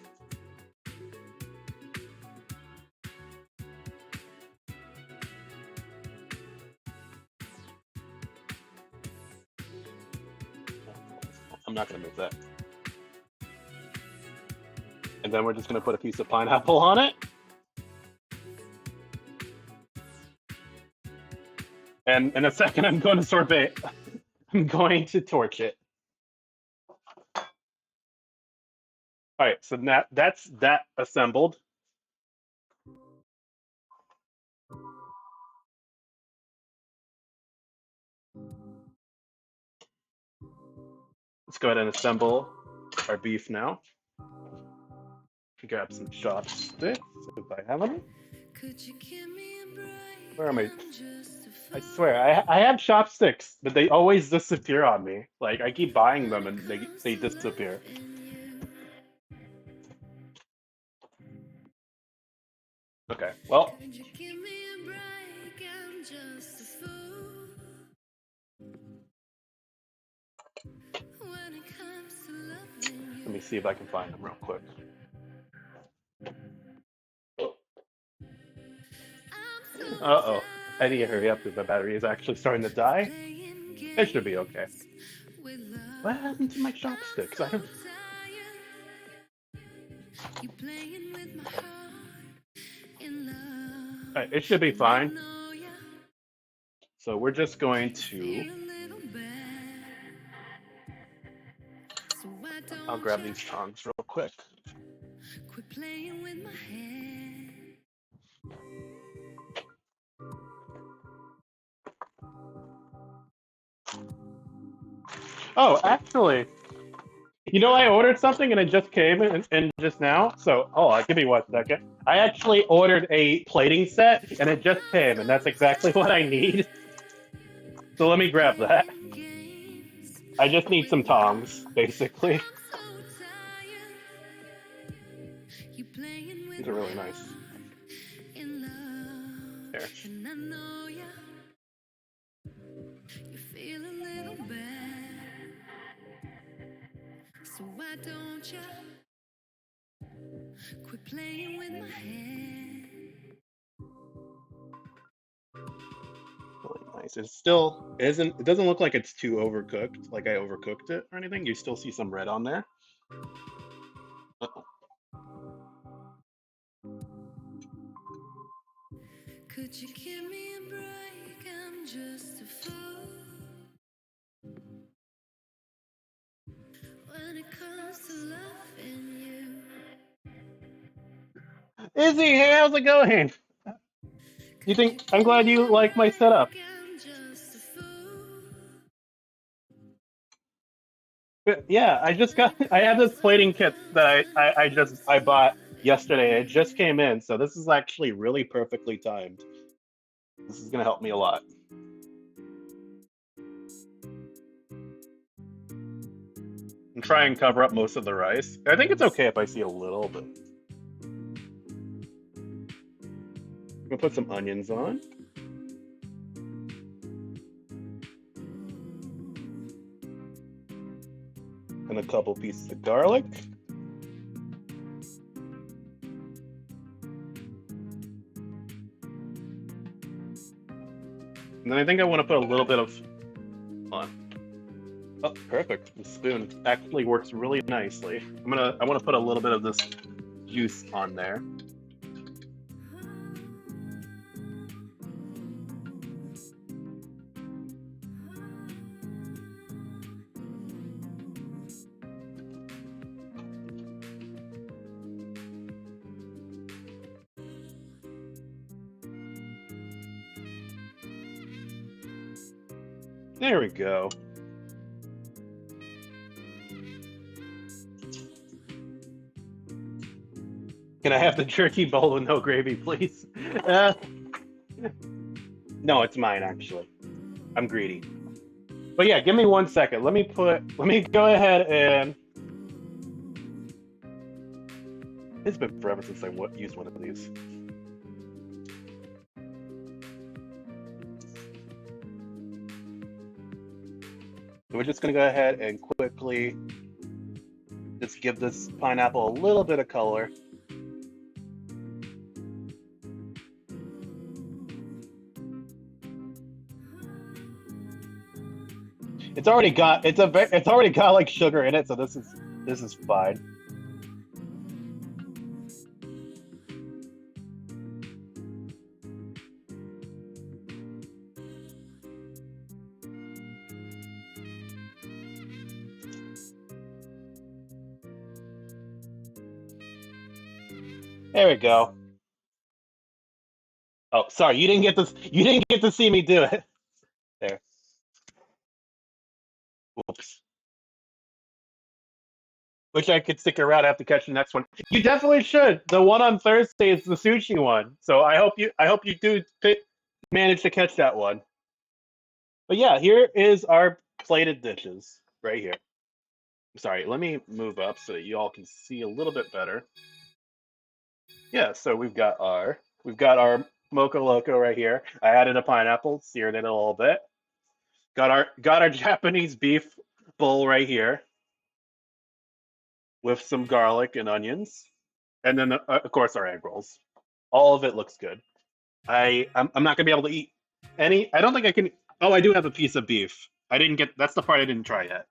I'm not gonna move that. And then we're just gonna put a piece of pineapple on it. And in a second, I'm going to sorbet. I'm going to torch it. All right, so that's that assembled. Let's go ahead and assemble our beef now. Grab some chopsticks if I have them. Where am I? I swear, I have chopsticks, but they always disappear on me. Like I keep buying them and they disappear. Okay, well. Let me see if I can find them real quick. Uh-oh. I need to hurry up because the battery is actually starting to die. It should be okay. What happened to my chopsticks? I don't... Alright, it should be fine. So we're just going to... I'll grab these tongs real quick. Oh, actually, you know, I ordered something and it just came in just now. So, give me 1 second. I actually ordered a plating set and it just came, and that's exactly what I need. So let me grab that. I just need some tongs, basically. These are really nice. There. So why don't you quit playing with my hand? Really nice. It still isn't. It doesn't look like it's too overcooked. Like I overcooked it or anything. You still see some red on there. Uh-oh. Could you give me a break? I'm just a fool. When it comes to loving you. Izzy, hey, how's it going? You think I'm glad you like my setup. But yeah, I have this plating kit that I bought yesterday. It just came in, so this is actually really perfectly timed. This is gonna help me a lot. And try and cover up most of the rice. I think it's okay if I see a little bit. I'm gonna put some onions on. And a couple pieces of garlic. And then I think I want to put a little bit of on. Oh, perfect. The spoon actually works really nicely. I want to put a little bit of this juice on there. There we go. Can I have the jerky bowl with no gravy, please? No, it's mine actually. I'm greedy. But yeah, give me 1 second. Let me go ahead and. It's been forever since I used one of these. So we're just gonna go ahead and quickly just give this pineapple a little bit of color. It's already got like sugar in it, so this is fine. There we go. Oh, sorry, you didn't get to see me do it. There. Whoops. Wish I could stick around. I have to catch the next one. You definitely should. The one on Thursday is the sushi one. So I hope you do manage to catch that one. But yeah, here is our plated dishes right here. Sorry, let me move up so that you all can see a little bit better. Yeah, so we've got our Moco Loco right here. I added a pineapple, seared it a little bit. Got our Japanese beef bowl right here with some garlic and onions, and then of course our egg rolls. All of it looks good. I'm not gonna be able to eat any. I don't think I can. Oh, I do have a piece of beef. I didn't get. That's the part I didn't try yet.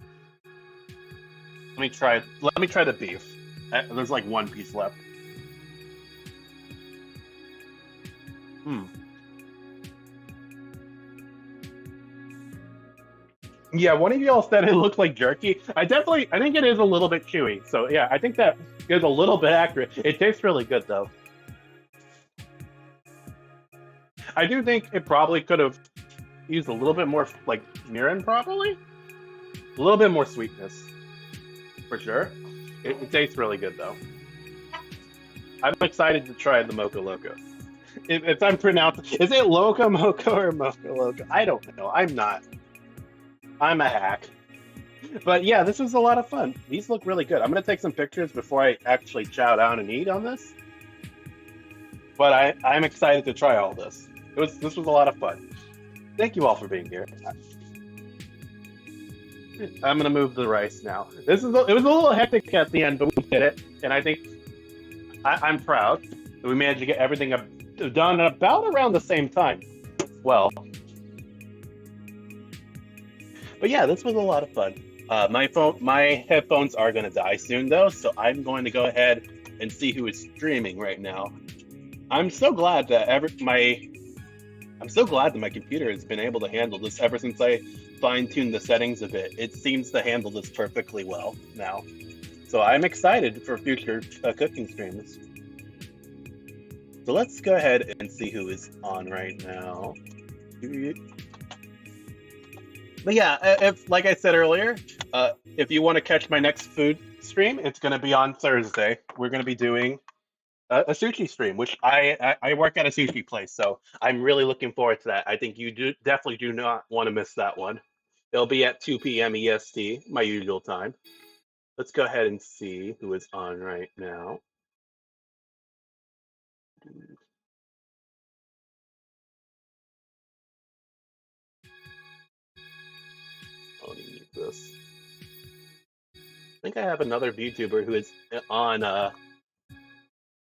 Let me try. Let me try the beef. There's like one piece left. Hmm. Yeah, one of y'all said it looked like jerky. I think it is a little bit chewy. So yeah, I think that is a little bit accurate. It tastes really good though. I do think it probably could have used a little bit more like mirin, probably a little bit more sweetness, for sure. It tastes really good though. I'm excited to try the Mocha Loco. If I'm pronouncing, is it Loco Moco or Mocha Loco? I don't know. I'm not. I'm a hack. But yeah, this was a lot of fun. These look really good. I'm gonna take some pictures before I actually chow down and eat on this. But I'm excited to try all this. This was a lot of fun. Thank you all for being here. I'm gonna move the rice now. It was a little hectic at the end, but we did it, and I think I'm proud that we managed to get everything done about around the same time. Well, but yeah, this was a lot of fun. My headphones are gonna die soon though, so I'm going to go ahead and see who is streaming right now. I'm so glad that my computer has been able to handle this ever since I fine-tuned the settings a bit. It seems to handle this perfectly well now. So I'm excited for future cooking streams. So let's go ahead and see who is on right now. But yeah, if like I said earlier, if you want to catch my next food stream, it's going to be on Thursday. We're going to be doing a sushi stream, which I work at a sushi place, so I'm really looking forward to that. I think you definitely do not want to miss that one. It'll be at 2 p.m. EST, my usual time. Let's go ahead and see who is on right now. I'll need this. I think I have another VTuber who is on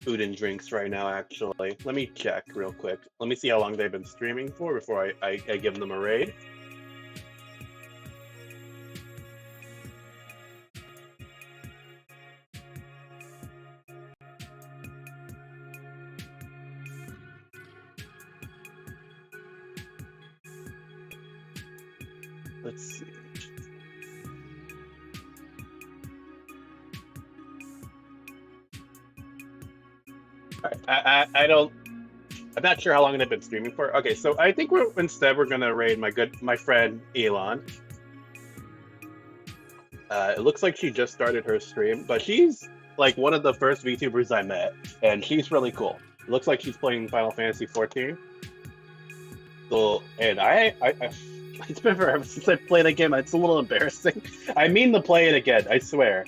food and drinks right now, actually. Let me check real quick. Let me see how long they've been streaming for before I give them a raid. Let's see. I don't. I'm not sure how long they've been streaming for. Okay, so I think we're gonna raid my friend Elon. It looks like she just started her stream, but she's like one of the first VTubers I met, and she's really cool. It looks like she's playing Final Fantasy 14. So, and it's been forever since I played that game. It's a little embarrassing. I mean to play it again, I swear.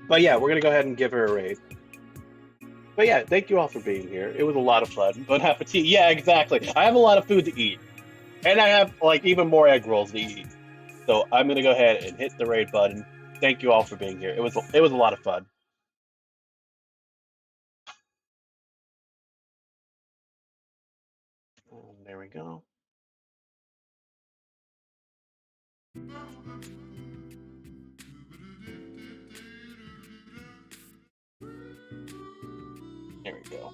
But yeah, we're gonna go ahead and give her a raid. But yeah, thank you all for being here. It was a lot of fun. Bon appetit. Yeah, exactly. I have a lot of food to eat, and I have like even more egg rolls to eat. So I'm gonna go ahead and hit the raid button. Thank you all for being here. It was a lot of fun. There we go. There we go.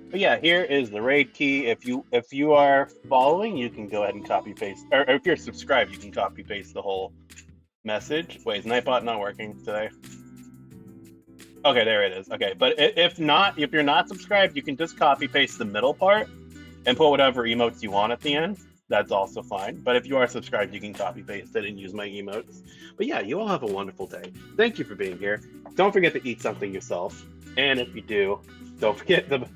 But yeah, here is the raid key. If you are following, you can go ahead and copy paste, or if you're subscribed, you can copy paste the whole message. Wait, is Nightbot not working today? Okay, there it is. Okay, but if you're not subscribed, you can just copy paste the middle part and put whatever emotes you want at the end. That's also fine. But if you are subscribed, you can copy paste it and use my emotes. But yeah, you all have a wonderful day. Thank you for being here. Don't forget to eat something yourself. And if you do, don't forget to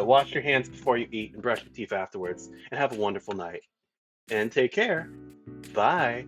wash your hands before you eat and brush your teeth afterwards. And have a wonderful night. And take care. Bye.